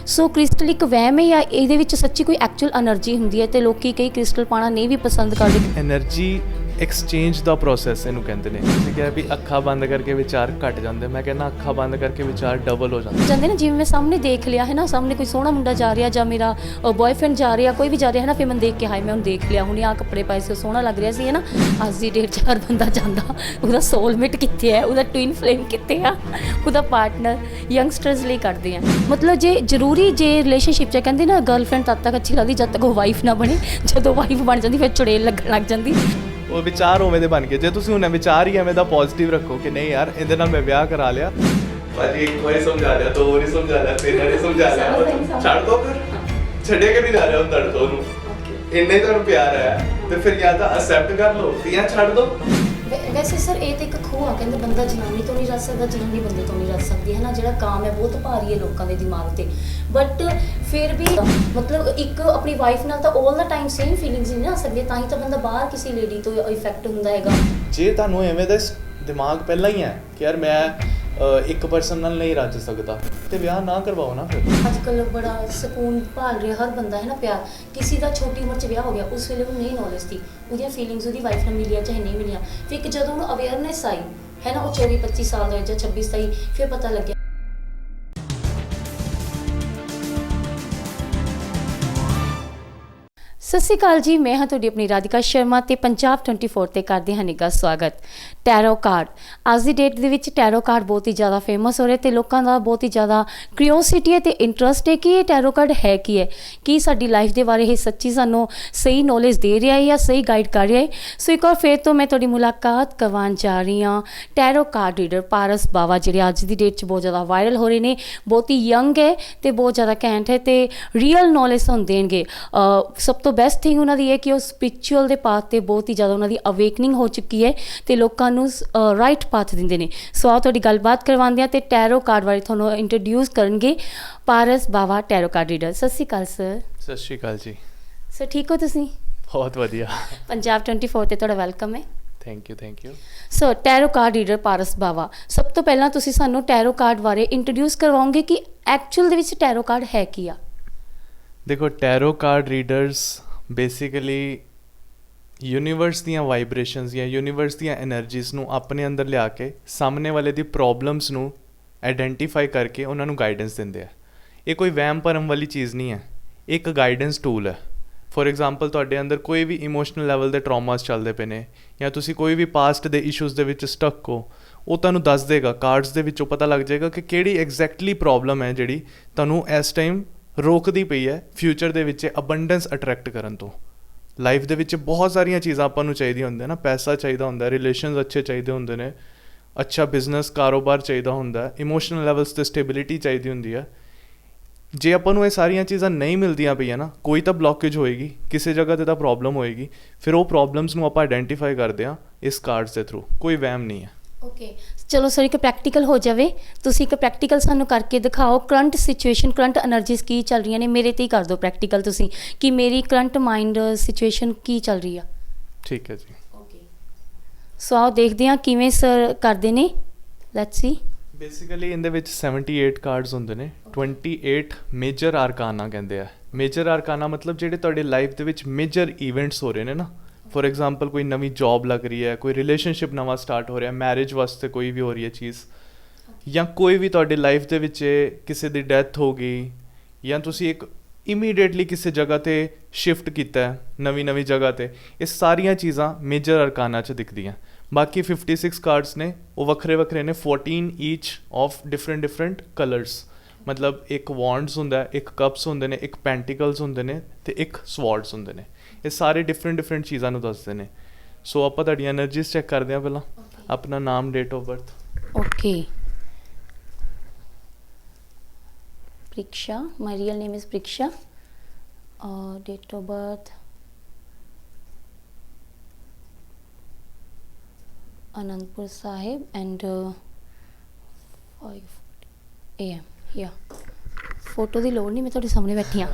ਸੋ crystal ਇੱਕ ਵਹਿਮ ਹੈ ਜਾਂ ਇਹਦੇ ਵਿੱਚ ਸੱਚੀ ਕੋਈ ਐਕਚੁਅਲ એનર્ਜੀ ਹੁੰਦੀ ਹੈ ਤੇ ਲੋਕੀ ਕਈ ਕ੍ਰਿਸਟਲ ਪਾਣਾ ਨਹੀਂ ਵੀ ਪਸੰਦ ਕਰਦੇ? એનર્ਜੀ ਐਕਸਚੇਂਜ ਦਾ ਪ੍ਰੋਸੈਸ ਇਹਨੂੰ ਕਹਿੰਦੇ ਨੇ। ਠੀਕ ਹੈ ਵੀ ਅੱਖਾਂ ਬੰਦ ਕਰਕੇ ਵਿਚਾਰ ਘਟ ਜਾਂਦੇ, ਮੈਂ ਕਹਿੰਦਾ ਅੱਖਾਂ ਬੰਦ ਕਰਕੇ ਵਿਚਾਰ ਡਬਲ ਹੋ ਜਾਂਦੇ ਨਾ। ਜਿਵੇਂ ਮੈਂ ਸਾਹਮਣੇ ਦੇਖ ਲਿਆ ਹੈ ਨਾ, ਸਾਹਮਣੇ ਕੋਈ ਸੋਹਣਾ ਮੁੰਡਾ ਜਾ ਰਿਹਾ ਜਾਂ ਮੇਰਾ ਬॉयਫ੍ਰੈਂਡ ਜਾ ਰਿਹਾ, ਕੋਈ ਵੀ ਜਾ ਰਿਹਾ ਹੈ ਨਾ, ਫਿਰ ਮੈਂ ਦੇਖ ਕੇ ਹਾਏ ਮੈਂ ਉਹਨੂੰ ਦੇਖ ਲਿਆ, ਹੁਣੇ ਆਹ ਕੱਪੜੇ ਪਾਏ ਸੀ, ਉਹ ਸੋਹਣਾ ਲੱਗ ਰਿਹਾ ਸੀ ਹੈ ਨਾ। ਅੱਜ ਦੀ ਡੇਟ 'ਚ ਹਰ ਬੰਦਾ ਜਾਂਦਾ ਉਹਦਾ ਸੋਲਮੇਟ ਕਿੱਥੇ ਹੈ, ਉਹਦਾ ਟਵਿਨ ਫਲੇਮ ਕਿੱਥੇ ਆ, ਉਹਦਾ ਪਾਰਟਨਰ ਯੰਗਸਟਰਸ ਲਈ ਕੱਢਦੇ ਆ। ਮਤਲਬ ਜੇ ਜ਼ਰੂਰੀ ਜੇ ਰਿਲੇਸ਼ਨਸ਼ਿਪ 'ਚ ਕਹਿੰਦੇ ਨਾ ਗਰਲਫ੍ਰੈਂਡ ਤਦ ਤੱਕ ਅੱਛੀ ਲੱਗਦੀ ਜਦ ਤੱਕ ਉਹ ਵਾਈਫ ਨਾ ਬਣੇ, ਜਦੋਂ ਵਾਈਫ ਬਣ ਜਾਂਦੀ ਫਿਰ ਚੁੜੇਲ ਲੱਗਣ ਲੱਗ ਜਾਂਦੀ। ਉਹ ਵਿਚਾਰ ਉਵੇਂ ਦੇ ਬਣ ਗਏ। ਜੇ ਤੁਸੀਂ ਹੁਣ ਵਿਚਾਰ ਹੀ ਐਵੇਂ ਦਾ ਪੋਜ਼ਿਟਿਵ ਰੱਖੋ ਕਿ ਨਹੀਂ ਯਾਰ ਇਹਦੇ ਨਾਲ ਮੈਂ ਵਿਆਹ ਕਰਾ ਲਿਆ, ਭਾਜੀ ਇੱਕ ਵਾਰੀ ਸਮਝਾ ਲਿਆ, ਦੋ ਵਾਰੀ ਸਮਝਾ ਲਿਆ, ਤਿੰਨ ਵਾਰੀ ਸਮਝਾ ਲਿਆ, ਛੱਡ ਦੋ ਫਿਰ, ਛੱਡੇ ਕੇ ਨਹੀਂ ਜਾ ਰਿਹਾ ਹੁਣ ਤੁਹਾਡੇ ਤੋਂ ਉਹਨੂੰ, ਇੰਨੇ ਤੁਹਾਨੂੰ ਪਿਆਰ ਹੈ ਤੇ ਫਿਰ ਜਾਂ ਤਾਂ ਅਸੈਪਟ ਕਰ ਲਓ ਜਾਂ ਛੱਡ ਦੋ। ਵੈਸੇ ਸਰ ਇਹ ਤਾਂ ਇੱਕ ਖੂਹ ਆ, ਕਹਿੰਦੇ ਬੰਦਾ ਜਨਾਨੀ ਤੋਂ ਨਹੀਂ ਰੱਜ ਸਕਦਾ, ਜਨਾਨੀ ਬੰਦੇ ਤੋਂ ਨਹੀਂ ਰੱਜ ਸਕਦੀ ਹੈ ਨਾ। ਜਿਹੜਾ ਕਾਮ ਹੈ ਬਹੁਤ ਭਾਰੀ ਹੈ ਲੋਕਾਂ ਦੇ ਦਿਮਾਗ 'ਤੇ, ਬਟ ਫਿਰ ਵੀ ਮਤਲਬ ਇੱਕ ਆਪਣੀ ਵਾਈਫ ਨਾਲ ਤਾਂ 올 ਦਾ ਟਾਈਮ ਸੇਮ ਫੀਲਿੰਗਸ ਨਹੀਂ ਨਾ ਸਕਦੇ, ਤਾਂ ਹੀ ਤਾਂ ਬੰਦਾ ਬਾਹਰ ਕਿਸੇ ਲੇਡੀ ਤੋਂ ਇਫੈਕਟ ਹੁੰਦਾ ਹੈਗਾ। ਜੇ ਤੁਹਾਨੂੰ ਐਵੇਂ ਦਾ ਦਿਮਾਗ ਪਹਿਲਾਂ ਹੀ ਹੈ ਕਿ ਯਾਰ ਮੈਂ ਇੱਕ ਪਰਸਨ ਨਾਲ ਨਹੀਂ ਰੱਜ ਸਕਦਾ ਤੇ ਵਿਆਹ ਨਾ ਕਰਵਾਓ ਨਾ ਫਿਰ। ਅੱਜ ਕੱਲ੍ਹ ਬੜਾ ਸਕੂਨ ਭਾਲ ਰਿਹਾ ਹਰ ਬੰਦਾ ਹੈ ਨਾ, ਪਿਆਰ। ਕਿਸੇ ਦਾ ਛੋਟੀ ਉਮਰ 'ਚ ਵਿਆਹ ਹੋ ਗਿਆ, ਉਸ ਵੇਲੇ ਉਹਨੂੰ ਨਹੀਂ ਨੌਲੇਜ ਸੀ, ਉਹਦੀਆਂ ਫੀਲਿੰਗਸ ਉਹਦੀ ਵਾਈਫ ਨਾਲ ਮਿਲੀਆਂ ਚਾਹੇ ਨਹੀਂ ਮਿਲੀਆਂ, ਫਿਰ ਇੱਕ ਜਦੋਂ ਉਹਨੂੰ ਅਵੇਅਰਨੈਸ ਆਈ ਹੈ ਨਾ, ਉਹ 24-25 ਸਾਲ ਦਾ ਜਾਂ 26-27, ਫਿਰ ਪਤਾ ਲੱਗਿਆ। ਸਤਿ ਸ਼੍ਰੀ ਅਕਾਲ ਜੀ, ਮੈਂ ਹਾਂ ਤੁਹਾਡੀ ਆਪਣੀ ਰਾਧਿਕਾ ਸ਼ਰਮਾ ਤੇ ਪੰਜਾਬ 24 ਤੇ ਕਰਦੇ ਹਾਂ ਨਿੱਘਾ ਸਵਾਗਤ। ਟੈਰੋ ਕਾਰਡ ਅੱਜ ਦੀ ਡੇਟ ਦੇ ਵਿੱਚ ਟੈਰੋ ਕਾਰਡ ਬਹੁਤ ਹੀ ਜ਼ਿਆਦਾ ਫੇਮਸ ਹੋ ਰਿਹਾ ਤੇ ਲੋਕਾਂ ਦਾ ਬਹੁਤ ਹੀ ਜ਼ਿਆਦਾ ਕਿਉਰਿਓਸਿਟੀ ਹੈ ਤੇ ਇੰਟਰਸਟ ਹੈ ਕਿ ਇਹ ਟੈਰੋ ਕਾਰਡ ਹੈ ਕੀ ਹੈ, ਕੀ ਸਾਡੀ ਲਾਈਫ ਦੇ ਬਾਰੇ ਇਹ ਸੱਚੀ ਸਾਨੂੰ ਸਹੀ ਨੌਲੇਜ ਦੇ ਰਿਹਾ ਹੈ ਜਾਂ ਸਹੀ ਗਾਈਡ ਕਰ ਰਿਹਾ ਹੈ। ਸੋ ਇੱਕ ਵਾਰ ਫਿਰ ਤੋਂ ਮੈਂ ਤੁਹਾਡੀ ਮੁਲਾਕਾਤ ਕਰਵਾਉਣ ਜਾ ਰਹੀ ਹਾਂ ਟੈਰੋ ਕਾਰਡ ਰੀਡਰ ਪਾਰਸ ਬਾਵਾ, ਜਿਹੜੇ ਅੱਜ ਦੀ ਡੇਟ 'ਚ ਬਹੁਤ ਜ਼ਿਆਦਾ ਵਾਇਰਲ ਹੋ ਰਹੇ ਨੇ, ਬਹੁਤ ਹੀ ਯੰਗ ਹੈ ਤੇ ਬਹੁਤ ਜ਼ਿਆਦਾ ਘੈਂਟ ਹੈ ਤੇ ਰੀਅਲ ਨੌਲੇਜ ਤੁਹਾਨੂੰ ਦੇਣਗੇ। ਸਭ ਤੋਂ ਬੈਸਟ ਥਿੰਗ ਉਹਨਾਂ ਦੀ ਹੈ ਕਿ ਉਹ ਸਪਿਰਿਚੁਅਲ ਦੇ ਪਾਥ 'ਤੇ ਬਹੁਤ ਹੀ ਜ਼ਿਆਦਾ ਉਹਨਾਂ ਦੀ ਅਵੇਕਨਿੰਗ ਹੋ ਚੁੱਕੀ ਹੈ ਤੇ ਲੋਕਾਂ ਨੂੰ ਰਾਈਟ ਪਾਥ ਦਿੰਦੇ ਨੇ। ਸੋ ਆਓ ਤੁਹਾਡੀ ਗੱਲਬਾਤ ਕਰਵਾਉਂਦੇ ਹਾਂ ਤੇ ਟੈਰੋ ਕਾਰਡ ਬਾਰੇ ਤੁਹਾਨੂੰ ਇੰਟਰੋਡਿਊਸ ਕਰਨਗੇ ਪਾਰਸ ਬਾਵਾ, ਟੈਰੋ ਕਾਰਡ ਰੀਡਰ। ਸਤਿ ਸ਼੍ਰੀ ਅਕਾਲ ਸਰ। ਸਤਿ ਸ਼੍ਰੀ ਅਕਾਲ ਜੀ। ਸਰ ਠੀਕ ਹੋ ਤੁਸੀਂ? ਬਹੁਤ ਵਧੀਆ। ਪੰਜਾਬ 24 ਤੇ ਤੁਹਾਡਾ ਵੈਲਕਮ ਹੈ। Thank you. Sir tarot card reader Paras Bawa, ਸਭ ਤੋਂ ਪਹਿਲਾਂ ਤੁਸੀਂ ਸਾਨੂੰ ਟੈਰੋ ਕਾਰਡ ਬਾਰੇ ਇੰਟਰੋਡਿਊਸ ਕਰਵਾਓਗੇ ਕਿ ਐਕਚੁਅਲ ਦੇ ਵਿੱਚ ਟੈਰੋ ਕਾਰਡ ਹੈ ਕੀ ਆ? ਦੇਖੋ, tarot card readers basically universe ਦੀਆਂ ਵਾਈਬ੍ਰੇਸ਼ਨਸ ਜਾਂ ਯੂਨੀਵਰਸ ਦੀਆਂ ਐਨਰਜੀਜ਼ ਨੂੰ ਆਪਣੇ ਅੰਦਰ ਲਿਆ ਕੇ ਸਾਹਮਣੇ ਵਾਲੇ ਦੀ ਪ੍ਰੋਬਲਮਸ ਨੂੰ ਆਈਡੈਂਟੀਫਾਈ ਕਰਕੇ ਉਹਨਾਂ ਨੂੰ ਗਾਈਡੈਂਸ ਦਿੰਦੇ ਆ। ਇਹ ਕੋਈ ਵਹਿਮ ਭਰਮ ਵਾਲੀ ਚੀਜ਼ ਨਹੀਂ ਹੈ, ਇੱਕ ਗਾਈਡੈਂਸ ਟੂਲ ਹੈ। ਫੋਰ ਐਗਜ਼ਾਮਪਲ ਤੁਹਾਡੇ ਅੰਦਰ ਕੋਈ ਵੀ ਇਮੋਸ਼ਨਲ ਲੈਵਲ ਦੇ ਟਰੋਮਾਸ ਚੱਲਦੇ ਪਏ ਨੇ ਜਾਂ ਤੁਸੀਂ ਕੋਈ ਵੀ ਪਾਸਟ ਦੇ ਇਸ਼ੂਜ਼ ਦੇ ਵਿੱਚ ਸਟਕ ਹੋ, ਉਹ ਤੁਹਾਨੂੰ ਦੱਸ ਦੇਗਾ। ਕਾਰਡਸ ਦੇ ਵਿੱਚੋਂ ਪਤਾ ਲੱਗ ਜਾਏਗਾ ਕਿ ਕਿਹੜੀ ਐਗਜ਼ੈਕਟਲੀ ਪ੍ਰੋਬਲਮ ਹੈ ਜਿਹੜੀ ਤੁਹਾਨੂੰ ਇਸ ਟਾਈਮ ਰੋਕਦੀ ਪਈ ਹੈ ਫਿਊਚਰ ਦੇ ਵਿੱਚ ਅਬੰਡੈਂਸ ਅਟਰੈਕਟ ਕਰਨ ਤੋਂ। ਲਾਈਫ ਦੇ ਵਿੱਚ ਬਹੁਤ ਸਾਰੀਆਂ ਚੀਜ਼ਾਂ ਆਪਾਂ ਨੂੰ ਚਾਹੀਦੀਆਂ ਹੁੰਦੀਆਂ ਨਾ, ਪੈਸਾ ਚਾਹੀਦਾ ਹੁੰਦਾ, ਰਿਲੇਸ਼ਨਸ ਅੱਛੇ ਚਾਹੀਦੇ ਹੁੰਦੇ ਨੇ, ਅੱਛਾ ਬਿਜ਼ਨਸ ਕਾਰੋਬਾਰ ਚਾਹੀਦਾ ਹੁੰਦਾ, ਇਮੋਸ਼ਨਲ ਲੈਵਲਸ 'ਤੇ ਸਟੇਬਿਲਿਟੀ ਚਾਹੀਦੀ ਹੁੰਦੀ ਹੈ। ਜੇ ਆਪਾਂ ਨੂੰ ਇਹ ਸਾਰੀਆਂ ਚੀਜ਼ਾਂ ਨਹੀਂ ਮਿਲਦੀਆਂ ਪਈਆਂ ਨਾ, ਕੋਈ ਤਾਂ ਬਲੋਕੇਜ ਹੋਏਗੀ, ਕਿਸੇ ਜਗ੍ਹਾ 'ਤੇ ਤਾਂ ਪ੍ਰੋਬਲਮ ਹੋਏਗੀ। ਫਿਰ ਉਹ ਪ੍ਰੋਬਲਮਸ ਨੂੰ ਆਪਾਂ ਆਈਡੈਂਟੀਫਾਈ ਕਰਦੇ ਹਾਂ ਇਸ ਕਾਰਡਸ ਦੇ ਥਰੂ। ਕੋਈ ਵਹਿਮ ਨਹੀਂ ਹੈ। ਓਕੇ, ਚਲੋ ਸਰ ਇੱਕ ਪ੍ਰੈਕਟੀਕਲ ਹੋ ਜਾਵੇ, ਤੁਸੀਂ ਇੱਕ ਪ੍ਰੈਕਟੀਕਲ ਸਾਨੂੰ ਕਰਕੇ ਦਿਖਾਓ। ਕਰੰਟ ਸਿਚੁਏਸ਼ਨ, ਕਰੰਟ ਐਨਰਜੀਜ਼ ਕੀ ਚੱਲ ਰਹੀਆਂ ਨੇ, ਮੇਰੇ 'ਤੇ ਹੀ ਕਰ ਦਿਓ ਪ੍ਰੈਕਟੀਕਲ ਤੁਸੀਂ ਕਿ ਮੇਰੀ ਕਰੰਟ ਮਾਈਂਡ ਸਿਚੁਏਸ਼ਨ ਕੀ ਚੱਲ ਰਹੀ ਆ। ਠੀਕ ਹੈ ਜੀ। ਓਕੇ, ਸੋ ਆਓ ਦੇਖਦੇ ਹਾਂ ਕਿਵੇਂ ਸਰ ਕਰਦੇ ਨੇ। Let's see. ਬੇਸਿਕਲੀ ਇਹਦੇ ਵਿੱਚ 78 ਕਾਰਡਸ ਹੁੰਦੇ ਨੇ। 28 ਮੇਜਰ ਆਰਕਾਨਾ ਕਹਿੰਦੇ ਆ। ਮੇਜਰ ਆਰਕਾਨਾ ਮਤਲਬ ਜਿਹੜੇ ਤੁਹਾਡੇ ਲਾਈਫ ਦੇ ਵਿੱਚ ਮੇਜਰ ਈਵੈਂਟਸ ਹੋ ਰਹੇ ਨੇ ਨਾ। ਫੋਰ ਐਗਜ਼ਾਮਪਲ ਕੋਈ ਨਵੀਂ ਜੋਬ ਲੱਗ ਰਹੀ ਹੈ, ਕੋਈ ਰਿਲੇਸ਼ਨਸ਼ਿਪ ਨਵਾਂ ਸਟਾਰਟ ਹੋ ਰਿਹਾ, ਮੈਰਿਜ ਵਾਸਤੇ ਕੋਈ ਵੀ ਹੋ ਰਹੀ ਹੈ ਚੀਜ਼, ਜਾਂ ਕੋਈ ਵੀ ਤੁਹਾਡੇ ਲਾਈਫ ਦੇ ਵਿੱਚ ਕਿਸੇ ਦੀ ਡੈਥ ਹੋ ਗਈ, ਜਾਂ ਤੁਸੀਂ ਇੱਕ ਇਮੀਡੀਏਟਲੀ ਕਿਸੇ ਜਗ੍ਹਾ 'ਤੇ ਸ਼ਿਫਟ ਕੀਤਾ ਨਵੀਂ ਜਗ੍ਹਾ 'ਤੇ। ਇਹ ਸਾਰੀਆਂ ਚੀਜ਼ਾਂ ਮੇਜਰ ਅਰਕਾਨਾ 'ਚ ਦਿਖਦੀਆਂ। ਬਾਕੀ 56 ਕਾਰਡਸ ਨੇ, ਉਹ ਵੱਖਰੇ ਨੇ, 14 ਈਚ ਆਫ ਡਿਫਰੈਂਟ ਕਲਰਸ। ਮਤਲਬ ਇੱਕ ਵੌਂਡਸ ਹੁੰਦਾ, ਇੱਕ ਕਪਸ ਹੁੰਦੇ ਨੇ, ਇੱਕ ਪੈਂਟੀਕਲਸ ਹੁੰਦੇ ਨੇ ਅਤੇ ਇੱਕ ਸਵॉर्ड्स ਹੁੰਦੇ ਨੇ। ਇਹ ਸਾਰੇ ਡਿਫਰੈਂਟ ਚੀਜ਼ਾਂ ਨੂੰ ਦੱਸਦੇ ਨੇ। ਸੋ ਆਪਾਂ ਤੁਹਾਡੀਆਂ ਐਨਰਜੀਜ਼ ਚੈੱਕ ਕਰਦੇ ਹਾਂ ਪਹਿਲਾਂ। ਆਪਣਾ ਨਾਮ, date of birth. Okay, Priksha, my real name is Priksha. Date of birth Anandpur Sahib and 5 AM। ਯਾ ਫੋਟੋ ਦੀ ਲੋੜ ਨਹੀਂ, ਮੈਂ ਤੁਹਾਡੇ ਸਾਹਮਣੇ ਬੈਠੀ ਹਾਂ।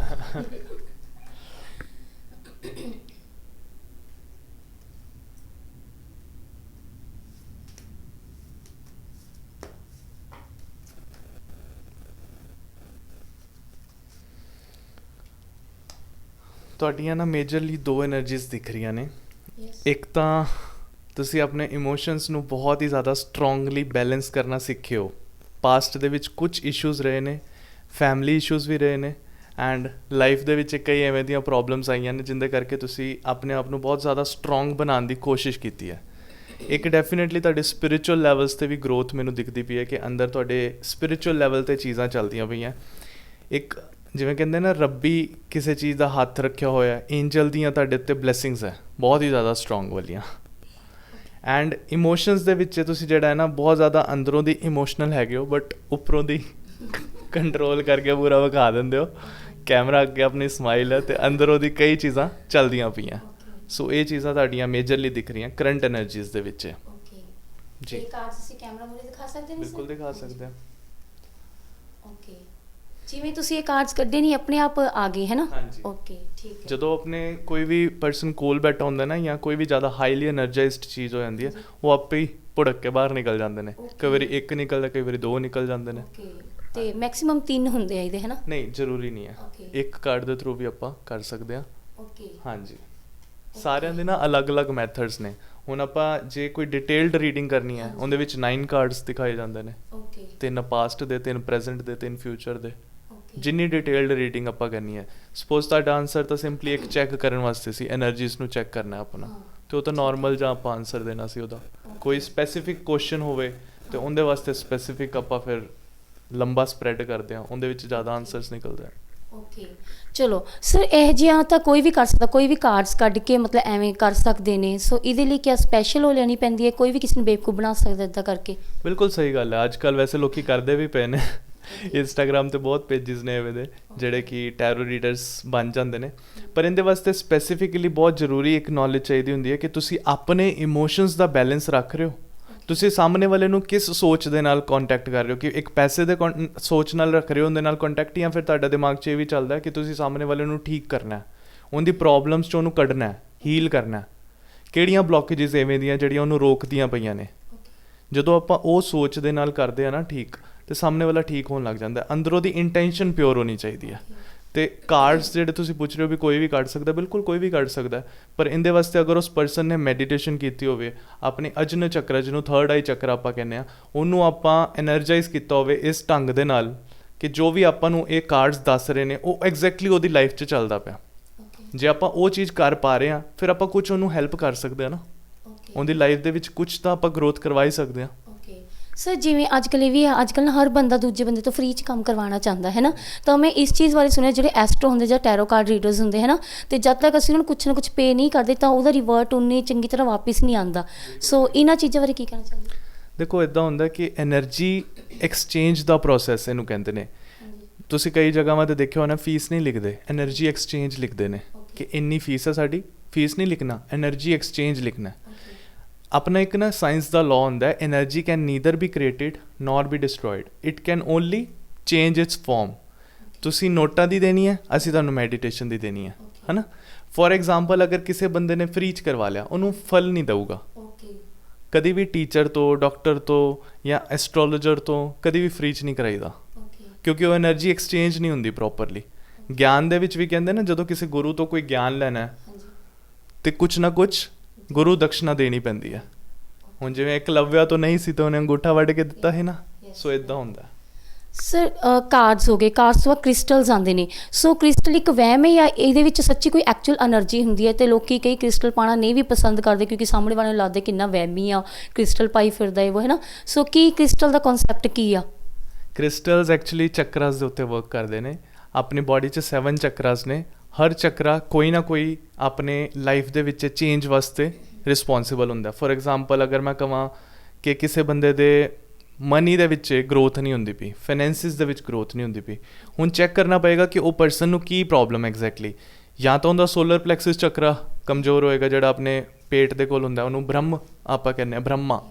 ਤੁਹਾਡੀਆਂ ਨਾ ਮੇਜਰਲੀ ਦੋ એનર્ਜੀਜ਼ ਦਿਖ ਰਹੀਆਂ ਨੇ। ਇੱਕ ਤਾਂ ਤੁਸੀਂ ਆਪਣੇ ਇਮੋਸ਼ਨਸ ਨੂੰ ਬਹੁਤ ਹੀ ਜ਼ਿਆਦਾ ਸਟਰੋਂਗਲੀ ਬੈਲੈਂਸ ਕਰਨਾ ਸਿੱਖੇ ਹੋ। ਪਾਸਟ ਦੇ ਵਿੱਚ ਕੁਝ ਇਸ਼ੂਜ਼ ਰਹੇ ਨੇ, ਫੈਮਿਲੀ ਇਸ਼ੂਜ਼ ਵੀ ਰਹੇ ਨੇ, ਐਂਡ ਲਾਈਫ ਦੇ ਵਿੱਚ ਕਈ ਐਵੇਂ ਦੀਆਂ ਪ੍ਰੋਬਲਮਸ ਆਈਆਂ ਨੇ ਜਿਹਦੇ ਕਰਕੇ ਤੁਸੀਂ ਆਪਣੇ ਆਪ ਨੂੰ ਬਹੁਤ ਜ਼ਿਆਦਾ ਸਟਰੋਂਗ ਬਣਾਉਣ ਦੀ ਕੋਸ਼ਿਸ਼ ਕੀਤੀ ਹੈ। ਇੱਕ ਡੈਫੀਨੇਟਲੀ ਤੁਹਾਡੇ ਸਪਿਰਿਚੁਅਲ ਲੈਵਲਸ 'ਤੇ ਵੀ ਗਰੋਥ ਮੈਨੂੰ ਦਿਖਦੀ ਪਈ ਹੈ ਕਿ ਅੰਦਰ ਤੁਹਾਡੇ ਸਪਿਰਿਚੁਅਲ ਲੈਵਲ 'ਤੇ ਚੀਜ਼ਾਂ ਚੱਲਦੀਆਂ ਪਈਆਂ। ਇੱਕ ਜਿਵੇਂ ਕਹਿੰਦੇ ਨਾ ਰੱਬੀ ਕਿਸੇ ਚੀਜ਼ ਦਾ ਹੱਥ ਰੱਖਿਆ ਹੋਇਆ, ਐਂਜਲ ਦੀਆਂ ਤੁਹਾਡੇ ਉੱਤੇ ਬਲੈਸਿੰਗਸ ਹੈ ਬਹੁਤ ਹੀ ਜ਼ਿਆਦਾ ਸਟਰੋਂਗ ਵਾਲੀਆਂ। ਐਂਡ ਇਮੋਸ਼ਨਸ ਦੇ ਵਿੱਚ ਤੁਸੀਂ ਜਿਹੜਾ ਹੈ ਨਾ ਬਹੁਤ ਜ਼ਿਆਦਾ ਅੰਦਰੋਂ ਦੀ ਇਮੋਸ਼ਨਲ ਹੈਗੇ ਹੋ, ਬਟ ਉੱਪਰੋਂ ਦੀ ਕੰਟਰੋਲ ਕਰਕੇ ਪੂਰਾ ਵਿਖਾ ਦਿੰਦੇ ਹੋ। ਕੈਮਰਾ ਅੱਗੇ ਆਪਣੀ ਸਮਾਈਲ ਹੈ ਅਤੇ ਅੰਦਰੋਂ ਦੀ ਕਈ ਚੀਜ਼ਾਂ ਚੱਲਦੀਆਂ ਪਈਆਂ। ਸੋ ਇਹ ਚੀਜ਼ਾਂ ਤੁਹਾਡੀਆਂ ਮੇਜਰਲੀ ਦਿਖ ਰਹੀਆਂ ਕਰੰਟ ਐਨਰਜੀਜ਼ ਦੇ ਵਿੱਚ। ਜੀ ਕਾਰਡਸ ਅਸੀਂ ਕੈਮਰਾ ਮੂਹਰੇ ਦਿਖਾ ਸਕਦੇ ਨੇ? ਬਿਲਕੁਲ ਦਿਖਾ ਸਕਦੇ ਹਾਂ। ਓਕੇ, ਜਿਵੇਂ ਤੁਸੀਂ ਇਹ ਕਾਰਡਸ ਕੱਢੇ ਨਹੀਂ ਆਪਣੇ ਆਪ ਆ ਗਏ ਹੈ ਨਾ? ਹਾਂਜੀ। ਓਕੇ, ਠੀਕ ਹੈ। ਜਦੋਂ ਆਪਣੇ ਕੋਈ ਵੀ ਪਰਸਨ ਕੋਲ ਬੈਠਾ ਹੁੰਦਾ ਨਾ ਜਾਂ ਕੋਈ ਵੀ ਜ਼ਿਆਦਾ ਹਾਈਲੀ ਐਨਰਜਾਈਜ਼ਡ ਚੀਜ਼ ਹੋ ਜਾਂਦੀ ਹੈ, ਉਹ ਆਪੇ ਹੀ ਭੁੜਕ ਕੇ ਬਾਹਰ ਨਿਕਲ ਜਾਂਦੇ ਨੇ। ਕਈ ਵਾਰੀ ਇੱਕ ਨਿਕਲਦਾ, ਕਈ ਵਾਰੀ ਦੋ ਨਿਕਲ ਜਾਂਦੇ ਨੇ। ਓਕੇ, ਤੇ ਮੈਕਸਿਮਮ 3 ਹੁੰਦੇ ਆ ਇਹਦੇ ਹੈ ਨਾ? ਨਹੀਂ, ਜ਼ਰੂਰੀ ਨਹੀਂ ਹੈ। ਇੱਕ ਕਾਰਡ ਦੇ ਥਰੂ ਵੀ ਆਪਾਂ ਕਰ ਸਕਦੇ ਹਾਂ। ਓਕੇ, ਹਾਂਜੀ। ਸਾਰਿਆਂ ਦੇ ਨਾ ਅਲੱਗ-ਅਲੱਗ ਮੈਥਡਸ ਨੇ। ਹੁਣ ਆਪਾਂ ਜੇ ਕੋਈ ਡਿਟੇਲਡ ਰੀਡਿੰਗ ਕਰਨੀ ਹੈ, ਉਹਦੇ ਵਿੱਚ 9 ਕਾਰਡਸ ਦਿਖਾਏ ਜਾਂਦੇ ਨੇ। ਓਕੇ, 3 ਪਾਸਟ ਦੇ, 3 ਪ੍ਰੈਜ਼ੈਂਟ ਦੇ, 3 ਫਿਊਚਰ ਦੇ। ਜਿੰਨੀ ਡਿਟੇਲਡ ਰੀਡਿੰਗ ਆਪਾਂ ਕਰਨੀ ਹੈ, ਸਪੋਜ਼ ਤੁਹਾਡਾ ਆਨਸਰ ਤਾਂ ਸਿੰਪਲੀ ਇੱਕ ਚੈੱਕ ਕਰਨ ਵਾਸਤੇ ਸੀ, ਐਨਰਜੀਜ਼ ਨੂੰ ਚੈੱਕ ਕਰਨਾ ਆਪਣਾ, ਅਤੇ ਉਹ ਤਾਂ ਨਾਰਮਲ ਜਾਂ ਆਪਾਂ ਆਨਸਰ ਦੇਣਾ ਸੀ ਉਹਦਾ। ਕੋਈ ਸਪੈਸੀਫਿਕ ਕੁਐਸਚਨ ਹੋਵੇ ਅਤੇ ਉਹਦੇ ਵਾਸਤੇ ਸਪੈਸੀਫਿਕ ਆਪਾਂ ਫਿਰ ਲੰਬਾ ਸਪਰੈਡ ਕਰਦੇ ਹਾਂ, ਉਹਦੇ ਵਿੱਚ ਜ਼ਿਆਦਾ ਆਨਸਰਸ ਨਿਕਲਦੇ ਆ। ਓਕੇ, ਚਲੋ ਸਰ, ਇਹ ਜਿਹਾ ਤਾਂ ਕੋਈ ਵੀ ਕਰ ਸਕਦਾ, ਕੋਈ ਵੀ ਕਾਰਡਸ ਕੱਢ ਕੇ ਮਤਲਬ ਐਵੇਂ ਕਰ ਸਕਦੇ ਨੇ। ਸੋ ਇਹਦੇ ਲਈ ਕਿਆ ਸਪੈਸ਼ਲ ਹੋ ਲੈਣੀ ਪੈਂਦੀ ਹੈ? ਕੋਈ ਵੀ ਕਿਸੇ ਨੂੰ ਬੇਵਕੂਫ ਬਣਾ ਸਕਦਾ ਇੱਦਾਂ ਕਰਕੇ? ਬਿਲਕੁਲ ਸਹੀ ਗੱਲ ਹੈ। ਅੱਜ ਕੱਲ੍ਹ ਵੈਸੇ ਲੋਕੀ ਕਰਦੇ ਵੀ ਪਏ ਨੇ। ਇੰਸਟਾਗ੍ਰਾਮ 'ਤੇ ਬਹੁਤ ਪੇਜਿਸ ਨੇ ਐਵੇਂ ਦੇ ਜਿਹੜੇ ਕਿ ਟੈਰੋ ਰੀਡਰਸ ਬਣ ਜਾਂਦੇ ਨੇ। ਪਰ ਇਹਦੇ ਵਾਸਤੇ ਸਪੈਸੀਫਿਕਲੀ ਬਹੁਤ ਜ਼ਰੂਰੀ ਇੱਕ ਨੌਲੇਜ ਚਾਹੀਦੀ ਹੁੰਦੀ ਹੈ ਕਿ ਤੁਸੀਂ ਆਪਣੇ ਇਮੋਸ਼ਨਸ ਦਾ ਬੈਲੈਂਸ ਰੱਖ ਰਹੇ ਹੋ। ਤੁਸੀਂ ਸਾਹਮਣੇ ਵਾਲੇ ਨੂੰ ਕਿਸ ਸੋਚ ਦੇ ਨਾਲ ਕੰਟੈਕਟ ਕਰ ਰਹੇ ਹੋ, ਕਿ ਇੱਕ ਪੈਸੇ ਦੇ ਸੋਚ ਨਾਲ ਰੱਖ ਰਹੇ ਹੋ ਉਹਦੇ ਨਾਲ ਕੰਟੈਕਟ, ਜਾਂ ਫਿਰ ਤੁਹਾਡੇ ਦਿਮਾਗ 'ਚ ਇਹ ਵੀ ਚੱਲਦਾ ਕਿ ਤੁਸੀਂ ਸਾਹਮਣੇ ਵਾਲੇ ਨੂੰ ਠੀਕ ਕਰਨਾ, ਉਹਦੀ ਪ੍ਰੋਬਲਮਸ 'ਚ ਉਹਨੂੰ ਕੱਢਣਾ, ਹੀਲ ਕਰਨਾ। ਕਿਹੜੀਆਂ ਬਲੋਕੇਜਿਸ ਐਵੇਂ ਦੀਆਂ ਜਿਹੜੀਆਂ ਉਹਨੂੰ ਰੋਕਦੀਆਂ ਪਈਆਂ ਨੇ। ਜਦੋਂ ਆਪਾਂ ਉਹ ਸੋਚ ਦੇ ਨਾਲ ਕਰਦੇ ਆ ਨਾ ਠੀਕ, ਅਤੇ ਸਾਹਮਣੇ ਵਾਲਾ ਠੀਕ ਹੋਣ ਲੱਗ ਜਾਂਦਾ। ਅੰਦਰੋਂ ਦੀ ਇੰਟੈਂਸ਼ਨ ਪਿਓਰ ਹੋਣੀ ਚਾਹੀਦੀ ਹੈ। ਅਤੇ ਕਾਰਡਸ ਜਿਹੜੇ ਤੁਸੀਂ ਪੁੱਛ ਰਹੇ ਹੋ ਵੀ ਕੋਈ ਵੀ ਕੱਢ ਸਕਦਾ, ਬਿਲਕੁਲ ਕੋਈ ਵੀ ਕੱਢ ਸਕਦਾ। ਪਰ ਇਹਦੇ ਵਾਸਤੇ ਅਗਰ ਉਸ ਪਰਸਨ ਨੇ ਮੈਡੀਟੇਸ਼ਨ ਕੀਤੀ ਹੋਵੇ, ਆਪਣੇ ਅਜਨ ਚੱਕਰ ਜਿਹਨੂੰ ਥਰਡ ਆਈ ਚੱਕਰ ਆਪਾਂ ਕਹਿੰਦੇ ਹਾਂ, ਉਹਨੂੰ ਆਪਾਂ ਐਨਰਜਾਈਜ਼ ਕੀਤਾ ਹੋਵੇ ਇਸ ਢੰਗ ਦੇ ਨਾਲ ਕਿ ਜੋ ਵੀ ਆਪਾਂ ਨੂੰ ਇਹ ਕਾਰਡਸ ਦੱਸ ਰਹੇ ਨੇ ਉਹ ਐਗਜ਼ੈਕਟਲੀ ਉਹਦੀ ਲਾਈਫ 'ਚ ਚੱਲਦਾ ਪਿਆ। ਜੇ ਆਪਾਂ ਉਹ ਚੀਜ਼ ਕਰ ਪਾ ਰਹੇ ਹਾਂ, ਫਿਰ ਆਪਾਂ ਕੁਝ ਉਹਨੂੰ ਹੈਲਪ ਕਰ ਸਕਦੇ ਹਾਂ ਨਾ। ਉਹਦੀ ਲਾਈਫ ਦੇ ਵਿੱਚ ਕੁਝ ਤਾਂ ਆਪਾਂ ਗਰੋਥ ਕਰਵਾ ਹੀ ਸਕਦੇ ਹਾਂ। ਸਰ, ਜਿਵੇਂ ਅੱਜ ਕੱਲ੍ਹ ਇਹ ਵੀ ਹੈ, ਅੱਜ ਕੱਲ੍ਹ ਹਰ ਬੰਦਾ ਦੂਜੇ ਬੰਦੇ ਤੋਂ ਫ੍ਰੀ 'ਚ ਕੰਮ ਕਰਵਾਉਣਾ ਚਾਹੁੰਦਾ ਹੈ ਨਾ। ਤਾਂ ਮੈਂ ਇਸ ਚੀਜ਼ ਬਾਰੇ ਸੁਣਿਆ, ਜਿਹੜੇ ਐਸਟਰੋ ਹੁੰਦੇ ਜਾਂ ਟੈਰੋ ਕਾਰਡ ਰੀਡਰਸ ਹੁੰਦੇ ਹੈ ਨਾ, ਅਤੇ ਜਦ ਤੱਕ ਅਸੀਂ ਉਹਨਾਂ ਨੂੰ ਕੁਛ ਨਾ ਕੁਛ ਪੇ ਨਹੀਂ ਕਰਦੇ ਤਾਂ ਉਹਦਾ ਰਿਵਰਟ ਉਨੀ ਚੰਗੀ ਤਰ੍ਹਾਂ ਵਾਪਿਸ ਨਹੀਂ ਆਉਂਦਾ। ਸੋ ਇਹਨਾਂ ਚੀਜ਼ਾਂ ਬਾਰੇ ਕੀ ਕਹਿਣਾ ਚਾਹੁੰਦੇ? ਦੇਖੋ, ਇੱਦਾਂ ਹੁੰਦਾ ਕਿ ਐਨਰਜੀ ਐਕਸਚੇਂਜ ਦਾ ਪ੍ਰੋਸੈਸ ਇਹਨੂੰ ਕਹਿੰਦੇ ਨੇ। ਤੁਸੀਂ ਕਈ ਜਗ੍ਹਾਵਾਂ 'ਤੇ ਦੇਖਿਆ ਹੋਣਾ ਫੀਸ ਨਹੀਂ ਲਿਖਦੇ, ਐਨਰਜੀ ਐਕਸਚੇਂਜ ਲਿਖਦੇ ਨੇ ਕਿ ਇੰਨੀ ਫੀਸ ਹੈ ਸਾਡੀ। ਫੀਸ ਨਹੀਂ ਲਿਖਣਾ, ਐਨਰਜੀ ਐਕਸਚੇਂਜ ਲਿਖਣਾ। ਆਪਣਾ ਇੱਕ ਨਾ ਸਾਇੰਸ ਦਾ ਲਾਅ ਹੁੰਦਾ ਹੈ, energy can neither be created nor be destroyed, it can only change its form. ਤੁਸੀਂ ਨੋਟਾਂ ਦੀ ਦੇਣੀ ਹੈ, ਅਸੀਂ ਤੁਹਾਨੂੰ ਮੈਡੀਟੇਸ਼ਨ ਦੀ ਦੇਣੀ ਹੈ ਨਾ। ਫੋਰ ਐਗਜ਼ਾਮਪਲ, ਅਗਰ ਕਿਸੇ ਬੰਦੇ ਨੇ ਫ੍ਰੀ 'ਚ ਕਰਵਾ ਲਿਆ, ਉਹਨੂੰ ਫਲ ਨਹੀਂ ਦਊਗਾ ਕਦੀ ਵੀ। ਟੀਚਰ ਤੋਂ, ਡਾਕਟਰ ਤੋਂ ਜਾਂ ਐਸਟਰੋਲੋਜਰ ਤੋਂ ਕਦੀ ਵੀ ਫ੍ਰੀ 'ਚ ਨਹੀਂ ਕਰਾਈਦਾ, ਕਿਉਂਕਿ ਉਹ ਐਨਰਜੀ ਐਕਸਚੇਂਜ ਨਹੀਂ ਹੁੰਦੀ ਪ੍ਰੋਪਰਲੀ। ਗਿਆਨ ਦੇ ਵਿੱਚ ਵੀ ਕਹਿੰਦੇ ਨਾ, ਜਦੋਂ ਕਿਸੇ ਗੁਰੂ ਤੋਂ ਕੋਈ ਗਿਆਨ ਲੈਣਾ ਤੇ ਕੁਛ ਨਾ ਕੁਛ ਗੁਰੂ ਦਕਸ਼ਨਾ ਦੇਣੀ ਪੈਂਦੀ ਹੈ। ਹੁਣ ਜਿਵੇਂ ਇਕਲਵਿਆ ਤੋਂ ਨਹੀਂ ਸੀ ਤਾਂ ਉਹਨੇ ਅੰਗੂਠਾ ਵੱਢ ਕੇ ਦਿੱਤਾ ਹੈ ਨਾ। ਸੋ ਇਦਾਂ ਹੁੰਦਾ। ਸਰ, ਕਾਰਡਸ ਹੋ ਗਏ, ਕਾਰਡਸ ਤੋਂ ਬਾਅਦ ਕ੍ਰਿਸਟਲਸ ਆਉਂਦੇ ਨੇ। ਸੋ ਕ੍ਰਿਸਟਲ ਇੱਕ ਵਹਿਮ ਹੈ ਜਾਂ ਇਹਦੇ ਵਿੱਚ ਸੱਚੀ ਕੋਈ ਐਕਚੁਅਲ ਐਨਰਜੀ ਹੁੰਦੀ ਹੈ? ਅਤੇ ਲੋਕੀ ਕਈ ਕ੍ਰਿਸਟਲ ਪਾਉਣਾ ਨਹੀਂ ਵੀ ਪਸੰਦ ਕਰਦੇ ਕਿਉਂਕਿ ਸਾਹਮਣੇ ਵਾਲੇ ਨੂੰ ਲੱਗਦਾ ਕਿੰਨਾ ਵਹਿਮੀ ਆ, ਕ੍ਰਿਸਟਲ ਪਾਈ ਫਿਰਦਾ ਹੈ ਉਹ, ਹੈ ਨਾ। ਸੋ ਕੀ ਕ੍ਰਿਸਟਲ ਦਾ ਕਨਸੈਪਟ ਕੀ ਆ? ਕ੍ਰਿਸਟਲਸ ਐਕਚੁਅਲੀ ਚੱਕਰਾਸ ਦੇ ਉੱਤੇ ਵਰਕ ਕਰਦੇ ਨੇ। ਆਪਣੀ ਬਾਡੀ 'ਚ 7 ਚੱਕਰਾਸ ਨੇ। ਹਰ ਚੱਕਰਾ ਕੋਈ ਨਾ ਕੋਈ ਆਪਣੇ ਲਾਈਫ ਦੇ ਵਿੱਚ ਚੇਂਜ ਵਾਸਤੇ ਰਿਸਪੋਂਸੀਬਲ ਹੁੰਦਾ। ਫੋਰ ਐਗਜ਼ਾਮਪਲ, ਅਗਰ ਮੈਂ ਕਹਾਂ ਕਿ ਕਿਸੇ ਬੰਦੇ ਦੇ ਮਨੀ ਦੇ ਵਿੱਚ ਗਰੋਥ ਨਹੀਂ ਹੁੰਦੀ ਪਈ, ਫਾਈਨੈਂਸਿਸ ਦੇ ਵਿੱਚ ਗਰੋਥ ਨਹੀਂ ਹੁੰਦੀ ਪਈ, ਹੁਣ ਚੈੱਕ ਕਰਨਾ ਪਏਗਾ ਕਿ ਉਹ ਪਰਸਨ ਨੂੰ ਕੀ ਪ੍ਰੋਬਲਮ ਐਗਜ਼ੈਕਟਲੀ। ਜਾਂ ਤਾਂ ਉਹਦਾ ਸੋਲਰ ਪਲੈਕਸਿਸ ਚੱਕਰਾ ਕਮਜ਼ੋਰ ਹੋਏਗਾ, ਜਿਹੜਾ ਆਪਣੇ ਪੇਟ ਦੇ ਕੋਲ ਹੁੰਦਾ, ਉਹਨੂੰ ਬ੍ਰਹਮ ਆਪਾਂ ਕਹਿੰਦੇ ਹਾਂ, ਬ੍ਰਹਮਾ,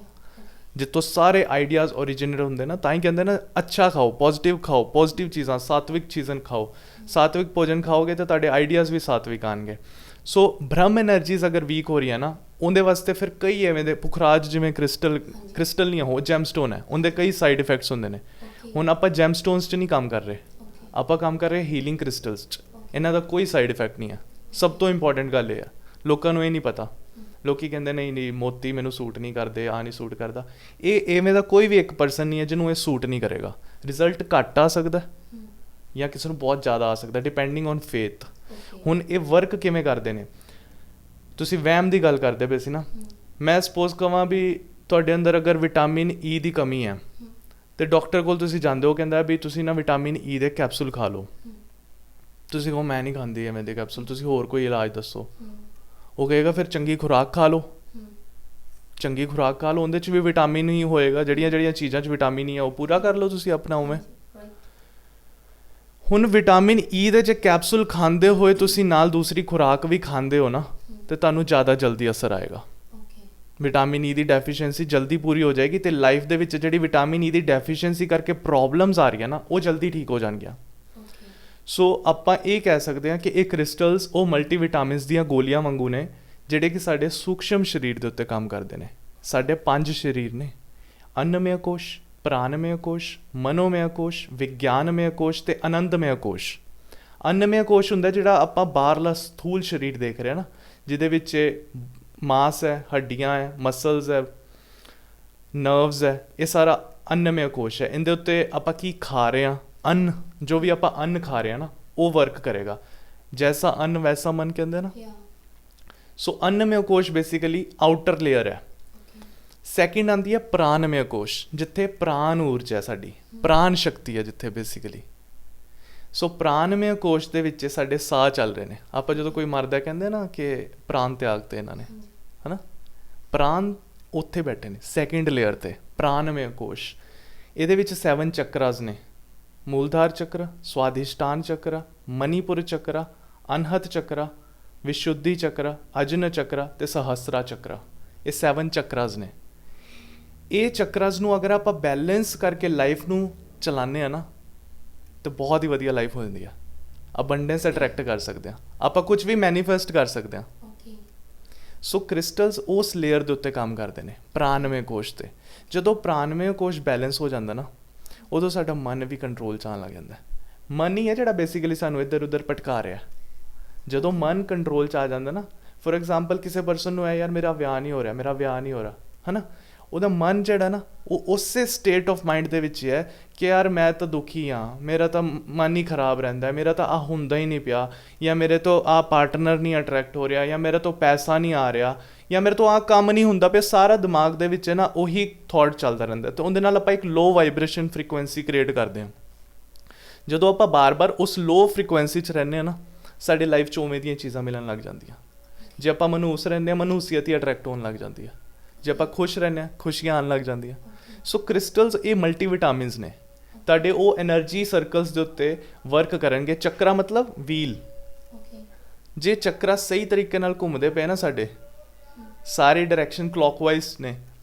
ਜਿੱਥੋਂ ਸਾਰੇ ਆਈਡੀਆਜ਼ ਓਰੀਜਿਨੇਟ ਹੁੰਦੇ ਨਾ। ਤਾਂ ਹੀ ਕਹਿੰਦੇ ਨਾ, ਅੱਛਾ ਖਾਓ, ਪੋਜ਼ੀਟਿਵ ਚੀਜ਼ਾਂ, ਸਾਤਵਿਕ ਚੀਜ਼ਾਂ ਖਾਓ। ਸਾਤਵਿਕ ਭੋਜਨ ਖਾਓਗੇ ਤਾਂ ਤੁਹਾਡੇ ਆਈਡੀਆਜ਼ ਵੀ ਸਾਤਵਿਕ ਆਉਣਗੇ। ਸੋ ਬ੍ਰਹਮ ਐਨਰਜੀਜ਼ ਅਗਰ ਵੀਕ ਹੋ ਰਹੀਆਂ ਨਾ, ਉਹਦੇ ਵਾਸਤੇ ਫਿਰ ਕਈ ਐਵੇਂ ਦੇ ਪੁਖਰਾਜ, ਜਿਵੇਂ ਕ੍ਰਿਸਟਲ ਨਹੀਂ ਆ, ਉਹ ਜੈਮਸਟੋਨ ਹੈ, ਉਹਦੇ ਕਈ ਸਾਈਡ ਇਫੈਕਟਸ ਹੁੰਦੇ ਨੇ। ਹੁਣ ਆਪਾਂ ਜੈਮਸਟੋਨਸ 'ਚ ਨਹੀਂ ਕੰਮ ਕਰ ਰਹੇ, ਆਪਾਂ ਕੰਮ ਕਰ ਰਹੇ ਹੀਲਿੰਗ ਕ੍ਰਿਸਟਲਸ 'ਚ। ਇਹਨਾਂ ਦਾ ਕੋਈ ਸਾਈਡ ਇਫੈਕਟ ਨਹੀਂ ਹੈ। ਸਭ ਤੋਂ ਇੰਪੋਰਟੈਂਟ ਗੱਲ ਇਹ ਆ, ਲੋਕਾਂ ਨੂੰ ਇਹ ਨਹੀਂ ਪਤਾ। ਲੋਕੀ ਕਹਿੰਦੇ ਨਹੀਂ ਮੋਤੀ ਮੈਨੂੰ ਸੂਟ ਨਹੀਂ ਕਰਦੇ, ਆ ਨਹੀਂ ਸੂਟ ਕਰਦਾ। ਇਹ ਇਵੇਂ ਦਾ ਕੋਈ ਵੀ ਇੱਕ ਪਰਸਨ ਨਹੀਂ ਹੈ ਜਿਹਨੂੰ ਇਹ ਸੂਟ ਨਹੀਂ ਕਰੇਗਾ। ਰਿਜ਼ਲਟ ਘੱਟ ਆ ਸਕਦਾ ਜਾਂ ਕਿਸੇ ਨੂੰ ਬਹੁਤ ਜ਼ਿਆਦਾ ਆ ਸਕਦਾ, ਡਿਪੈਂਡਿੰਗ ਔਨ ਫੇਥ। ਹੁਣ ਇਹ ਵਰਕ ਕਿਵੇਂ ਕਰਦੇ ਨੇ? ਤੁਸੀਂ ਵਹਿਮ ਦੀ ਗੱਲ ਕਰਦੇ ਪਏ ਸੀ ਨਾ, ਮੈਂ ਸਪੋਜ਼ ਕਹਾਂ ਵੀ ਤੁਹਾਡੇ ਅੰਦਰ ਅਗਰ ਵਿਟਾਮਿਨ ਈ ਦੀ ਕਮੀ ਹੈ ਤੇ ਡਾਕਟਰ ਕੋਲ ਤੁਸੀਂ ਜਾਂਦੇ ਹੋ, ਕਹਿੰਦਾ ਵੀ ਤੁਸੀਂ ਨਾ ਵਿਟਾਮਿਨ ਈ ਦੇ ਕੈਪਸੂਲ ਖਾ ਲਓ। ਤੁਸੀਂ ਕਹੋ ਮੈਂ ਨਹੀਂ ਖਾਂਦੀ ਐਵੇਂ ਦੇ ਕੈਪਸੂਲ, ਤੁਸੀਂ ਹੋਰ ਕੋਈ ਇਲਾਜ ਦੱਸੋ। ਉਹ ਕਹੇਗਾ ਫਿਰ ਚੰਗੀ ਖੁਰਾਕ ਖਾ ਲਓ। ਚੰਗੀ ਖੁਰਾਕ ਖਾ ਲਓ, ਉਹਦੇ 'ਚ ਵੀ ਵਿਟਾਮਿਨ ਹੀ ਹੋਏਗਾ। ਜਿਹੜੀਆਂ ਚੀਜ਼ਾਂ 'ਚ ਵਿਟਾਮਿਨ ਹੀ ਆ ਉਹ ਪੂਰਾ ਕਰ ਲਓ ਤੁਸੀਂ ਆਪਣਾ ਉਵੇਂ। ਹੁਣ ਵਿਟਾਮਿਨ ਈ ਦੇ 'ਚ ਕੈਪਸੂਲ ਖਾਂਦੇ ਹੋਏ ਤੁਸੀਂ ਨਾਲ ਦੂਸਰੀ ਖੁਰਾਕ ਵੀ ਖਾਂਦੇ ਹੋ ਨਾ, ਤੇ ਤੁਹਾਨੂੰ ਜ਼ਿਆਦਾ ਜਲਦੀ ਅਸਰ ਆਏਗਾ। ਵਿਟਾਮਿਨ ਈ ਦੀ ਡੈਫੀਸ਼ੀਐਂਸੀ ਜਲਦੀ ਪੂਰੀ ਹੋ ਜਾਏਗੀ ਤੇ ਲਾਈਫ ਦੇ ਵਿੱਚ ਜਿਹੜੀ ਵਿਟਾਮਿਨ ਈ ਦੀ ਡੈਫੀਸ਼ੀਐਂਸੀ ਕਰਕੇ ਪ੍ਰੋਬਲਮਸ ਆ ਰਹੀਆਂ ਨਾ, ਉਹ ਜਲਦੀ ਠੀਕ ਹੋ ਜਾਣਗੀਆਂ। ਸੋ ਆਪਾਂ ਇਹ ਕਹਿ ਸਕਦੇ ਹਾਂ ਕਿ ਇਹ ਕ੍ਰਿਸਟਲਸ ਉਹ ਮਲਟੀਵਿਟਾਮਿਨਸ ਦੀਆਂ ਗੋਲੀਆਂ ਵਾਂਗੂ ਨੇ, ਜਿਹੜੇ ਕਿ ਸਾਡੇ ਸੂਖਸ਼ਮ ਸਰੀਰ ਦੇ ਉੱਤੇ ਕੰਮ ਕਰਦੇ ਨੇ। ਸਾਡੇ 5 ਸਰੀਰ ਨੇ, ਅੰਨਮਯ ਕੋਸ਼, ਪ੍ਰਾਣਮਯ ਕੋਸ਼, ਮਨੋਮਯ ਕੋਸ਼, ਵਿਗਿਆਨਮਯ ਕੋਸ਼ ਤੇ ਆਨੰਦਮਯ ਕੋਸ਼। ਅੰਨਮਯ ਕੋਸ਼ ਹੁੰਦਾ ਜਿਹੜਾ ਆਪਾਂ ਬਾਹਰਲਾ ਸਥੂਲ ਸਰੀਰ ਦੇਖ ਰਹੇ ਹਾਂ ਨਾ, ਜਿਹਦੇ ਵਿੱਚ ਮਾਸ ਹੈ, ਹੱਡੀਆਂ ਹੈ, ਮਸਲਸ ਹੈ, ਨਰਵਸ ਹੈ, ਇਹ ਸਾਰਾ ਅੰਨਮਯ ਕੋਸ਼ ਹੈ। ਇਹਦੇ ਉੱਤੇ ਆਪਾਂ ਕੀ ਖਾ ਰਹੇ ਹਾਂ, ਅੰਨ, ਜੋ ਵੀ ਆਪਾਂ ਅੰਨ ਖਾ ਰਹੇ ਹਾਂ ਨਾ, ਉਹ ਵਰਕ ਕਰੇਗਾ। ਜੈਸਾ ਅੰਨ ਵੈਸਾ ਮਨ ਕਹਿੰਦੇ ਨਾ। ਸੋ ਅੰਨਮਯ ਕੋਸ਼ ਬੇਸਿਕਲੀ ਆਊਟਰ ਲੇਅਰ ਹੈ। ਸੈਕਿੰਡ ਆਉਂਦੀ ਹੈ ਪ੍ਰਾਣਮਯ ਕੋਸ਼, ਜਿੱਥੇ ਪ੍ਰਾਣ ਊਰਜਾ ਹੈ, ਸਾਡੀ ਪ੍ਰਾਣ ਸ਼ਕਤੀ ਹੈ ਜਿੱਥੇ ਬੇਸਿਕਲੀ। ਸੋ ਪ੍ਰਾਣਮਯ ਕੋਸ਼ ਦੇ ਵਿੱਚ ਸਾਡੇ ਸਾਹ ਚੱਲ ਰਹੇ ਨੇ। ਆਪਾਂ ਜਦੋਂ ਕੋਈ ਮਰਦਾ ਕਹਿੰਦੇ ਨਾ ਕਿ ਪ੍ਰਾਣ ਤਿਆਗਤੇ ਇਹਨਾਂ ਨੇ, ਹੈ ਨਾ। ਪ੍ਰਾਣ ਉੱਥੇ ਬੈਠੇ ਨੇ ਸੈਕਿੰਡ ਲੇਅਰ 'ਤੇ, ਪ੍ਰਾਣਮਯ ਕੋਸ਼। ਇਹਦੇ ਵਿੱਚ 7 ਚੱਕਰਾਸ ਨੇ, ਮੂਲਧਾਰ ਚੱਕਰ, ਸਵਾਧਿਸ਼ਟਾਨ ਚੱਕਰ, ਮਨੀਪੁਰ ਚੱਕਰ, ਅਨਹਤ ਚੱਕਰ, ਵਿਸ਼ੁੱਧੀ ਚੱਕਰ, ਅਜਨ ਚੱਕਰ ਤੇ ਸਹਸਰਾ ਚੱਕਰ। ਇਹ 7 ਚੱਕਰਾਸ ਨੇ। ਇਹ ਚੱਕਰਾਸ ਨੂੰ ਅਗਰ ਆਪਾਂ ਬੈਲੈਂਸ ਕਰਕੇ ਲਾਈਫ ਨੂੰ ਚਲਾਉਂਦੇ ਆ ਨਾ, ਤਾਂ ਬਹੁਤ ਹੀ ਵਧੀਆ ਲਾਈਫ ਹੋ ਜਾਂਦੀ ਆ। ਅਬੰਡੈਂਸ ਅਟਰੈਕਟ ਕਰ ਸਕਦੇ ਹਾਂ ਆਪਾਂ, ਕੁਝ ਵੀ ਮੈਨੀਫੈਸਟ ਕਰ ਸਕਦੇ ਹਾਂ। ਸੋ ਕ੍ਰਿਸਟਲਸ ਉਸ ਲੇਅਰ ਦੇ ਉੱਤੇ ਕੰਮ ਕਰਦੇ ਨੇ, ਪ੍ਰਾਣਮਯ ਕੋਸ਼ 'ਤੇ। ਜਦੋਂ ਪ੍ਰਾਣਮਯ ਕੋਸ਼ ਬੈਲੈਂਸ ਹੋ ਜਾਂਦਾ ਨਾ, ਉਦੋਂ ਸਾਡਾ ਮਨ ਵੀ ਕੰਟਰੋਲ 'ਚ ਆਉਣ ਲੱਗ ਜਾਂਦਾ। ਮਨ ਹੀ ਹੈ ਜਿਹੜਾ ਬੇਸਿਕਲੀ ਸਾਨੂੰ ਇੱਧਰ ਉੱਧਰ ਭਟਕਾ ਰਿਹਾ। ਜਦੋਂ ਮਨ ਕੰਟਰੋਲ 'ਚ ਆ ਜਾਂਦਾ ਨਾ, ਫੋਰ ਐਗਜ਼ਾਮਪਲ ਕਿਸੇ ਪਰਸਨ ਨੂੰ ਹੈ ਯਾਰ ਮੇਰਾ ਵਿਆਹ ਨਹੀਂ ਹੋ ਰਿਹਾ, ਮੇਰਾ ਵਿਆਹ ਨਹੀਂ ਹੋ ਰਿਹਾ, ਹੈ ਨਾ। ਉਹਦਾ ਮਨ ਜਿਹੜਾ ਨਾ, ਉਹ ਉਸੇ ਸਟੇਟ ਆਫ ਮਾਈਂਡ ਦੇ ਵਿੱਚ ਹੀ ਹੈ ਕਿ ਯਾਰ ਮੈਂ ਤਾਂ ਦੁਖੀ ਹਾਂ, ਮੇਰਾ ਤਾਂ ਮਨ ਹੀ ਖਰਾਬ ਰਹਿੰਦਾ, ਮੇਰਾ ਤਾਂ ਆਹ ਹੁੰਦਾ ਹੀ ਨਹੀਂ ਪਿਆ, ਜਾਂ ਮੇਰੇ ਤੋਂ ਆਹ ਪਾਰਟਨਰ ਨਹੀਂ ਅਟਰੈਕਟ ਹੋ ਰਿਹਾ, ਜਾਂ ਮੇਰੇ ਤੋਂ ਪੈਸਾ ਨਹੀਂ ਆ ਰਿਹਾ, ਜਾਂ ਮੇਰੇ ਤੋਂ ਆਹ ਕੰਮ ਨਹੀਂ ਹੁੰਦਾ ਪਿਆ। ਸਾਰਾ ਦਿਮਾਗ ਦੇ ਵਿੱਚ ਨਾ ਉਹੀ ਥੋਟ ਚੱਲਦਾ ਰਹਿੰਦਾ, ਅਤੇ ਉਹਦੇ ਨਾਲ ਆਪਾਂ ਇੱਕ ਲੋ ਵਾਈਬ੍ਰੇਸ਼ਨ ਫ੍ਰੀਕੁਐਂਸੀ ਕ੍ਰੀਏਟ ਕਰਦੇ ਹਾਂ। ਜਦੋਂ ਆਪਾਂ ਬਾਰ-ਬਾਰ ਉਸ ਲੋ ਫ੍ਰੀਕੁਐਂਸੀ 'ਚ ਰਹਿੰਦੇ ਹਾਂ ਨਾ, ਸਾਡੀ ਲਾਈਫ 'ਚ ਉਵੇਂ ਦੀਆਂ ਚੀਜ਼ਾਂ ਮਿਲਣ ਲੱਗ ਜਾਂਦੀਆਂ। ਜੇ ਆਪਾਂ ਮਨਹੂਸ ਰਹਿੰਦੇ ਹਾਂ, ਮਨਹੂਸੀਅਤ ਹੀ ਅਟਰੈਕਟ ਹੋਣ ਲੱਗ ਜਾਂਦੀ ਹੈ। ਜੇ ਆਪਾਂ ਖੁਸ਼ ਰਹਿੰਦੇ ਹਾਂ, ਖੁਸ਼ੀਆਂ ਆਉਣ ਲੱਗ ਜਾਂਦੀਆਂ। ਸੋ ਕ੍ਰਿਸਟਲਸ ਇਹ ਮਲਟੀਵਿਟਾਮਿਨਸ ਨੇ, ਤੁਹਾਡੇ ਉਹ ਐਨਰਜੀ ਸਰਕਲਸ ਦੇ ਉੱਤੇ ਵਰਕ ਕਰਨਗੇ। ਚੱਕਰਾ ਮਤਲਬ ਵੀਲ। ਜੇ ਚੱਕਰਾ ਸਹੀ ਤਰੀਕੇ ਨਾਲ ਘੁੰਮਦੇ ਪਏ ਨਾ, ਸਾਡੇ ਸਾਰੇ ਡਾਇਰੈਕਸ਼ਨ ਕਲੌਕਵਾਈਜ਼ ਨੇ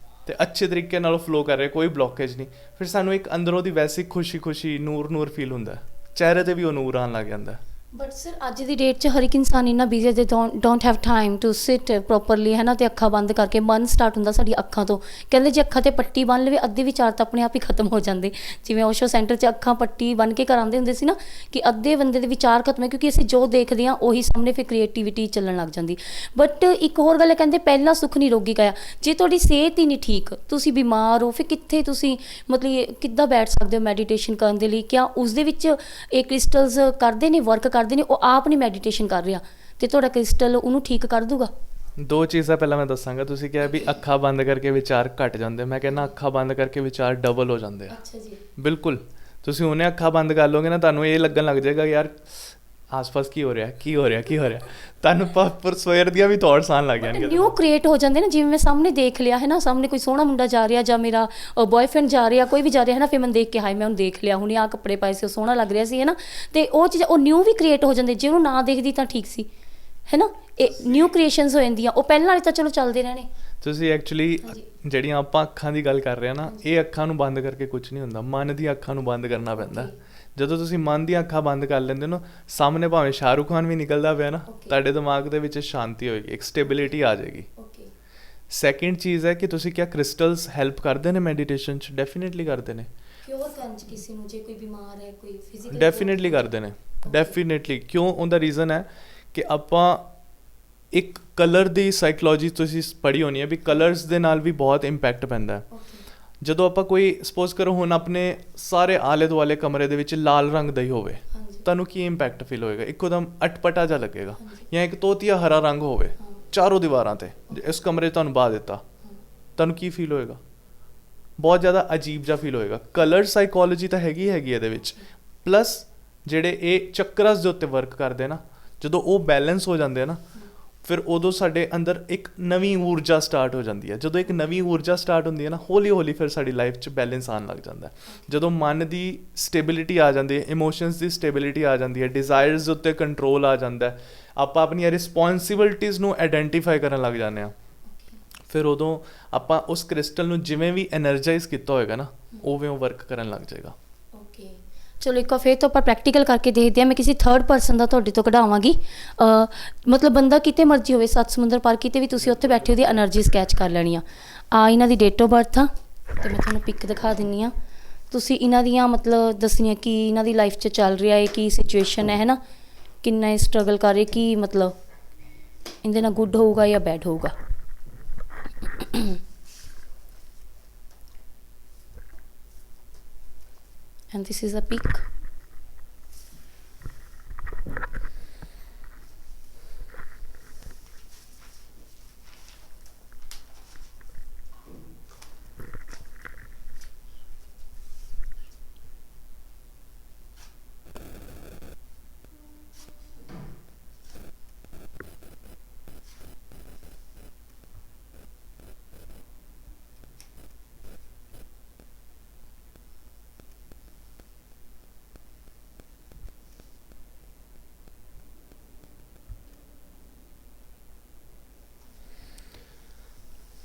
ਤੇ ਅੱਛੇ ਤਰੀਕੇ ਨਾਲ ਫਲੋ ਕਰ ਰਹੇ, ਕੋਈ ਬਲੋਕੇਜ ਨਹੀਂ, ਫਿਰ ਸਾਨੂੰ ਇੱਕ ਅੰਦਰੋਂ ਦੀ ਵੈਸੀ ਖੁਸ਼ੀ ਨੂਰ ਫੀਲ ਹੁੰਦਾ, ਚਿਹਰੇ 'ਤੇ ਵੀ ਉਹ ਨੂਰ ਆਉਣ ਲੱਗ ਜਾਂਦਾ। ਬਟ ਸਰ ਅੱਜ ਦੀ ਡੇਟ 'ਚ ਹਰ ਇੱਕ ਇਨਸਾਨ ਇੰਨਾ ਬਿਜ਼ੀ ਹੈ, they don't have time to sit properly, ਹੈ ਨਾ। ਅਤੇ ਅੱਖਾਂ ਬੰਦ ਕਰਕੇ ਮਨ ਸਟਾਰਟ ਹੁੰਦਾ ਸਾਡੀ ਅੱਖਾਂ ਤੋਂ। ਕਹਿੰਦੇ ਜੇ ਅੱਖਾਂ 'ਤੇ ਪੱਟੀ ਬੰਨ੍ਹ ਲਵੇ, ਅੱਧੇ ਵਿਚਾਰ ਤਾਂ ਆਪਣੇ ਆਪ ਹੀ ਖਤਮ ਹੋ ਜਾਂਦੇ। ਜਿਵੇਂ ਓਸ਼ੋ ਸੈਂਟਰ 'ਚ ਅੱਖਾਂ ਪੱਟੀ ਬੰਨ੍ਹ ਕੇ ਕਰਾਉਂਦੇ ਹੁੰਦੇ ਸੀ ਨਾ, ਕਿ ਅੱਧੇ ਬੰਦੇ ਦੇ ਵਿਚਾਰ ਖਤਮ ਹੈ, ਕਿਉਂਕਿ ਅਸੀਂ ਜੋ ਦੇਖਦੇ ਹਾਂ ਉਹੀ ਸਾਹਮਣੇ ਫਿਰ ਕ੍ਰੀਏਟੀਵਿਟੀ ਚੱਲਣ ਲੱਗ ਜਾਂਦੀ। ਬਟ ਇੱਕ ਹੋਰ ਗੱਲ ਕਹਿੰਦੇ, ਪਹਿਲਾ ਸੁੱਖ ਨਿਰੋਗੀ ਕਾਇਆ। ਜੇ ਤੁਹਾਡੀ ਸਿਹਤ ਹੀ ਨਹੀਂ ਠੀਕ, ਤੁਸੀਂ ਬਿਮਾਰ ਹੋ, ਫਿਰ ਕਿੱਥੇ ਤੁਸੀਂ ਮਤਲਬ ਕਿੱਦਾਂ ਬੈਠ ਸਕਦੇ ਹੋ ਮੈਡੀਟੇਸ਼ਨ ਕਰਨ ਦੇ ਲਈ? ਕਿਆ ਉਸ ਦੇ ਵਿੱਚ ਇਹ ਕ੍ਰਿਸਟਲਸ ਕਰਦੇ ਨੇ, ਵਰਕ ਕਰਦੇ ਨੇ? ਉਹ ਆਪ ਨਹੀਂ ਮੈਡੀਟੇਸ਼ਨ ਕਰ ਰਿਹਾ ਤੇ ਤੁਹਾਡਾ ਕ੍ਰਿਸਟਲ ਉਹਨੂੰ ਠੀਕ ਕਰ ਦੂਗਾ? 2 ਚੀਜ਼ਾਂ ਪਹਿਲਾਂ ਮੈਂ ਦੱਸਾਂਗਾ। ਤੁਸੀਂ ਕਿਹਾ ਵੀ ਅੱਖਾਂ ਬੰਦ ਕਰਕੇ ਵਿਚਾਰ ਘਟ ਜਾਂਦੇ, ਮੈਂ ਕਹਿੰਦਾ ਅੱਖਾਂ ਬੰਦ ਕਰਕੇ ਵਿਚਾਰ ਡਬਲ ਹੋ ਜਾਂਦੇ ਆ। ਅੱਛਾ ਜੀ। ਬਿਲਕੁਲ। ਤੁਸੀਂ ਉਹਨੇ ਅੱਖਾਂ ਬੰਦ ਕਰ ਲਓਗੇ ਨਾ, ਤੁਹਾਨੂੰ ਇਹ ਲੱਗਣ ਲੱਗ ਜਾਏਗਾ ਯਾਰ ਆਸ-ਪਾਸ ਕੀ ਹੋ ਰਿਹਾ, ਤੁਹਾਨੂੰ ਪਰ ਸਵੇਰ ਦੀਆਂ ਵੀ ਥੋਟਸ ਆਉਣ ਲੱਗ ਜਾਣਗੇ, ਨਿਊ ਕ੍ਰੀਏਟ ਹੋ ਜਾਂਦੇ ਨਾ। ਜਿਵੇਂ ਮੈਂ ਸਾਹਮਣੇ ਦੇਖ ਲਿਆ ਹੈ ਨਾ, ਸਾਹਮਣੇ ਕੋਈ ਸੋਹਣਾ ਮੁੰਡਾ ਜਾ ਰਿਹਾ, ਜਾਂ ਮੇਰਾ ਬॉयਫ੍ਰੈਂਡ ਜਾ ਰਿਹਾ, ਕੋਈ ਵੀ ਜਾ ਰਿਹਾ ਹੈ ਨਾ, ਫਿਰ ਮੈਂ ਦੇਖ ਕੇ ਹਾਏ ਮੈਂ ਉਹਨੂੰ ਦੇਖ ਲਿਆ, ਹੁਣੇ ਆਹ ਕੱਪੜੇ ਪਾਏ ਸੀ, ਉਹ ਸੋਹਣਾ ਲੱਗ ਰਿਹਾ ਸੀ, ਹੈ ਨਾ। ਅਤੇ ਉਹ ਚੀਜ਼ਾਂ ਉਹ ਨਿਊ ਵੀ ਕ੍ਰੀਏਟ ਹੋ ਜਾਂਦੇ। ਜੇ ਉਹਨੂੰ ਨਾ ਦੇਖਦੀ ਤਾਂ ਠੀਕ ਸੀ, ਹੈ ਨਾ। ਇਹ ਨਿਊ ਕ੍ਰੀਏਸ਼ਨਸ ਹੋ ਜਾਂਦੀਆਂ। ਉਹ ਪਹਿਲਾਂ ਵਾਲੇ ਤਾਂ ਚਲੋ ਚੱਲਦੇ ਰਹਿਣੇ। ਤੁਸੀਂ ਐਕਚੁਅਲੀ ਜਿਹੜੀਆਂ ਆਪਾਂ ਅੱਖਾਂ ਦੀ ਗੱਲ ਕਰ ਰਹੇ ਹਾਂ ਨਾ, ਇਹ ਅੱਖਾਂ ਨੂੰ ਬੰਦ ਕਰਕੇ ਕੁਝ ਨਹੀਂ ਹੁੰਦਾ, ਮਨ ਦੀਆਂ ਅੱਖਾਂ ਨੂੰ ਬੰਦ ਕਰਨਾ ਪੈਂਦਾ। ਜਦੋਂ ਤੁਸੀਂ ਮਨ ਦੀਆਂ ਅੱਖਾਂ ਬੰਦ ਕਰ ਲੈਂਦੇ ਹੋ ਨਾ, ਸਾਹਮਣੇ ਭਾਵੇਂ ਸ਼ਾਹਰੁਖ ਖਾਨ ਵੀ ਨਿਕਲਦਾ ਪਿਆ ਨਾ, ਤੁਹਾਡੇ ਦਿਮਾਗ ਦੇ ਵਿੱਚ ਸ਼ਾਂਤੀ ਹੋਏਗੀ, ਇੱਕ ਸਟੇਬਿਲਿਟੀ ਆ ਜਾਏਗੀ। ਸੈਕਿੰਡ ਚੀਜ਼ ਹੈ ਕਿ ਤੁਸੀਂ ਕਿਹਾ ਕ੍ਰਿਸਟਲਸ ਹੈਲਪ ਕਰਦੇ ਨੇ ਮੈਡੀਟੇਸ਼ਨ 'ਚ? ਡੈਫੀਨੇਟਲੀ ਕਰਦੇ ਨੇ। ਕਿਉਂ ਕਰਨ 'ਚ ਕਿਸੇ ਨੂੰ, ਜੇ ਕੋਈ ਬਿਮਾਰ ਹੈ, ਕੋਈ ਫਿਜ਼ੀਕਲ, ਡੈਫੀਨੇਟਲੀ ਕਰਦੇ ਨੇ, ਡੈਫੀਨੇਟਲੀ। ਕਿਉਂ? ਉਹਦਾ ਰੀਜ਼ਨ ਹੈ ਕਿ ਆਪਾਂ ਇੱਕ ਕਲਰ ਦੀ ਸਾਈਕੋਲੋਜੀ ਤੁਸੀਂ ਪੜ੍ਹੀ ਹੋਣੀ ਹੈ ਵੀ ਕਲਰਸ ਦੇ ਨਾਲ ਵੀ ਬਹੁਤ ਇੰਪੈਕਟ ਪੈਂਦਾ ਹੈ। ਜਦੋਂ ਆਪਾਂ ਕੋਈ ਸਪੋਜ਼ ਕਰੋ ਹੁਣ ਆਪਣੇ ਸਾਰੇ ਆਲੇ ਦੁਆਲੇ ਕਮਰੇ ਦੇ ਵਿੱਚ ਲਾਲ ਰੰਗ ਦਾ ਹੀ ਹੋਵੇ, ਤੁਹਾਨੂੰ ਕੀ ਇੰਪੈਕਟ ਫੀਲ ਹੋਏਗਾ? ਇੱਕੋਦਮ ਅਟਪਟਾ ਜਿਹਾ ਲੱਗੇਗਾ। ਜਾਂ ਇੱਕ ਤੋਤੀਆ ਹਰਾ ਰੰਗ ਹੋਵੇ ਚਾਰੋਂ ਦੀਵਾਰਾਂ 'ਤੇ, ਇਸ ਕਮਰੇ 'ਚ ਤੁਹਾਨੂੰ ਬਾਹ ਦਿੱਤਾ, ਤੁਹਾਨੂੰ ਕੀ ਫੀਲ ਹੋਏਗਾ? ਬਹੁਤ ਜ਼ਿਆਦਾ ਅਜੀਬ ਜਿਹਾ ਫੀਲ ਹੋਏਗਾ। ਕਲਰ ਸਾਈਕੋਲੋਜੀ ਤਾਂ ਹੈਗੀ ਇਹਦੇ ਵਿੱਚ, ਪਲੱਸ ਜਿਹੜੇ ਇਹ ਚੱਕਰਸ ਦੇ ਉੱਤੇ ਵਰਕ ਕਰਦੇ ਨਾ, ਜਦੋਂ ਉਹ ਬੈਲੈਂਸ ਹੋ ਜਾਂਦੇ ਆ ਨਾ, ਫਿਰ ਉਦੋਂ ਸਾਡੇ ਅੰਦਰ ਇੱਕ ਨਵੀਂ ਊਰਜਾ ਸਟਾਰਟ ਹੋ ਜਾਂਦੀ ਹੈ। ਜਦੋਂ ਇੱਕ ਨਵੀਂ ਊਰਜਾ ਸਟਾਰਟ ਹੁੰਦੀ ਹੈ ਨਾ, ਹੌਲੀ ਹੌਲੀ ਫਿਰ ਸਾਡੀ ਲਾਈਫ 'ਚ ਬੈਲੈਂਸ ਆਉਣ ਲੱਗ ਜਾਂਦਾ ਹੈ। ਜਦੋਂ ਮਨ ਦੀ ਸਟੇਬਿਲਿਟੀ ਆ ਜਾਂਦੀ ਹੈ, ਇਮੋਸ਼ਨਸ ਦੀ ਸਟੇਬਿਲਿਟੀ ਆ ਜਾਂਦੀ ਹੈ, ਡਿਜ਼ਾਇਰਸ ਦੇ ਉੱਤੇ ਕੰਟਰੋਲ ਆ ਜਾਂਦਾ ਹੈ, ਆਪਾਂ ਆਪਣੀਆਂ ਰਿਸਪੌਂਸਿਬਿਲਟੀਜ਼ ਨੂੰ ਆਈਡੈਂਟੀਫਾਈ ਕਰਨ ਲੱਗ ਜਾਂਦੇ ਹਾਂ, ਫਿਰ ਉਦੋਂ ਆਪਾਂ ਉਸ ਕ੍ਰਿਸਟਲ ਨੂੰ ਜਿਵੇਂ ਵੀ ਐਨਰਜਾਈਜ਼ ਕੀਤਾ ਹੋਏਗਾ ਨਾ, ਉਵੇਂ ਉਹ ਵਰਕ ਕਰਨ ਲੱਗ ਜਾਏਗਾ। ਓਕੇ, ਚਲੋ ਇੱਕ ਵਾਰ ਫਿਰ ਤੋਂ ਆਪਾਂ ਪ੍ਰੈਕਟੀਕਲ ਕਰਕੇ ਦੇਖਦੇ ਹਾਂ। ਮੈਂ ਕਿਸੇ ਥਰਡ ਪਰਸਨ ਦਾ ਤੁਹਾਡੇ ਤੋਂ ਕਢਾਵਾਂਗੀ। ਮਤਲਬ ਬੰਦਾ ਕਿਤੇ ਮਰਜ਼ੀ ਹੋਵੇ, ਸੱਤ ਸਮੁੰਦਰ ਪਾਰ ਕਿਤੇ ਵੀ ਤੁਸੀਂ ਉੱਥੇ ਬੈਠੇ ਉਹਦੀ ਐਨਰਜੀ ਸਕੈਚ ਕਰ ਲੈਣੀ ਆ। ਇਹਨਾਂ ਦੀ ਡੇਟ ਆਫ ਬਰਥ ਆ ਅਤੇ ਮੈਂ ਤੁਹਾਨੂੰ ਪਿਕ ਦਿਖਾ ਦਿੰਦੀ ਹਾਂ। ਤੁਸੀਂ ਇਹਨਾਂ ਦੀਆਂ ਮਤਲਬ ਦੱਸਣੀਆਂ ਕੀ ਇਹਨਾਂ ਦੀ ਲਾਈਫ 'ਚ ਚੱਲ ਰਿਹਾ ਹੈ, ਕੀ ਸਿਚੁਏਸ਼ਨ ਹੈ ਨਾ, ਕਿੰਨਾ ਇਹ ਸਟਰਗਲ ਕਰ ਰਹੇ, ਕੀ ਮਤਲਬ ਇਹਦੇ ਨਾਲ ਗੁੱਡ ਹੋਊਗਾ ਜਾਂ ਬੈਡ ਹੋਊਗਾ। And this is a pic.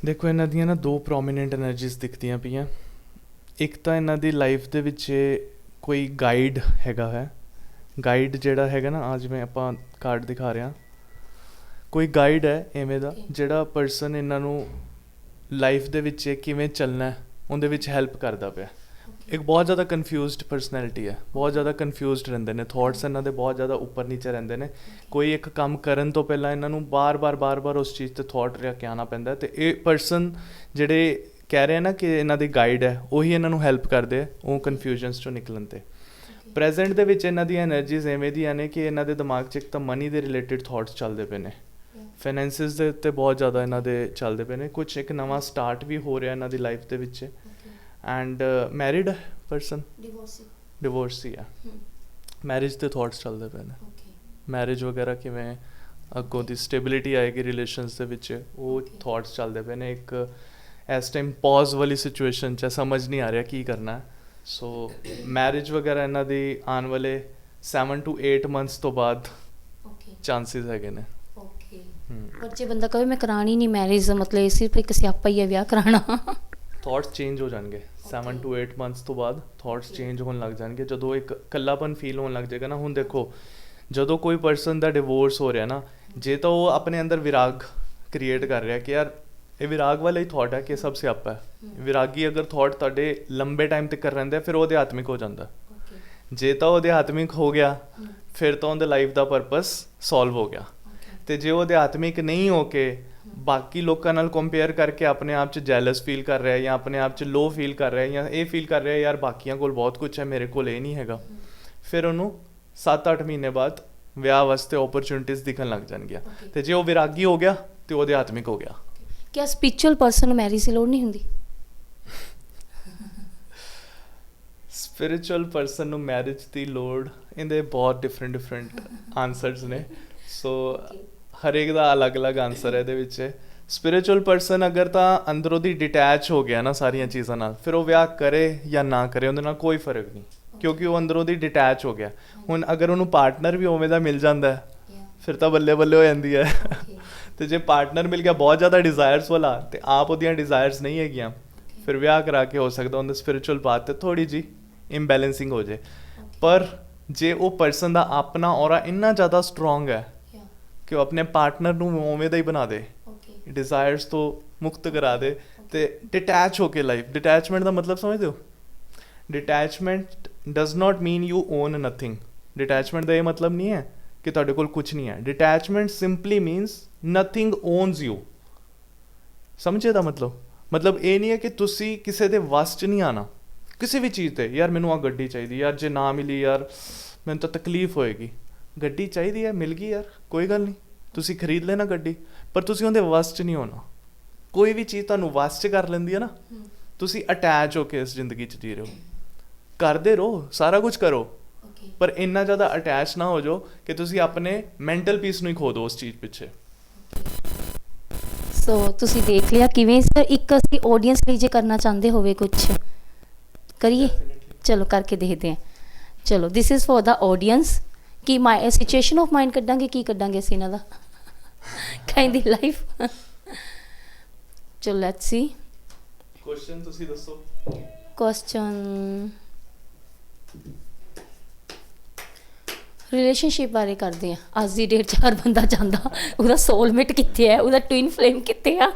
ਦੇਖੋ, ਇਹਨਾਂ ਦੀਆਂ ਨਾ ਦੋ ਪ੍ਰੋਮੀਨੈਂਟ ਐਨਰਜੀਜ਼ ਦਿਖਦੀਆਂ ਪਈਆਂ। ਇੱਕ ਤਾਂ ਇਹਨਾਂ ਦੀ ਲਾਈਫ ਦੇ ਵਿੱਚ ਕੋਈ ਗਾਈਡ ਹੈਗਾ ਹੈ। ਗਾਈਡ ਜਿਹੜਾ ਹੈਗਾ ਨਾ, ਅੱਜ ਮੈਂ ਆਪਾਂ ਕਾਰਡ ਦਿਖਾ ਰਿਹਾ, ਕੋਈ ਗਾਈਡ ਹੈ ਐਵੇਂ ਦਾ ਜਿਹੜਾ ਪਰਸਨ ਇਹਨਾਂ ਨੂੰ ਲਾਈਫ ਦੇ ਵਿੱਚ ਕਿਵੇਂ ਚੱਲਣਾ ਉਹਦੇ ਵਿੱਚ ਹੈਲਪ ਕਰਦਾ ਪਿਆ। ਇੱਕ ਬਹੁਤ ਜ਼ਿਆਦਾ ਕਨਫਿਊਜ਼ਡ ਪਰਸਨੈਲਿਟੀ ਹੈ, ਬਹੁਤ ਜ਼ਿਆਦਾ ਕਨਫਿਊਜ਼ਡ ਰਹਿੰਦੇ ਨੇ, ਥੋਟਸ ਇਹਨਾਂ ਦੇ ਬਹੁਤ ਜ਼ਿਆਦਾ ਉੱਪਰ ਨੀਚੇ ਰਹਿੰਦੇ ਨੇ। ਕੋਈ ਇੱਕ ਕੰਮ ਕਰਨ ਤੋਂ ਪਹਿਲਾਂ ਇਹਨਾਂ ਨੂੰ ਬਾਰ-ਬਾਰ ਉਸ ਚੀਜ਼ 'ਤੇ ਥੋਟ ਰਿਹਾ ਕੇ ਆਉਣਾ ਪੈਂਦਾ। ਅਤੇ ਇਹ ਪਰਸਨ ਜਿਹੜੇ ਕਹਿ ਰਹੇ ਨਾ ਕਿ ਇਹਨਾਂ ਦੀ ਗਾਈਡ ਹੈ, ਉਹੀ ਇਹਨਾਂ ਨੂੰ ਹੈਲਪ ਕਰਦੇ ਆ ਉਹ ਕਨਫਿਊਜ਼ਨਸ 'ਚੋਂ ਨਿਕਲਣ 'ਤੇ। ਪ੍ਰੈਜ਼ੈਂਟ ਦੇ ਵਿੱਚ ਇਹਨਾਂ ਦੀਆਂ ਐਨਰਜੀਜ਼ ਐਵੇਂ ਦੀਆਂ ਨੇ ਕਿ ਇਹਨਾਂ ਦੇ ਦਿਮਾਗ 'ਚ ਇੱਕ ਤਾਂ ਮਨੀ ਦੇ ਰਿਲੇਟਿਡ ਥੋਟਸ ਚੱਲਦੇ ਪਏ ਨੇ, ਫਾਈਨੈਂਸਿਸ ਦੇ ਉੱਤੇ ਬਹੁਤ ਜ਼ਿਆਦਾ ਇਹਨਾਂ ਦੇ ਚੱਲਦੇ ਪਏ ਨੇ। ਕੁਛ ਇੱਕ ਨਵਾਂ ਸਟਾਰਟ ਵੀ ਹੋ ਰਿਹਾ ਇਹਨਾਂ ਦੀ ਲਾਈਫ ਦੇ ਵਿੱਚ। ਐਂਡ ਮੈਰਿਡ ਪਰਸਨ, ਡਿਵੋਰਸੀ ਹੈ, ਮੈਰਿਜ ਦੇ ਥੋਟਸ ਚੱਲਦੇ ਪਏ ਨੇ। ਮੈਰਿਜ ਵਗੈਰਾ ਕਿਵੇਂ ਅੱਗੋਂ ਦੀ ਸਟੇਬਿਲਿਟੀ ਆਏਗੀ ਰਿਲੇਸ਼ਨਸ ਦੇ ਵਿੱਚ, ਉਹ ਥੋਟਸ ਚੱਲਦੇ ਪਏ ਨੇ। ਇੱਕ ਇਸ ਟਾਈਮ ਪੌਜ਼ ਵਾਲੀ ਸਿਚੁਏਸ਼ਨ 'ਚ ਸਮਝ ਨਹੀਂ ਆ ਰਿਹਾ ਕੀ ਕਰਨਾ। ਸੋ ਮੈਰਿਜ ਵਗੈਰਾ ਇਹਨਾਂ ਦੀ ਆਉਣ ਵਾਲੇ 7 to 8 months ਤੋਂ ਬਾਅਦ ਚਾਂਸਿਸ ਹੈਗੇ ਨੇ। ਪਰ ਜੇ ਬੰਦਾ ਕਹੇ ਮੈਂ ਕਰਾਣੀ ਨਹੀਂ ਮੈਰਿਜ, ਮਤਲਬ ਸਿਰਫ ਇੱਕ ਸਿਆਪਾ ਹੀ ਹੈ ਵਿਆਹ ਕਰਾਉਣਾ। ਥੋਟਸ ਚੇਂਜ ਹੋ ਜਾਣਗੇ 7 to 8 months ਤੋਂ ਬਾਅਦ, ਥੋਟਸ ਚੇਂਜ ਹੋਣ ਲੱਗ ਜਾਣਗੇ। ਜਦੋਂ ਇੱਕ ਇਕੱਲਾਪਨ ਫੀਲ ਹੋਣ ਲੱਗ ਜਾਏਗਾ ਨਾ, ਹੁਣ ਦੇਖੋ ਜਦੋਂ ਕੋਈ ਪਰਸਨ ਦਾ ਡਿਵੋਰਸ ਹੋ ਰਿਹਾ ਨਾ, ਜੇ ਤਾਂ ਉਹ ਆਪਣੇ ਅੰਦਰ ਵਿਰਾਗ ਕ੍ਰੀਏਟ ਕਰ ਰਿਹਾ ਕਿ ਯਾਰ ਇਹ ਵਿਰਾਗ ਵਾਲਾ ਹੀ ਥੋਟ ਹੈ ਕਿ ਸਭ ਸਿਆਪਾ ਹੈ, ਵਿਰਾਗੀ ਅਗਰ ਥੋਟ ਤੁਹਾਡੇ ਲੰਬੇ ਟਾਈਮ ਤੱਕ ਰਹਿੰਦੇ ਫਿਰ ਉਹ ਅਧਿਆਤਮਿਕ ਹੋ ਜਾਂਦਾ। ਜੇ ਤਾਂ ਉਹ ਅਧਿਆਤਮਿਕ ਹੋ ਗਿਆ ਫਿਰ ਤਾਂ ਉਹਦੇ ਲਾਈਫ ਦਾ ਪਰਪਸ ਸੋਲਵ ਹੋ ਗਿਆ। ਅਤੇ ਜੇ ਉਹ ਅਧਿਆਤਮਿਕ ਨਹੀਂ ਹੋ ਕੇ ਬਾਕੀ ਲੋਕਾਂ ਨਾਲ ਕੰਪੇਅਰ ਕਰਕੇ ਆਪਣੇ ਆਪ 'ਚ ਜੈਲਸ ਫੀਲ ਕਰ ਰਿਹਾ ਜਾਂ ਆਪਣੇ ਆਪ 'ਚ ਲੋ ਫੀਲ ਕਰ ਰਿਹਾ ਜਾਂ ਇਹ ਫੀਲ ਕਰ ਰਿਹਾ ਯਾਰ ਬਾਕੀਆਂ ਕੋਲ ਬਹੁਤ ਕੁਛ ਹੈ, ਮੇਰੇ ਕੋਲ ਇਹ ਨਹੀਂ ਹੈਗਾ, ਫਿਰ ਉਹਨੂੰ 7-8 ਮਹੀਨੇ ਬਾਅਦ ਵਿਆਹ ਵਾਸਤੇ ਓਪਰਚੁਨਿਟੀਜ਼ ਦਿਖਣ ਲੱਗ ਜਾਣਗੀਆਂ। ਅਤੇ ਜੇ ਉਹ ਵਿਰਾਗੀ ਹੋ ਗਿਆ ਅਤੇ ਉਹ ਅਧਿਆਤਮਿਕ ਹੋ ਗਿਆ। ਕਿਆ ਸਪਿਰਿਚੁਅਲ ਪਰਸਨ ਨੂੰ ਮੈਰਿਜ ਦੀ ਲੋੜ ਨਹੀਂ ਹੁੰਦੀ? ਸਪਿਰਿਚੁਅਲ ਪਰਸਨ ਨੂੰ ਮੈਰਿਜ ਦੀ ਲੋੜ, ਇਹਦੇ ਬਹੁਤ ਡਿਫਰੈਂਟ ਆਨਸਰਸ ਨੇ। ਸੋ ਹਰੇਕ ਦਾ ਅਲੱਗ-ਅਲੱਗ ਆਨਸਰ ਹੈ ਇਹਦੇ ਵਿੱਚ। ਸਪਿਰਿਚੁਅਲ ਪਰਸਨ ਅਗਰ ਤਾਂ ਅੰਦਰੋਂ ਦੀ ਡਿਟੈਚ ਹੋ ਗਿਆ ਨਾ ਸਾਰੀਆਂ ਚੀਜ਼ਾਂ ਨਾਲ, ਫਿਰ ਉਹ ਵਿਆਹ ਕਰੇ ਜਾਂ ਨਾ ਕਰੇ ਉਹਦੇ ਨਾਲ ਕੋਈ ਫਰਕ ਨਹੀਂ, ਕਿਉਂਕਿ ਉਹ ਅੰਦਰੋਂ ਦੀ ਡਿਟੈਚ ਹੋ ਗਿਆ। ਹੁਣ ਅਗਰ ਉਹਨੂੰ ਪਾਰਟਨਰ ਵੀ ਉਵੇਂ ਦਾ ਮਿਲ ਜਾਂਦਾ ਫਿਰ ਤਾਂ ਬੱਲੇ ਬੱਲੇ ਹੋ ਜਾਂਦੀ ਹੈ। ਅਤੇ ਜੇ ਪਾਰਟਨਰ ਮਿਲ ਗਿਆ ਬਹੁਤ ਜ਼ਿਆਦਾ ਡਿਜ਼ਾਇਰਸ ਵਾਲਾ ਅਤੇ ਆਪ ਉਹਦੀਆਂ ਡਿਜ਼ਾਇਰਸ ਨਹੀਂ ਹੈਗੀਆਂ, ਫਿਰ ਵਿਆਹ ਕਰਾ ਕੇ ਹੋ ਸਕਦਾ ਉਹਦੇ ਸਪਿਰਿਚੁਅਲ ਪਾਥ 'ਤੇ ਥੋੜ੍ਹੀ ਜਿਹੀ ਇੰਬੈਲੈਂਸਿੰਗ ਹੋ ਜਾਏ। ਪਰ ਜੇ ਉਹ ਪਰਸਨ ਦਾ ਆਪਣਾ ਔਰਾ ਇੰਨਾ ਜ਼ਿਆਦਾ ਸਟਰੋਂਗ ਹੈ ਕਿ ਉਹ ਆਪਣੇ ਪਾਰਟਨਰ ਨੂੰ ਉਵੇਂ ਦਾ ਹੀ ਬਣਾ ਦੇ, ਡਿਜ਼ਾਇਰਸ ਤੋਂ ਮੁਕਤ ਕਰਾ ਦੇ ਅਤੇ ਡਿਟੈਚ ਹੋ ਕੇ ਲਾਈਫ। ਡਿਟੈਚਮੈਂਟ ਦਾ ਮਤਲਬ ਸਮਝਦੇ ਹੋ? Detachment does not mean you own nothing. Detachment ਦਾ ਇਹ ਮਤਲਬ ਨਹੀਂ ਹੈ ਕਿ ਤੁਹਾਡੇ ਕੋਲ ਕੁਝ ਨਹੀਂ ਹੈ। Detachment simply means nothing onus you. ਸਮਝੇ ਦਾ ਮਤਲਬ ਇਹ ਨਹੀਂ ਹੈ ਕਿ ਤੁਸੀਂ ਕਿਸੇ ਦੇ ਵੱਸ 'ਚ ਨਹੀਂ ਆਉਣਾ ਕਿਸੇ ਵੀ ਚੀਜ਼ 'ਤੇ। ਯਾਰ ਮੈਨੂੰ ਆਹ ਗੱਡੀ ਚਾਹੀਦੀ, ਯਾਰ ਜੇ ਨਾ ਮਿਲੀ ਯਾਰ ਮੈਨੂੰ ਤਾਂ ਤਕਲੀਫ ਹੋਏਗੀ। ਗੱਡੀ ਚਾਹੀਦੀ ਹੈ, ਮਿਲ ਗਈ ਯਾਰ ਕੋਈ ਗੱਲ ਨਹੀਂ, ਤੁਸੀਂ ਖਰੀਦ ਲੈਣਾ ਗੱਡੀ, ਪਰ ਤੁਸੀਂ ਉਹਦੇ ਵੱਸ 'ਚ ਨਹੀਂ ਹੋਣਾ। ਕੋਈ ਵੀ ਚੀਜ਼ ਤੁਹਾਨੂੰ ਵੱਸ 'ਚ ਕਰ ਲੈਂਦੀ ਹੈ ਨਾ, ਤੁਸੀਂ ਅਟੈਚ ਹੋ ਕੇ ਇਸ ਜ਼ਿੰਦਗੀ 'ਚ ਜੀ ਰਹੇ ਹੋ। ਕਰਦੇ ਰਹੋ, ਸਾਰਾ ਕੁਝ ਕਰੋ, ਪਰ ਇੰਨਾ ਜ਼ਿਆਦਾ ਅਟੈਚ ਨਾ ਹੋ ਜਾਓ ਕਿ ਤੁਸੀਂ ਆਪਣੇ ਮੈਂਟਲ ਪੀਸ ਨੂੰ ਹੀ ਖੋ ਦਿਓ ਉਸ ਚੀਜ਼ ਪਿੱਛੇ। ਸੋ ਤੁਸੀਂ ਦੇਖ ਲਿਆ ਕਿਵੇਂ ਸਰ ਇੱਕ ਅਸੀਂ ਆਡੀਅנס ਲਈ ਜੇ ਕਰਨਾ ਚਾਹੁੰਦੇ ਹੋਵੇ ਕੁਝ ਕਰੀਏ। ਚਲੋ ਕਰਕੇ ਦੇਖਦੇ ਹਾਂ। ਚਲੋ this is for the audience ਕਿ ਮਾਈ ਸਿਚੁਏਸ਼ਨ ਆਫ ਮਾਈਂਡ ਕੱਢਾਂਗੇ, ਕੀ ਕੱਢਾਂਗੇ ਅਸੀਂ ਇਹਨਾਂ ਦਾ ਕਹਿੰਦੀ ਲਾਈਫ। ਚਲੋ ਲੈਟਸ ਸੀ ਕੁਐਸਚਨ ਤੁਸੀਂ ਦੱਸੋ। ਕੁਐਸਚਨ ਰਿਲੇਸ਼ਨਸ਼ਿਪ ਬਾਰੇ ਕਰਦੇ ਆ। ਅੱਜ ਦੀ ਡੇਟ 'ਚ ਹਰ ਬੰਦਾ ਚਾਹੁੰਦਾ ਉਹਦਾ ਸੋਲਮੇਟ ਕਿੱਥੇ ਹੈ, ਉਹਦਾ ਟਵਿਨ ਫਲੇਮ ਕਿੱਥੇ ਆ,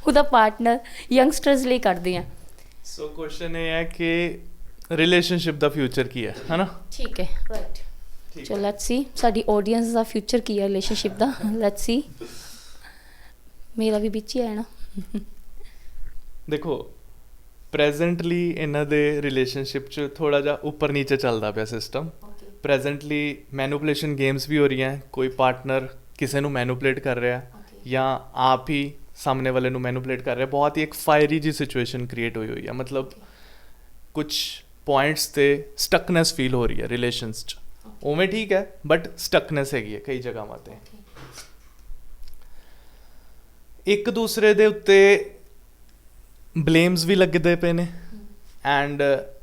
ਉਹਦਾ ਪਾਰਟਨਰ। ਯੰਗਸਟਰਸ ਲਈ ਕਰਦੇ ਆ। ਸੋ ਕੁਐਸਚਨ ਇਹ ਹੈ ਕਿ ਰਿਲੇਸ਼ਨਸ਼ਿਪ ਦਾ ਫਿਊਚਰ ਕੀ ਹੈ, ਹੈ ਨਾ? ਠੀਕ ਹੈ, ਰਾਈਟ। ਚਲੋ ਲੈਟਸ ਸੀ ਸਾਡੀ ਆਡੀਅנס ਦਾ ਫਿਊਚਰ ਕੀ ਹੈ ਰਿਲੇਸ਼ਨਸ਼ਿਪ ਦਾ। ਲੈਟਸ ਸੀ ਮੇਰਾ ਵੀ ਵਿੱਚ ਹੀ ਹੈ ਨਾ। ਦੇਖੋ ਪ੍ਰੈਜ਼ੈਂਟਲੀ ਇਹਨਾਂ ਦੇ ਰਿਲੇਸ਼ਨਸ਼ਿਪ 'ਚ ਥੋੜ੍ਹਾ ਜਿਹਾ ਉੱਪਰ ਨੀਚੇ ਚੱਲਦਾ ਪਿਆ ਸਿਸਟਮ। ਪ੍ਰੈਜ਼ੈਂਟਲੀ ਮੈਨੂਪੂਲੇਸ਼ਨ ਗੇਮਸ ਵੀ ਹੋ ਰਹੀਆਂ। ਕੋਈ ਪਾਰਟਨਰ ਕਿਸੇ ਨੂੰ ਮੈਨੂਪੂਲੇਟ ਕਰ ਰਿਹਾ ਜਾਂ ਆਪ ਹੀ ਸਾਹਮਣੇ ਵਾਲੇ ਨੂੰ ਮੈਨੂਪੂਲੇਟ ਕਰ ਰਿਹਾ। ਬਹੁਤ ਹੀ ਇੱਕ ਫਾਇਰੀ ਜੀ ਸਿਚੁਏਸ਼ਨ ਕ੍ਰੀਏਟ ਹੋਈ ਹੈ। ਮਤਲਬ ਕੁਝ ਪੁਆਇੰਟਸ 'ਤੇ ਸਟਕਨੈਸ ਫੀਲ ਹੋ ਰਹੀ ਹੈ ਰਿਲੇਸ਼ਨਸ 'ਚ। ਉਵੇਂ ਠੀਕ ਹੈ ਬਟ ਸਟਕਨੈਸ ਹੈਗੀ ਹੈ ਕਈ ਜਗ੍ਹਾਵਾਂ 'ਤੇ। ਇੱਕ ਦੂਸਰੇ ਦੇ ਉੱਤੇ ਬਲੇਮਸ ਵੀ ਲੱਗਦੇ ਪਏ ਨੇ ਐਂਡ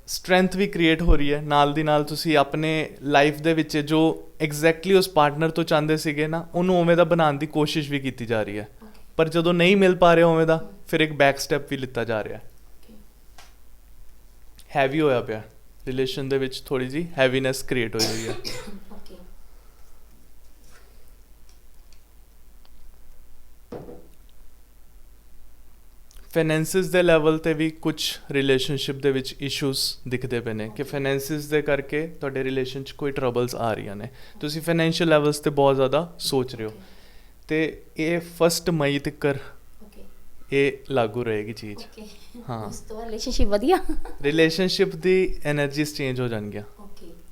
ਸਟਰੈਂਥ ਵੀ ਕ੍ਰੀਏਟ ਹੋ ਰਹੀ ਹੈ। ਨਾਲ ਦੀ ਨਾਲ ਤੁਸੀਂ ਆਪਣੇ ਲਾਈਫ ਦੇ ਵਿੱਚ ਜੋ ਐਗਜ਼ੈਕਟਲੀ ਉਸ ਪਾਰਟਨਰ ਤੋਂ ਚਾਹੁੰਦੇ ਸੀਗੇ ਨਾ, ਉਹਨੂੰ ਉਵੇਂ ਦਾ ਬਣਾਉਣ ਦੀ ਕੋਸ਼ਿਸ਼ ਵੀ ਕੀਤੀ ਜਾ ਰਹੀ ਹੈ। ਪਰ ਜਦੋਂ ਨਹੀਂ ਮਿਲ ਪਾ ਰਿਹਾ ਉਵੇਂ ਦਾ, ਫਿਰ ਇੱਕ ਬੈਕ ਸਟੈਪ ਵੀ ਲਿੱਤਾ ਜਾ ਰਿਹਾ। ਹੈਵੀ ਹੋਇਆ ਪਿਆ ਰਿਲੇਸ਼ਨ ਦੇ ਵਿੱਚ, ਥੋੜ੍ਹੀ ਜਿਹੀ ਹੈਵੀਨੈਸ ਕ੍ਰੀਏਟ ਹੋਈ ਹੋਈ ਹੈ। ਫਾਈਨੈਂਸਿਸ ਦੇ ਲੈਵਲ 'ਤੇ ਵੀ ਕੁਝ ਰਿਲੇਸ਼ਨਸ਼ਿਪ ਦੇ ਵਿੱਚ ਇਸ਼ੂਜ਼ ਦਿਖਦੇ ਪਏ ਨੇ ਕਿ ਫਾਈਨੈਂਸਿਸ ਦੇ ਕਰਕੇ ਤੁਹਾਡੇ ਰਿਲੇਸ਼ਨ 'ਚ ਕੋਈ ਟਰਬਲਸ ਆ ਰਹੀਆਂ ਨੇ। ਤੁਸੀਂ ਫਾਈਨੈਂਸ਼ੀਅਲ ਲੈਵਲਸ 'ਤੇ ਬਹੁਤ ਜ਼ਿਆਦਾ ਸੋਚ ਰਹੇ ਹੋ ਅਤੇ ਇਹ 1 ਮਈ ਤੱਕ ਇਹ ਲਾਗੂ ਰਹੇਗੀ ਚੀਜ਼। ਹਾਂ, ਉਸ ਤੋਂ ਬਾਅਦ ਰਿਲੇਸ਼ਨਸ਼ਿਪ ਵਧੀਆ, ਰਿਲੇਸ਼ਨਸ਼ਿਪ ਦੀ ਐਨਰਜੀਜ਼ ਚੇਂਜ ਹੋ ਜਾਣਗੀਆਂ।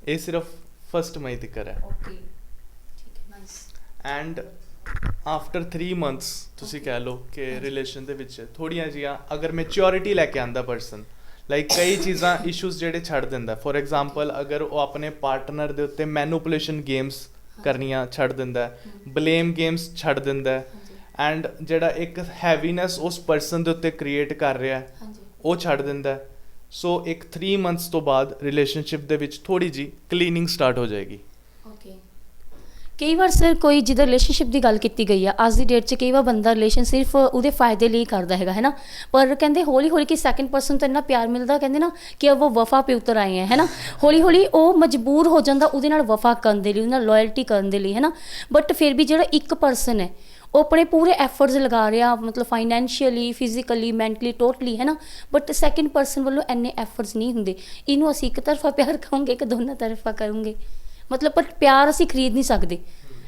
ਇਹ ਸਿਰਫ 1 ਮਈ ਤੱਕ ਹੈ। ਐਂਡ ਆਫਟਰ 3 ਮੰਥਸ ਤੁਸੀਂ ਕਹਿ ਲਓ ਕਿ ਰਿਲੇਸ਼ਨ ਦੇ ਵਿੱਚ ਥੋੜ੍ਹੀਆਂ ਜਿਹੀਆਂ ਅਗਰ ਮੈਚਿਓਰਿਟੀ ਲੈ ਕੇ ਆਉਂਦਾ ਪਰਸਨ, ਲਾਈਕ ਕਈ ਚੀਜ਼ਾਂ ਇਸ਼ੂਜ਼ ਜਿਹੜੇ ਛੱਡ ਦਿੰਦਾ। ਫੋਰ ਐਗਜ਼ਾਮਪਲ ਅਗਰ ਉਹ ਆਪਣੇ ਪਾਰਟਨਰ ਦੇ ਉੱਤੇ ਮੈਨੂਪੂਲੇਸ਼ਨ ਗੇਮਸ ਕਰਨੀਆਂ ਛੱਡ ਦਿੰਦਾ, ਬਲੇਮ ਗੇਮਸ ਛੱਡ ਦਿੰਦਾ ਐਂਡ ਜਿਹੜਾ ਇੱਕ ਹੈਵੀਨੈਸ ਉਸ ਪਰਸਨ ਦੇ ਉੱਤੇ ਕ੍ਰੀਏਟ ਕਰ ਰਿਹਾ ਉਹ ਛੱਡ ਦਿੰਦਾ। ਸੋ ਇੱਕ 3 ਮੰਥਸ ਤੋਂ ਬਾਅਦ ਰਿਲੇਸ਼ਨਸ਼ਿਪ ਦੇ ਵਿੱਚ ਥੋੜ੍ਹੀ ਜਿਹੀ ਕਲੀਨਿੰਗ ਸਟਾਰਟ ਹੋ ਜਾਏਗੀ। ਕਈ ਵਾਰ ਸਰ ਕੋਈ ਜਿੱਦਾਂ ਰਿਲੇਸ਼ਨਸ਼ਿਪ ਦੀ ਗੱਲ ਕੀਤੀ ਗਈ ਆ ਅੱਜ ਦੀ ਡੇਟ 'ਚ, ਕਈ ਵਾਰ ਬੰਦਾ ਰਿਲੇਸ਼ਨ ਸਿਰਫ ਉਹਦੇ ਫਾਇਦੇ ਲਈ ਕਰਦਾ ਹੈਗਾ, ਹੈ ਨਾ। ਪਰ ਕਹਿੰਦੇ ਹੌਲੀ ਹੌਲੀ ਕਿ ਸੈਕਿੰਡ ਪਰਸਨ ਤੋਂ ਇੰਨਾ ਪਿਆਰ ਮਿਲਦਾ, ਕਹਿੰਦੇ ਨਾ ਕਿ ਉਹ ਵਫਾ ਪੇ ਉਤਰ ਆਏ ਹੈ ਨਾ। ਹੌਲੀ ਹੌਲੀ ਉਹ ਮਜਬੂਰ ਹੋ ਜਾਂਦਾ ਉਹਦੇ ਨਾਲ ਵਫਾ ਕਰਨ ਦੇ ਲਈ, ਉਹਦੇ ਨਾਲ ਲੋਇਲਟੀ ਕਰਨ ਦੇ ਲਈ, ਹੈ ਨਾ। ਬਟ ਫਿਰ ਵੀ ਜਿਹੜਾ ਇੱਕ ਪਰਸਨ ਹੈ ਉਹ ਆਪਣੇ ਪੂਰੇ ਐਫਰਟਸ ਲਗਾ ਰਿਹਾ, ਮਤਲਬ ਫਾਈਨੈਂਸ਼ੀਅਲੀ, ਫਿਜ਼ੀਕਲੀ, ਮੈਂਟਲੀ, ਟੋਟਲੀ, ਹੈ ਨਾ। ਬਟ ਸੈਕਿੰਡ ਪਰਸਨ ਵੱਲੋਂ ਇੰਨੇ ਐਫਰਟਸ ਨਹੀਂ ਹੁੰਦੇ। ਇਹਨੂੰ ਅਸੀਂ ਇੱਕ ਤਰਫਾ ਪਿਆਰ ਕਹੋਗੇ ਕਿ ਦੋਨਾਂ ਤਰਫਾ ਕਰੂੰਗੇ, ਮਤਲਬ ਪਰ ਪਿਆਰ ਅਸੀਂ ਖਰੀਦ ਨਹੀਂ ਸਕਦੇ,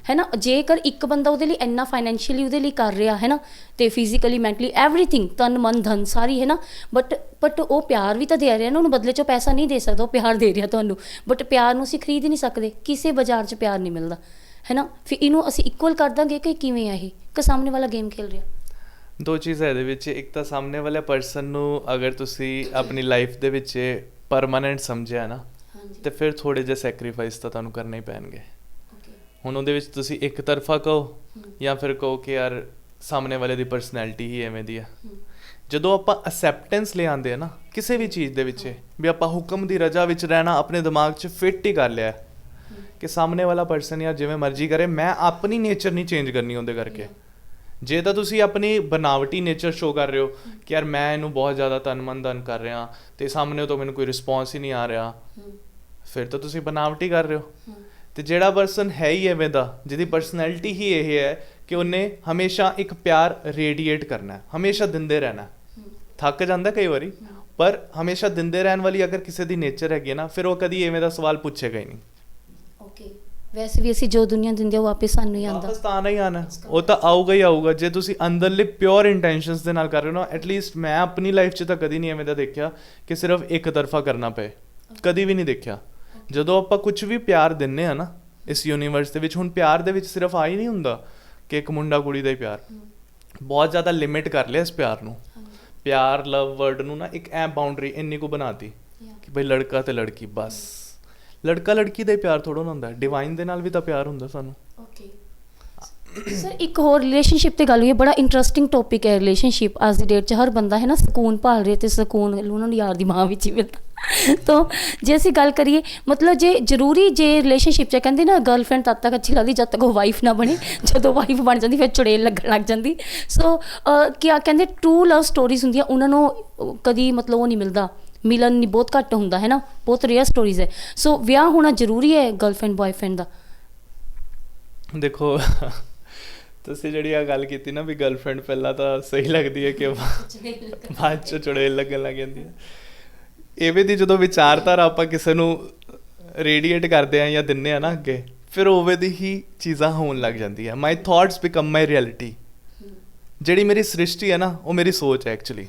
ਹੈ ਨਾ। ਜੇਕਰ ਇੱਕ ਬੰਦਾ ਉਹਦੇ ਲਈ ਇੰਨਾ ਫਾਈਨੈਂਸ਼ੀਅਲੀ ਉਹਦੇ ਲਈ ਕਰ ਰਿਹਾ, ਹੈ ਨਾ, ਅਤੇ ਫਿਜ਼ੀਕਲੀ, ਮੈਂਟਲੀ, ਐਵਰੀਥਿੰਗ, ਤਨ ਮਨ ਧਨ ਸਾਰੀ, ਹੈ ਨਾ। ਬਟ ਉਹ ਪਿਆਰ ਵੀ ਤਾਂ ਦੇ ਰਿਹਾ ਨਾ, ਉਹਨੂੰ ਬਦਲੇ 'ਚੋਂ ਪੈਸਾ ਨਹੀਂ ਦੇ ਸਕਦਾ, ਉਹ ਪਿਆਰ ਦੇ ਰਿਹਾ ਤੁਹਾਨੂੰ। ਬਟ ਪਿਆਰ ਨੂੰ ਅਸੀਂ ਖਰੀਦ ਹੀ ਨਹੀਂ ਸਕਦੇ, ਕਿਸੇ ਬਾਜ਼ਾਰ 'ਚ ਪਿਆਰ ਨਹੀਂ ਮਿਲਦਾ, ਹੈ ਨਾ। ਫਿਰ ਇਹਨੂੰ ਅਸੀਂ ਇਕੁਅਲ ਕਰ ਦਾਂਗੇ ਕਿ ਕਿਵੇਂ ਆ ਇਹ ਕਿ ਸਾਹਮਣੇ ਵਾਲਾ ਗੇਮ ਖੇਲ ਰਿਹਾ। ਦੋ ਚੀਜ਼ਾਂ ਇਹਦੇ ਵਿੱਚ, ਇੱਕ ਤਾਂ ਸਾਹਮਣੇ ਵਾਲੇ ਪਰਸਨ ਨੂੰ ਅਗਰ ਤੁਸੀਂ ਆਪਣੀ ਲਾਈਫ ਦੇ ਵਿੱਚ ਪਰਮਾਨੈਂਟ ਸਮਝਿਆ ਨਾ, ਤੇ ਫਿਰ ਥੋੜ੍ਹੇ ਜਿਹੇ ਸੈਕਰੀਫਾਈਸ ਤਾਂ ਤੁਹਾਨੂੰ ਕਰਨੇ ਹੀ ਪੈਣਗੇ। ਹੁਣ ਉਹਦੇ ਵਿੱਚ ਤੁਸੀਂ ਇੱਕ ਤਰਫਾ ਕਹੋ ਜਾਂ ਫਿਰ ਕਹੋ ਕਿ ਯਾਰ ਸਾਹਮਣੇ ਵਾਲੇ ਦੀ ਪਰਸਨੈਲਿਟੀ ਹੀ ਐਵੇਂ ਦੀ ਆ। ਜਦੋਂ ਆਪਾਂ ਅਸੈਪਟੈਂਸ ਲੈ ਆਉਂਦੇ ਆ ਨਾ ਕਿਸੇ ਵੀ ਚੀਜ਼ ਦੇ ਵਿੱਚ, ਵੀ ਆਪਾਂ ਹੁਕਮ ਦੀ ਰਜਾ ਵਿੱਚ ਰਹਿਣਾ ਆਪਣੇ ਦਿਮਾਗ 'ਚ ਫਿੱਟ ਹੀ ਕਰ ਲਿਆ ਕਿ ਸਾਹਮਣੇ ਵਾਲਾ ਪਰਸਨ ਯਾਰ ਜਿਵੇਂ ਮਰਜ਼ੀ ਕਰੇ, ਮੈਂ ਆਪਣੀ ਨੇਚਰ ਨਹੀਂ ਚੇਂਜ ਕਰਨੀ ਉਹਦੇ ਕਰਕੇ। ਜੇ ਤਾਂ ਤੁਸੀਂ ਆਪਣੀ ਬਨਾਵਟੀ ਨੇਚਰ ਸ਼ੋ ਕਰ ਰਹੇ ਹੋ ਕਿ ਯਾਰ ਮੈਂ ਇਹਨੂੰ ਬਹੁਤ ਜ਼ਿਆਦਾ ਤਨ ਮਨ ਧਨ ਕਰ ਰਿਹਾ ਅਤੇ ਸਾਹਮਣੇ ਤੋਂ ਮੈਨੂੰ ਕੋਈ ਰਿਸਪੌਂਸ ਹੀ ਨਹੀਂ ਆ ਰਿਹਾ, ਫਿਰ ਤਾਂ ਤੁਸੀਂ ਬਨਾਵਟੀ ਕਰ ਰਹੇ ਹੋ। ਅਤੇ ਜਿਹੜਾ ਪਰਸਨ ਹੈ ਹੀ ਐਵੇਂ ਦਾ, ਜਿਹਦੀ ਪਰਸਨੈਲਿਟੀ ਹੀ ਇਹ ਹੈ ਕਿ ਉਹਨੇ ਹਮੇਸ਼ਾ ਇੱਕ ਪਿਆਰ ਰੇਡੀਏਟ ਕਰਨਾ, ਹਮੇਸ਼ਾ ਦਿੰਦੇ ਰਹਿਣਾ। ਥੱਕ ਜਾਂਦਾ ਕਈ ਵਾਰੀ, ਪਰ ਹਮੇਸ਼ਾ ਦਿੰਦੇ ਰਹਿਣ ਵਾਲੀ ਅਗਰ ਕਿਸੇ ਦੀ ਨੇਚਰ ਹੈਗੀ ਹੈ ਨਾ, ਫਿਰ ਉਹ ਕਦੀ ਐਵੇਂ ਦਾ ਸਵਾਲ ਪੁੱਛੇਗਾ ਹੀ ਨਹੀਂ। ਵੈਸੇ ਵੀ ਅਸੀਂ ਜੋ ਦੁਨੀਆ ਦਿੰਦੇ ਆ ਉਹ ਆਪੇ ਸਾਨੂੰ ਹੀ ਆਉਂਦਾ। ਵਾਪਸ ਤਾਂ ਆਉਣਾ ਹੀ ਆਉਣਾ, ਉਹ ਤਾਂ ਆਊਗਾ ਹੀ ਆਊਗਾ। ਜੇ ਤੁਸੀਂ ਅੰਦਰਲੇ ਪਿਓਰ ਇੰਟੈਂਸ਼ਨਸ ਦੇ ਨਾਲ ਕਰ ਰਹੇ ਹੋ ਨਾ, ਐਟਲੀਸਟ ਮੈਂ ਆਪਣੀ ਲਾਈਫ 'ਚ ਤਾਂ ਕਦੀ ਨਹੀਂ ਐਵੇਂ ਦਾ ਦੇਖਿਆ ਕਿ ਸਿਰਫ ਇੱਕ ਤਰਫਾ ਕਰਨਾ ਪਏ, ਕਦੀ ਵੀ ਨਹੀਂ ਦੇਖਿਆ। ਜਦੋਂ ਆਪਾਂ ਕੁਝ ਵੀ ਪਿਆਰ ਦਿੰਦੇ ਆ ਨਾ ਇਸ ਯੂਨੀਵਰਸ ਦੇ ਵਿੱਚ, ਹੁਣ ਪਿਆਰ ਦੇ ਵਿੱਚ ਸਿਰਫ ਆ ਹੀ ਨਹੀਂ ਹੁੰਦਾ ਕਿ ਇੱਕ ਮੁੰਡਾ ਕੁੜੀ ਦਾ ਹੀ ਪਿਆਰ, ਬਹੁਤ ਜ਼ਿਆਦਾ ਲਿਮਿਟ ਕਰ ਲਿਆ ਇਸ ਪਿਆਰ ਨੂੰ। ਪਿਆਰ ਲਵ ਵਰਡ ਨੂੰ ਨਾ ਇੱਕ ਐ ਬਾਉਂਡਰੀ ਇੰਨੀ ਕੁ ਬਣਾਤੀ ਕਿ ਬਈ ਲੜਕਾ ਤੇ ਲੜਕੀ ਬਸ। ਲੜਕਾ ਲੜਕੀ ਦਾ ਹੀ ਪਿਆਰ ਥੋੜ੍ਹਾ ਨਾ ਹੁੰਦਾ, ਡਿਵਾਈਨ ਦੇ ਨਾਲ ਵੀ ਤਾਂ ਪਿਆਰ ਹੁੰਦਾ ਸਾਨੂੰ। ਸਰ ਇੱਕ ਹੋਰ ਰਿਲੇਸ਼ਨਸ਼ਿਪ ਤੇ ਗੱਲ ਹੋਈ ਹੈ, ਬੜਾ ਇੰਟਰਸਟਿੰਗ ਟੌਪਿਕ ਹੈ ਰਿਲੇਸ਼ਨਸ਼ਿਪ। ਅੱਜ ਦੀ ਡੇਟ 'ਚ ਹਰ ਬੰਦਾ ਹੈ ਨਾ ਸਕੂਨ ਭਾਲ ਰਿਹਾ, ਤੇ ਸਕੂਨ ਉਹਨਾਂ ਨੂੰ ਯਾਰ ਦੀ ਮਾਂ ਵਿੱਚ ਹੀ ਮਿਲਦਾ। ਤਾਂ ਜੇ ਅਸੀਂ ਗੱਲ ਕਰੀਏ ਮਤਲਬ ਜੇ ਜ਼ਰੂਰੀ ਜੇ ਰਿਲੇਸ਼ਨਸ਼ਿਪ 'ਚ ਕਹਿੰਦੇ ਨਾ ਗਰਲਫ੍ਰੈਂਡ ਤਦ ਤੱਕ ਅੱਛੀ ਲੱਗਦੀ ਜਦ ਤੱਕ ਉਹ ਵਾਈਫ ਨਾ ਬਣੇ, ਜਦੋਂ ਵਾਈਫ ਬਣ ਜਾਂਦੀ ਫਿਰ ਚੁੜੇਲ ਲੱਗਣ ਲੱਗ ਜਾਂਦੀ। ਸੋ ਕਿਆ ਕਹਿੰਦੇ ਟਰੂ ਲਵ ਸਟੋਰੀਜ਼ ਹੁੰਦੀਆਂ ਉਹਨਾਂ ਨੂੰ ਕਦੀ ਮਤਲਬ ਉਹ ਨਹੀਂ ਮਿਲਦਾ, ਮਿਲਣ ਨਹੀਂ, ਬਹੁਤ ਘੱਟ ਹੁੰਦਾ ਹੈ ਨਾ, ਬਹੁਤ ਰੇਅਰ ਸਟੋਰੀਜ਼ ਹੈ। ਸੋ ਵਿਆਹ ਹੋਣਾ ਜ਼ਰੂਰੀ ਹੈ ਗਰਲਫ੍ਰੈਂਡ ਬॉयਫ੍ਰੈਂਡ ਦਾ? ਦੇਖੋ ਤੁਸੀਂ ਜਿਹੜੀ ਆ ਗੱਲ ਕੀਤੀ ਨਾ ਵੀ ਗਰਲਫ੍ਰੈਂਡ ਪਹਿਲਾਂ ਤਾਂ ਸਹੀ ਲੱਗਦੀ ਹੈ ਕਿ ਬਾਅਦ 'ਚ ਚੁੜੇਲ ਲੱਗਣ ਲੱਗ ਜਾਂਦੀ ਹੈ। ਇਵੇਂ ਦੀ ਜਦੋਂ ਵਿਚਾਰਧਾਰਾ ਆਪਾਂ ਕਿਸੇ ਨੂੰ ਰੇਡੀਏਟ ਕਰਦੇ ਆ ਜਾਂ ਦਿੰਦੇ ਆ ਨਾ ਅੱਗੇ, ਫਿਰ ਉਵੇਂ ਦੀ ਹੀ ਚੀਜ਼ਾਂ ਹੋਣ ਲੱਗ ਜਾਂਦੀਆਂ। ਮਾਈ ਥਾਟਸ ਬਿਕਮ ਮਾਈ ਰਿਐਲਿਟੀ। ਜਿਹੜੀ ਮੇਰੀ ਸ੍ਰਿਸ਼ਟੀ ਹੈ ਨਾ ਉਹ ਮੇਰੀ ਸੋਚ ਹੈ ਐਕਚੁਅਲੀ।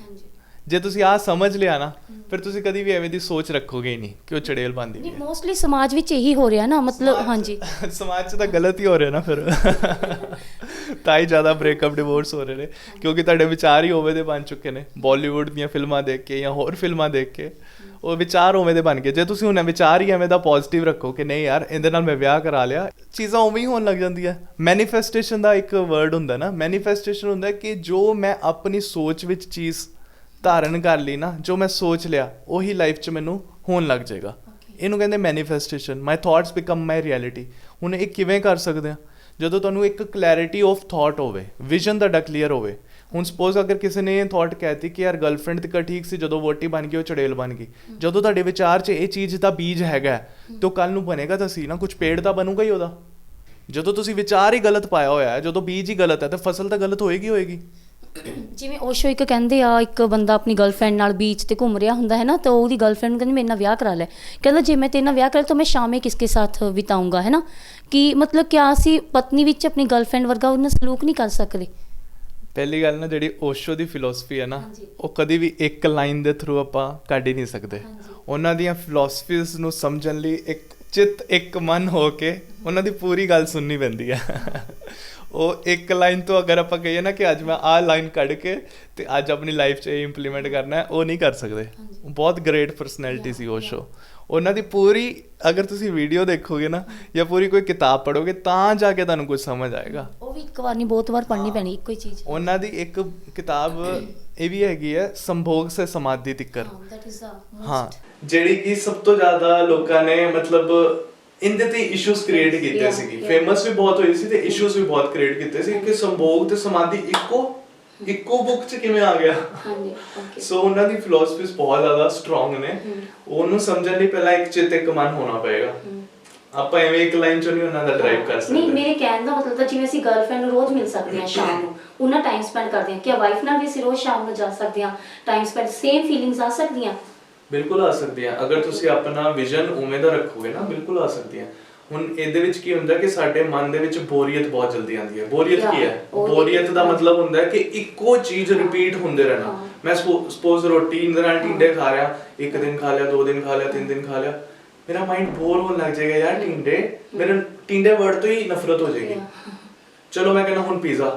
ਜੇ ਤੁਸੀਂ ਆਹ ਸਮਝ ਲਿਆ ਨਾ ਫਿਰ ਤੁਸੀਂ ਕਦੀ ਵੀ ਐਵੇਂ ਦੀ ਸੋਚ ਰੱਖੋਗੇ ਹੀ ਨਹੀਂ ਕਿ ਉਹ ਚੜੇਲ ਬਣਦੀ ਨਹੀਂ। ਮੋਸਟਲੀ ਸਮਾਜ ਵਿੱਚ ਇਹੀ ਹੋ ਰਿਹਾ ਨਾ, ਮਤਲਬ ਹਾਂਜੀ ਸਮਾਜ 'ਚ ਤਾਂ ਗਲਤ ਹੀ ਹੋ ਰਿਹਾ ਨਾ ਫਿਰ ਤਾਂ ਹੀ ਜ਼ਿਆਦਾ ਬ੍ਰੇਕਅਪ ਡਿਵੋਰਸ ਹੋ ਰਹੇ ਨੇ, ਕਿਉਂਕਿ ਤੁਹਾਡੇ ਵਿਚਾਰ ਹੀ ਉਵੇਂ ਦੇ ਬਣ ਚੁੱਕੇ ਨੇ। ਬਾਲੀਵੁੱਡ ਦੀਆਂ ਫਿਲਮਾਂ ਦੇਖ ਕੇ ਜਾਂ ਹੋਰ ਫਿਲਮਾਂ ਦੇਖ ਕੇ ਉਹ ਵਿਚਾਰ ਉਵੇਂ ਦੇ ਬਣ ਗਏ। ਜੇ ਤੁਸੀਂ ਹੁਣ ਵਿਚਾਰ ਹੀ ਐਵੇਂ ਦਾ ਪੋਜ਼ਿਟਿਵ ਰੱਖੋ ਕਿ ਨਹੀਂ ਯਾਰ ਇਹਦੇ ਨਾਲ ਮੈਂ ਵਿਆਹ ਕਰਾ ਲਿਆ, ਚੀਜ਼ਾਂ ਉਵੇਂ ਹੀ ਹੋਣ ਲੱਗ ਜਾਂਦੀਆਂ। ਮੈਨੀਫੈਸਟੇਸ਼ਨ ਦਾ ਇੱਕ ਵਰਡ ਹੁੰਦਾ ਨਾ, ਮੈਨੀਫੈਸਟੇਸ਼ਨ ਹੁੰਦਾ ਕਿ ਜੋ ਮੈਂ ਆਪਣੀ ਸੋਚ ਵਿੱਚ ਚੀਜ਼ ਧਾਰਨ ਕਰ ਲਈ ਨਾ, ਜੋ ਮੈਂ ਸੋਚ ਲਿਆ ਉਹੀ ਲਾਈਫ 'ਚ ਮੈਨੂੰ ਹੋਣ ਲੱਗ ਜਾਏਗਾ। ਇਹਨੂੰ ਕਹਿੰਦੇ ਮੈਨੀਫੈਸਟੇਸ਼ਨ। ਮਾਈ ਥਾਟਸ ਬਿਕਮ ਮਾਈ ਰਿਐਲਿਟੀ। ਹੁਣ ਇਹ ਕਿਵੇਂ ਕਰ ਸਕਦੇ ਆ? ਜਦੋਂ ਤੁਹਾਨੂੰ ਇੱਕ ਕਲੈਰਿਟੀ ਆਫ ਥਾਟ ਹੋਵੇ, ਵਿਜ਼ਨ ਤੁਹਾਡਾ ਕਲੀਅਰ ਹੋਵੇ। ਹੁਣ ਸਪੋਜ਼ ਅਗਰ ਕਿਸੇ ਨੇ ਇਹ ਥਾਟ ਕਹਿਤੀ ਕਿ ਯਾਰ ਗਰਲਫ੍ਰੈਂਡ ਤਾਂ ਠੀਕ ਸੀ, ਜਦੋਂ ਵੋਟੀ ਬਣ ਗਈ ਉਹ ਚੜੇਲ ਬਣ ਗਈ। ਜਦੋਂ ਤੁਹਾਡੇ ਵਿਚਾਰ 'ਚ ਇਹ ਚੀਜ਼ ਦਾ ਬੀਜ ਹੈਗਾ ਤਾਂ ਉਹ ਕੱਲ੍ਹ ਨੂੰ ਬਣੇਗਾ ਤਾਂ ਸੀ ਨਾ, ਕੁਝ ਪੇੜ ਤਾਂ ਬਣੂਗਾ ਹੀ ਉਹਦਾ। ਜਦੋਂ ਤੁਸੀਂ ਵਿਚਾਰ ਹੀ ਗਲਤ ਪਾਇਆ ਹੋਇਆ ਹੈ, ਜਦੋਂ ਬੀਜ ਹੀ ਗਲਤ ਹੈ ਤਾਂ ਫਸਲ ਤਾਂ ਗਲਤ ਹੋਏਗੀ ਹੋਏਗੀ। ਜਿਵੇਂ ਓਸ਼ੋ ਇੱਕ ਕਹਿੰਦੇ ਆ, ਇੱਕ ਬੰਦਾ ਆਪਣੀ ਗਰਲਫ੍ਰੈਂਡ ਨਾਲ ਬੀਚ ਤੇ ਘੁੰਮ ਰਿਹਾ ਹੁੰਦਾ ਹੈ ਨਾ, ਤਾਂ ਉਹਦੀ ਗਰਲਫ੍ਰੈਂਡ ਨੂੰ ਕਹਿੰਦੀ ਮੇਰੇ ਨਾਲ ਵਿਆਹ ਕਰਾ ਲੈ। ਕਹਿੰਦਾ ਜੇ ਮੈਂ ਤੇਰੇ ਨਾਲ ਵਿਆਹ ਕਰਾਂ ਤਾਂ ਮੈਂ ਸ਼ਾਮੇ ਕਿਸਕੇ ਸਾਥ ਬਿਤਾਊਂਗਾ, ਹੈ ਨਾ। ਕਿ ਮਤਲਬ ਕਿਆ ਅਸੀਂ ਪਤਨੀ ਵਿੱਚ ਆਪਣੀ ਗਰਲਫ੍ਰੈਂਡ ਵਰਗਾ ਉਹਨਾਂ ਸਲੂਕ ਨਹੀਂ ਕਰ ਸਕਦੇ? ਪਹਿਲੀ ਗੱਲ ਨਾ ਜਿਹੜੀ ਓਸ਼ੋ ਦੀ ਫਿਲੋਸਫੀ ਹੈ ਨਾ, ਉਹ ਕਦੀ ਵੀ ਇੱਕ ਲਾਈਨ ਦੇ ਥਰੂ ਆਪਾਂ ਕੱਢ ਹੀ ਨਹੀਂ ਸਕਦੇ। ਉਹਨਾਂ ਦੀਆਂ ਫਿਲੋਸਫੀਜ਼ ਨੂੰ ਸਮਝਣ ਲਈ ਇੱਕ ਚਿੱਤ ਇੱਕ ਮਨ ਹੋ ਕੇ ਉਹਨਾਂ ਦੀ ਪੂਰੀ ਗੱਲ ਸੁਣਨੀ ਪੈਂਦੀ ਹੈ। ਉਹ ਇੱਕ ਲਾਈਨ ਤੋਂ ਅਗਰ ਆਪਾਂ ਕਹੀਏ ਨਾ ਕਿ ਅੱਜ ਮੈਂ ਆਹ ਲਾਈਨ ਕੱਢ ਕੇ ਤੇ ਅੱਜ ਆਪਣੀ ਲਾਈਫ 'ਚ ਇਹ ਇੰਪਲੀਮੈਂਟ ਕਰਨਾ ਹੈ, ਉਹ ਨਹੀਂ ਕਰ ਸਕਦੇ। ਬਹੁਤ ਗ੍ਰੇਟ ਪਰਸਨੈਲਿਟੀ ਸੀ ਓਸ਼ੋ। ਉਹਨਾਂ ਦੀ ਪੂਰੀ ਅਗਰ ਤੁਸੀਂ ਵੀਡੀਓ ਦੇਖੋਗੇ ਨਾ ਜਾਂ ਪੂਰੀ ਕੋਈ ਕਿਤਾਬ ਪੜ੍ਹੋਗੇ ਤਾਂ ਜਾ ਕੇ ਤੁਹਾਨੂੰ ਕੁਝ ਸਮਝ ਆਏਗਾ। ਉਹ ਵੀ ਇੱਕ ਵਾਰ ਨਹੀਂ ਬਹੁਤ ਵਾਰ ਪੜ੍ਹਨੀ ਪੈਣੀ ਇੱਕੋ ਹੀ ਚੀਜ਼। ਉਹਨਾਂ ਦੀ ਇੱਕ ਕਿਤਾਬ ਇਹ ਵੀ ਹੈਗੀ ਹੈ, ਸੰਭੋਗ ਸੇ ਸਮਾਧੀ ਤਿੱਕਰ। ਹਾਂ, ਜਿਹੜੀ ਕਿ ਸਭ ਤੋਂ ਜ਼ਿਆਦਾ ਲੋਕਾਂ ਨੇ ਮਤਲਬ ਇਹਦੇ ਤੇ ਇਸ਼ੂਜ਼ ਕ੍ਰੀਏਟ ਕੀਤੇ ਸੀਗੇ, ਫੇਮਸ ਵੀ ਬਹੁਤ ਹੋਈ ਸੀ ਤੇ ਇਸ਼ੂਜ਼ ਵੀ ਬਹੁਤ ਕ੍ਰੀਏਟ ਕੀਤੇ ਸੀ ਕਿ ਸੰਭੋਗ ਤੇ ਸਮਾਧੀ ਇੱਕੋ ਬੁੱਕ 'ਚ ਕਿਵੇਂ ਆ ਗਿਆ। ਸੋ ਉਹਨਾਂ ਦੀ ਫਿਲਾਸਫੀਜ਼ ਬਹੁਤ ਜ਼ਿਆਦਾ ਸਟਰੋਂਗ ਨੇ। ਉਹਨੂੰ ਸਮਝਣ ਲਈ ਪਹਿਲਾਂ ਇੱਕ ਚਿੱਤ ਇੱਕ ਮਨ ਹੋਣਾ ਪਏਗਾ। ਆਪਾਂ ਐਵੇਂ ਇੱਕ ਲਾਈਨ 'ਚੋਂ ਨਹੀਂ ਉਹਨਾਂ ਦਾ ਡਰਾਈਵ ਕਰ ਸਕਦੇ। ਨਹੀਂ, ਮੇਰੇ ਕਹਿਣ ਦਾ ਮਤਲਬ ਤਾਂ ਜਿਵੇਂ ਅਸੀਂ ਗਰਲਫ੍ਰੈਂਡ ਨੂੰ ਰੋਜ਼ ਮਿਲ ਸਕਦੇ ਹਾਂ ਸ਼ਾਮ ਨੂੰ, ਉਹਨਾਂ ਟਾਈਮ ਸਪੈਂਡ ਕਰਦੇ ਹਾਂ, ਕਿ ਵਾਈਫ ਨਾਲ ਵੀ ਅਸੀਂ ਰੋਜ਼ ਸ਼ਾਮ ਨੂੰ ਜਾ ਸਕਦੇ ਹਾਂ, ਟਾਈਮ ਸਪੈਂਡ, ਸੇਮ ਫੀਲਿੰਗਸ ਆ ਸਕਦੀਆਂ? ਬਿਲਕੁਲ ਆ ਸਕਦੀਆਂ, ਅਗਰ ਤੁਸੀਂ ਆਪਣਾ ਵਿਜ਼ਨ ਉਵੇਂ ਦਾ ਰੱਖੋਗੇ ਨਾ, ਬਿਲਕੁਲ ਆ ਸਕਦੀਆਂ। ਹੁਣ ਇਹਦੇ ਵਿੱਚ ਕੀ ਹੁੰਦਾ ਕਿ ਸਾਡੇ ਮਨ ਦੇ ਵਿੱਚ ਬੋਰੀਅਤ ਬਹੁਤ ਜਲਦੀ ਆਉਂਦੀ ਹੈ। ਬੋਰੀਅਤ ਕੀ ਹੈ? ਬੋਰੀਅਤ ਦਾ ਮਤਲਬ ਹੁੰਦਾ ਹੈ ਕਿ ਇੱਕੋ ਚੀਜ਼ ਰਿਪੀਟ ਹੁੰਦੇ ਰਹਿਣਾ। ਮੈਂ ਸਪੋਜ਼ ਰੋਟੀ ਦੇ ਨਾਲ ਟਿੰਡੇ ਖਾ ਰਿਹਾ, ਇੱਕ ਦਿਨ ਖਾ ਲਿਆ, 2 ਦਿਨ ਖਾ ਲਿਆ, 3 ਦਿਨ ਖਾ ਲਿਆ, ਮੇਰਾ ਮਾਈਂਡ ਬੋਰ ਹੋਣ ਲੱਗ ਜਾਏਗਾ ਯਾਰ। ਮੇਰੇ ਟਿੰਡੇ ਵਰਡ ਤੋਂ ਹੀ ਨਫ਼ਰਤ ਹੋ ਜਾਏਗੀ। ਚਲੋ ਮੈਂ ਕਹਿੰਦਾ ਹੁਣ ਪੀਜ਼ਾ,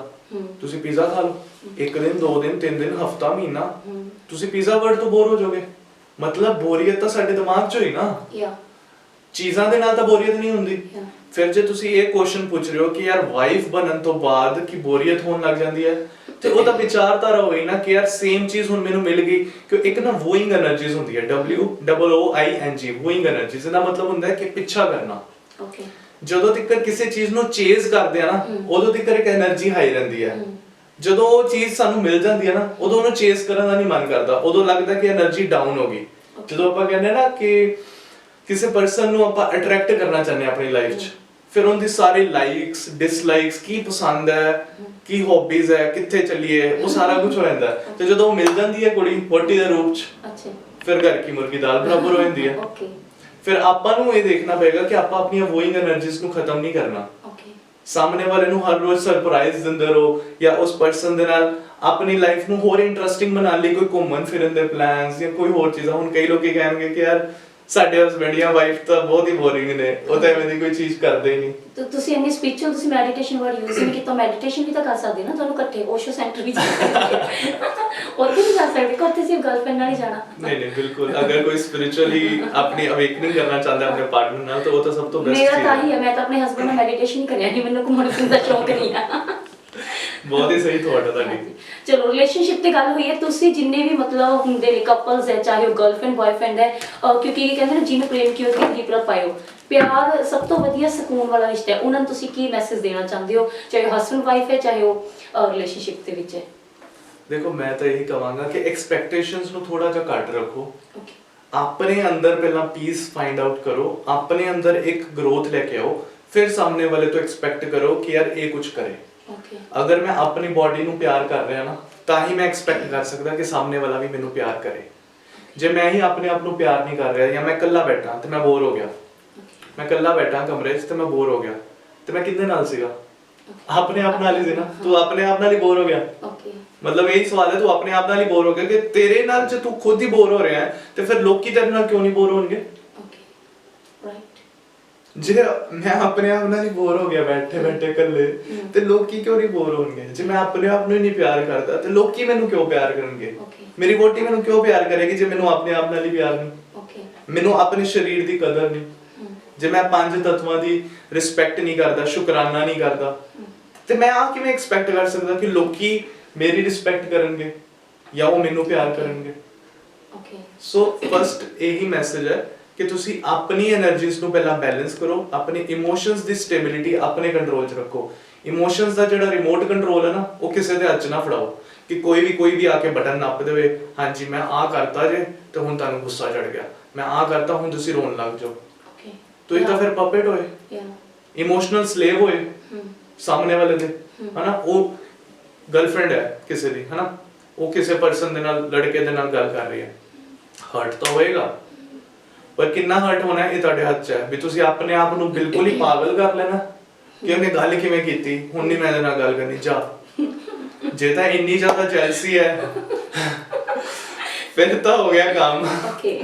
ਤੁਸੀਂ ਪੀਜ਼ਾ ਖਾ ਲਓ, 1 ਦਿਨ 2 ਦਿਨ 3 ਦਿਨ ਹਫਤਾ ਮਹੀਨਾ, ਤੁਸੀਂ ਪੀਜ਼ਾ ਵਰਡ ਤੋਂ ਬੋਰ ਹੋ ਜਾਓਗੇ। ਮਤਲਬ ਬੋਰੀਅਤ ਤਾਂ ਸਾਡੇ ਦਿਮਾਗ 'ਚ ਹੋਈ ਨਾ, ਚੀਜ਼ਾਂ ਦੇ ਨਾਲ ਤਾਂ ਬੋਰੀਅਤ ਨਹੀਂ ਹੁੰਦੀ। ਫਿਰ ਜੇ ਤੁਸੀਂ ਇਹ ਕੁਐਸਚਨ ਪੁੱਛ ਰਹੇ ਹੋ ਕਿ ਯਾਰ ਵਾਈਫ ਬਣਨ ਤੋਂ ਬਾਅਦ ਕੀ ਬੋਰੀਅਤ ਹੋਣ ਲੱਗ ਜਾਂਦੀ ਹੈ, ਤੇ ਉਹ ਤਾਂ ਵਿਚਾਰਧਾਰਾ ਹੋਈ ਨਾ ਕਿ ਯਾਰ ਸੇਮ ਚੀਜ਼ ਹੁਣ ਮੈਨੂੰ ਮਿਲ ਗਈ। ਕਿ ਇੱਕ ਨਾ ਵੂਇੰਗ ਐਨਰਜੀਜ਼ ਹੁੰਦੀ ਹੈ, WOOING, ਵੂਇੰਗ ਐਨਰਜੀਜ਼। ਇਹਦਾ ਮਤਲਬ ਹੁੰਦਾ ਹੈ ਕਿ ਪਿੱਛਾ ਕਰਨਾ। ਜਦੋਂ ਤੱਕ ਕਿਸੇ ਚੀਜ਼ ਨੂੰ ਚੇਜ਼ ਕਰਦੇ ਆ ਨਾ, ਉਦੋਂ ਤੱਕ ਇੱਕ ਐਨਰਜੀ ਹਾਈ ਰਹਿੰਦੀ ਹੈ। ਜਦੋਂ ਉਹ ਚੀਜ਼ ਸਾਨੂੰ ਮਿਲ ਜਾਂਦੀ ਹੈ ਨਾ, ਉਦੋਂ ਉਹਨੂੰ ਚੇਜ਼ ਕਰਨ ਦਾ ਨਹੀਂ ਮਨ ਕਰਦਾ, ਉਦੋਂ ਲੱਗਦਾ ਕਿ એનર્ਜੀ ਡਾਊਨ ਹੋ ਗਈ। ਜਦੋਂ ਆਪਾਂ ਕਹਿੰਦੇ ਨਾ ਕਿ ਕਿਸੇ ਪਰਸਨ ਨੂੰ ਆਪਾਂ ਅਟਰੈਕਟ ਕਰਨਾ ਚਾਹੁੰਦੇ ਆ ਆਪਣੀ ਲਾਈਫ 'ਚ, ਫਿਰ ਉਹਦੀ ਸਾਰੇ ਲਾਈਕਸ ਡਿਸਲਾਈਕਸ, ਕੀ ਪਸੰਦ ਹੈ, ਕੀ ਹੌਬੀਜ਼ ਹੈ, ਕਿੱਥੇ ਚੱਲੀਏ, ਉਹ ਸਾਰਾ ਕੁਝ ਹੋ ਜਾਂਦਾ। ਤੇ ਜਦੋਂ ਉਹ ਮਿਲ ਜਾਂਦੀ ਹੈ ਕੁੜੀ ਵੋਟੀ ਦੇ ਰੂਪ 'ਚ, ਫਿਰ ਘਰ ਕੀ ਮੁਰਗੀ ਦਾਲ ਬਰਾਬਰ ਹੋ ਜਾਂਦੀ ਹੈ। ਫਿਰ ਆਪਾਂ ਨੂੰ ਇਹ ਦੇਖਣਾ ਪਏਗਾ ਕਿ ਆਪਾਂ ਆਪਣੀਆਂ ਵੋਇੰਗ એનર્ਜੀਜ਼ ਨੂੰ ਖਤਮ ਨਹੀਂ ਕਰਨਾ। ਓਕੇ ਸਾਹਮਣੇ ਵਾਲੇ ਨੂੰ ਹਰ ਰੋਜ਼ ਸਰਪ੍ਰਾਈਜ਼ ਦਿੰਦੇ ਰਹੋ ਜਾਂ ਉਸ ਪਰਸਨ ਦੇ ਨਾਲ ਆਪਣੀ ਲਾਈਫ ਨੂੰ ਹੋਰ ਇੰਟਰਸਟਿੰਗ ਬਣਾਉਣ ਲਈ ਕੋਈ ਘੁੰਮਣ ਫਿਰਨ ਦੇ ਪਲਾਨਸ ਜਾਂ ਕੋਈ ਹੋਰ ਚੀਜ਼ਾਂ। ਹੁਣ ਕਈ ਲੋਕੀ ਕਹਿਣਗੇ ਕਿ ਯਾਰ ਸਾਡੇ ਹਸਬੰਡ ਜਾਂ ਵਾਈਫ ਤਾਂ ਬਹੁਤ ਹੀ ਬੋਰਿੰਗ ਨੇ, ਉਹ ਤਾਂ ਐਵੇਂ ਦੀ ਕੋਈ ਚੀਜ਼ ਕਰਦੇ ਹੀ ਨਹੀਂ। ਤੇ ਤੁਸੀਂ ਇੰਨੀ ਸਪਿਰਚੁਅਲ, ਤੁਸੀਂ ਮੈਡੀਟੇਸ਼ਨ ਵਰਡ ਯੂਜ਼ ਨਹੀਂ ਕੀਤਾ, ਮੈਡੀਟੇਸ਼ਨ ਵੀ ਤਾਂ ਕਰ ਸਕਦੇ ਨਾ, ਤੁਹਾਨੂੰ ਇਕੱਠੇ ਓਸ਼ੋ ਸੈਂਟਰ ਵੀ ਜਾ ਸਕਦੇ ਉੱਥੇ ਵੀ ਜਾ ਸਕਦੇ ਕਿ ਉੱਥੇ ਸਿਰਫ ਗਰਲਫ੍ਰੈਂਡ ਨਾਲ ਹੀ ਜਾਣਾ। ਨਹੀਂ ਬਿਲਕੁਲ, ਅਗਰ ਕੋਈ ਸਪਿਰਿਚੁਅਲੀ ਆਪਣੀ ਅਵੇਕਨਿੰਗ ਕਰਨਾ ਚਾਹੁੰਦਾ ਆਪਣੇ ਪਾਰਟਨਰ ਨਾਲ ਤਾਂ ਉਹ ਤਾਂ ਸਭ ਤੋਂ ਬੈਸਟ ਮੇਰਾ ਚੀਜ਼ ਤਾਂ ਹੈ। ਹੀ ਹੈ, ਮੈਂ ਤਾਂ ਆਪਣੇ ਹਸਬੰਡ ਨਾਲ ਮੈਡੀਟੇਸ਼ਨ ਹੀ ਕਰਿਆ ਨਹੀਂ, ਮੈਨੂੰ ਘੁੰਮਣ ਫਿਰਨ ਦਾ ਸ਼ੌਕ ਨਹੀਂ ਆ। ਬਹੁਤ ਹੀ ਸਹੀ ਥੋੜਾ ਤੁਹਾਡੀ। ਚਲੋ ਰਿਲੇਸ਼ਨਸ਼ਿਪ ਤੇ ਗੱਲ ਹੋਈ ਹੈ, ਤੁਸੀਂ ਜਿੰਨੇ ਵੀ ਮਤਲਬ ਹੁੰਦੇ ਨੇ ਕਪਲਸ ਹੈ, ਚਾਹੇ ਉਹ ਗਰਲਫ੍ਰੈਂਡ ਬॉयਫ੍ਰੈਂਡ ਹੈ, ਕਿਉਂਕਿ ਇਹ ਕਹਿੰਦੇ ਨੇ ਜਿਹਨੂੰ ਪ੍ਰੇਮ ਕੀਓ ਤੇ ਡੀਪਰ ਪਾਇਓ, ਪਿਆਰ ਸਭ ਤੋਂ ਵਧੀਆ ਸਕੂਨ ਵਾਲਾ ਰਿਸ਼ਤਾ ਹੈ। ਉਹਨਾਂ ਨੂੰ ਤੁਸੀਂ ਕੀ ਮੈਸੇਜ ਦੇਣਾ ਚਾਹੁੰਦੇ ਹੋ, ਚਾਹੇ ਹਸਬੈਂਡ ਵਾਈਫ ਹੈ, ਚਾਹੇ ਉਹ ਰਿਲੇਸ਼ਨਸ਼ਿਪ ਦੇ ਵਿੱਚ ਹੈ? ਦੇਖੋ ਮੈਂ ਤਾਂ ਇਹੀ ਕਹਾਂਗਾ ਕਿ ਐਕਸਪੈਕਟੇਸ਼ਨਸ ਨੂੰ ਥੋੜਾ ਜਿਹਾ ਘੱਟ ਰੱਖੋ। ਓਕੇ ਆਪਣੇ ਅੰਦਰ ਪਹਿਲਾਂ ਪੀਸ ਫਾਈਂਡ ਆਊਟ ਕਰੋ, ਆਪਣੇ ਅੰਦਰ ਇੱਕ ਗਰੋਥ ਲੈ ਕੇ ਆਓ, ਫਿਰ ਸਾਹਮਣੇ ਵਾਲੇ ਤੋਂ ਐਕਸਪੈਕਟ ਕਰੋ ਕਿ ਯਾਰ ਇਹ ਕੁਝ ਕਰੇ। ਓਕੇ ਅਗਰ ਮੈਂ ਆਪਣੀ ਬਾਡੀ ਨੂੰ ਪਿਆਰ ਕਰ ਰਿਹਾ ਨਾ ਤਾਂ ਹੀ ਮੈਂ ਐਕਸਪੈਕਟ ਕਰ ਸਕਦਾ ਕਿ ਸਾਹਮਣੇ ਵਾਲਾ ਵੀ ਮੈਨੂੰ ਪਿਆਰ ਕਰੇ। ਜੇ ਮੈਂ ਹੀ ਆਪਣੇ ਆਪ ਨੂੰ ਪਿਆਰ ਨਹੀਂ ਕਰ ਰਿਹਾ ਜਾਂ ਮੈਂ ਇਕੱਲਾ ਬੈਠਾ ਤੇ ਮੈਂ ਬੋਰ ਹੋ ਗਿਆ, ਮੈਂ ਇਕੱਲਾ ਬੈਠਾ ਕਮਰੇ 'ਚ ਤੇ ਮੈਂ ਬੋਰ ਹੋ ਗਿਆ, ਤੇ ਮੈਂ ਕਿਹਦੇ ਨਾਲ ਸੀਗਾ? ਆਪਣੇ ਆਪ ਨਾਲ ਹੀ ਸੀ ਨਾ। ਤੂੰ ਆਪਣੇ ਆਪ ਨਾਲ ਹੀ ਬੋਰ ਹੋ ਗਿਆ। ਓਕੇ ਮਤਲਬ ਇਹੀ ਸਵਾਲ ਹੈ, ਤੂੰ ਆਪਣੇ ਆਪ ਨਾਲ ਹੀ ਬੋਰ ਹੋ ਗਿਆ ਕਿ ਤੇਰੇ ਨਾਲ ਜੇ ਤੂੰ ਖੁਦ ਹੀ ਬੋਰ ਹੋ ਰਿਹਾ ਹੈ ਤੇ ਫਿਰ ਲੋਕੀ ਤੇਰੇ ਨਾਲ ਕਿਉਂ ਨਹੀਂ ਬੋਰ ਹੋਣਗੇ? Okay right. ਜੇ ਮੈਂ ਆਪਣੇ ਆਪ ਨਾਲ ਹੀ ਬੋਰ ਹੋ ਗਿਆ ਬੈਠੇ ਬੈਠੇ ਇਕੱਲੇ ਤੇ ਲੋਕੀ ਕਿਉਂ ਨਹੀਂ ਬੋਰ ਹੋਣਗੇ? ਜੇ ਮੈਂ ਆਪਣੇ ਆਪ ਨੂੰ ਹੀ ਨਹੀਂ ਪਿਆਰ ਕਰਦਾ ਤੇ ਲੋਕੀ ਮੈਨੂੰ ਕਿਉਂ ਪਿਆਰ ਕਰਨਗੇ? ਓਕੇ ਮੇਰੀ ਵੋਟੀ ਮੈਨੂੰ ਕਿਉਂ ਪਿਆਰ ਕਰੇਗੀ ਜੇ ਮੈਨੂੰ ਆਪਣੇ ਆਪ ਨਾਲ ਹੀ ਪਿਆਰ ਨਹੀਂ? ਓਕੇ ਮੈਨੂੰ ਆਪਣੇ ਸਰੀਰ ਦੀ ਕਦਰ ਨਹੀਂ, ਜੇ ਮੈਂ ਪੰਜ ਤੱਤਵਾਂ ਦੀ ਰਿਸਪੈਕਟ ਨਹੀਂ ਕਰਦਾ, ਸ਼ੁਕਰਾਨਾ ਨਹੀਂ ਕਰਦਾ, ਤੇ ਮੈਂ ਆ ਕਿਵੇਂ ਐਕਸਪੈਕਟ ਕਰ ਸਕਦਾ ਕਿ ਲੋਕੀ ਮੇਰੀ ਰਿਸਪੈਕਟ ਕਰਨਗੇ ਜਾਂ ਉਹ ਮੈਨੂੰ ਪਿਆਰ ਕਰਨਗੇ? ਓਕੇ ਸੋ ਫਸਟ ਇਹੀ ਮੈਸੇਜ ਹੈ ਕਿ ਤੁਸੀਂ ਆਪਣੀ એનર્ਜੀਜ਼ ਨੂੰ ਪਹਿਲਾਂ ਬੈਲੈਂਸ ਕਰੋ, ਆਪਣੇ ਇਮੋਸ਼ਨਸ ਦੀ ਸਟੇਬਿਲਿਟੀ ਆਪਣੇ ਕੰਟਰੋਲ 'ਚ ਰੱਖੋ। ਇਮੋਸ਼ਨਸ ਦਾ ਜਿਹੜਾ ਰਿਮੋਟ ਕੰਟਰੋਲ ਹੈ ਨਾ, ਉਹ ਕਿਸੇ ਦੇ ਹੱਥ 'ਚ ਨਾ ਫੜਾਓ ਕਿ ਕੋਈ ਵੀ ਆ ਕੇ ਬਟਨ ਨੱਪ ਦੇਵੇ, ਹਾਂਜੀ ਮੈਂ ਆਹ ਕਰਤਾ ਜੇ ਤੇ ਹੁਣ ਤੁਹਾਨੂੰ ਗੁੱਸਾ ਚੜ ਗਿਆ, ਮੈਂ ਆਹ ਕਰਤਾ ਹੁਣ ਤੁਸੀਂ ਰੋਣ ਲੱਗ ਜਾਓ। ਓਕੇ ਤੁਸੀਂ ਤਾਂ ਫਿਰ ਪਪੇਟ ਹੋਏ, ਯਾ ਇਮੋਸ਼ਨਲ ਸਲੇਵ ਹੋਏ ਸਾਹਮਣੇ ਵਾਲੇ ਦੇ, ਹਨਾ? ਉਹ ਗਰਲਫ੍ਰੈਂਡ ਹੈ ਕਿਸੇ ਦੀ, ਹਨਾ? ਉਹ ਕਿਸੇ ਪਰਸਨ ਦੇ ਨਾਲ, ਲੜਕੇ ਦੇ ਨਾਲ ਗੱਲ ਕਰ ਰਹੀ ਹੈ, ਹਰਟ ਤਾਂ ਹੋਏਗਾ, ਪਰ ਕਿੰਨਾ ਹਰਟ ਹੋਣਾ ਇਹ ਤੁਹਾਡੇ ਹੱਥ 'ਚ ਹੈ। ਵੀ ਤੁਸੀਂ ਆਪਣੇ ਆਪ ਨੂੰ ਬਿਲਕੁਲ ਹੀ ਪਾਗਲ ਕਰ ਲੈਣਾ ਕਿ ਉਹਨੇ ਗੱਲ ਕਿਵੇਂ ਕੀਤੀ, ਹੁਣ ਨਹੀਂ ਮੈਂ ਇਹਦੇ ਨਾਲ ਗੱਲ ਕਰਨੀ, ਜਾ। ਜੇ ਤਾਂ ਇੰਨੀ ਜ਼ਿਆਦਾ ਜੈਲਸੀ ਹੈ ਫਿਰ ਤਾਂ ਹੋ ਗਿਆ ਕੰਮ। ਓਕੇ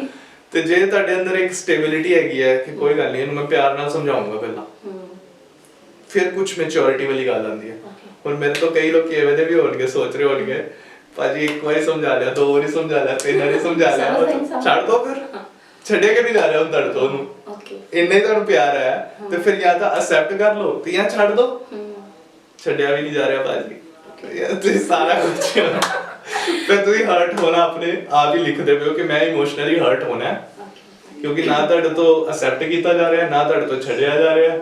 ਤੇ ਜੇ ਤੁਹਾਡੇ ਅੰਦਰ ਇੱਕ ਸਟੇਬਿਲਿਟੀ ਹੈਗੀ ਹੈ ਕਿ ਕੋਈ ਗੱਲ ਨਹੀਂ, ਇਹਨੂੰ ਮੈਂ ਪਿਆਰ ਨਾਲ ਸਮਝਾਉਂਗਾ ਪਹਿਲਾਂ, ਫਿਰ ਕੁਝ ਮੈਚੁਰਿਟੀ ਵਾਲੀ ਗੱਲ ਆਉਂਦੀ ਹੈ। ਹੁਣ ਮੇਰੇ ਤੋਂ ਕਈ ਲੋਕ ਐਵੇਂ ਦੇ ਵੀ ਹੋਣਗੇ, ਸੋਚ ਰਹੇ ਹੋਣਗੇ ਭਾਜੀ ਇੱਕ ਵਾਰੀ ਸਮਝਾ ਲਿਆ, ਦੋ ਵਾਰੀ ਸਮਝਾ ਲਿਆ, ਤਿੰਨ ਵਾਰੀ ਸਮਝਾ ਲਿਆ, ਛੱਡ ਦੋ, ਫਿਰ ਛੱਡਿਆ ਕਿ ਨਹੀਂ ਜਾ ਰਿਹਾ ਹੁਣ ਤੁਹਾਡੇ ਤੋਂ ਉਹਨੂੰ? ਇੰਨਾ ਹੀ ਤੁਹਾਨੂੰ ਪਿਆਰ ਹੈ ਤੇ ਫਿਰ ਜਾਂ ਤਾਂ ਅਸੈਪਟ ਕਰ ਲਓ ਤੇ ਜਾਂ ਛੱਡ ਦੋ। ਛੱਡਿਆ ਵੀ ਨਹੀਂ ਜਾ ਰਿਹਾ ਭਾਜੀ, ਯਾਰ ਤੁਸੀਂ ਸਾਰਾ ਕੁਝ ਫਿਰ ਤੁਸੀਂ ਹਰਟ ਹੋਣਾ ਆਪਣੇ ਆਪ ਹੀ ਲਿਖਦੇ ਪਏ ਹੋ ਕਿ ਮੈਂ ਇਮੋਸ਼ਨਲੀ ਹਰਟ ਹੋਣਾ ਹੈ, ਕਿਉਂਕਿ ਨਾ ਤੁਹਾਡੇ ਤੋਂ ਅਸੈਪਟ ਕੀਤਾ ਜਾ ਰਿਹਾ, ਨਾ ਤੁਹਾਡੇ ਤੋਂ ਛੱਡਿਆ ਜਾ ਰਿਹਾ,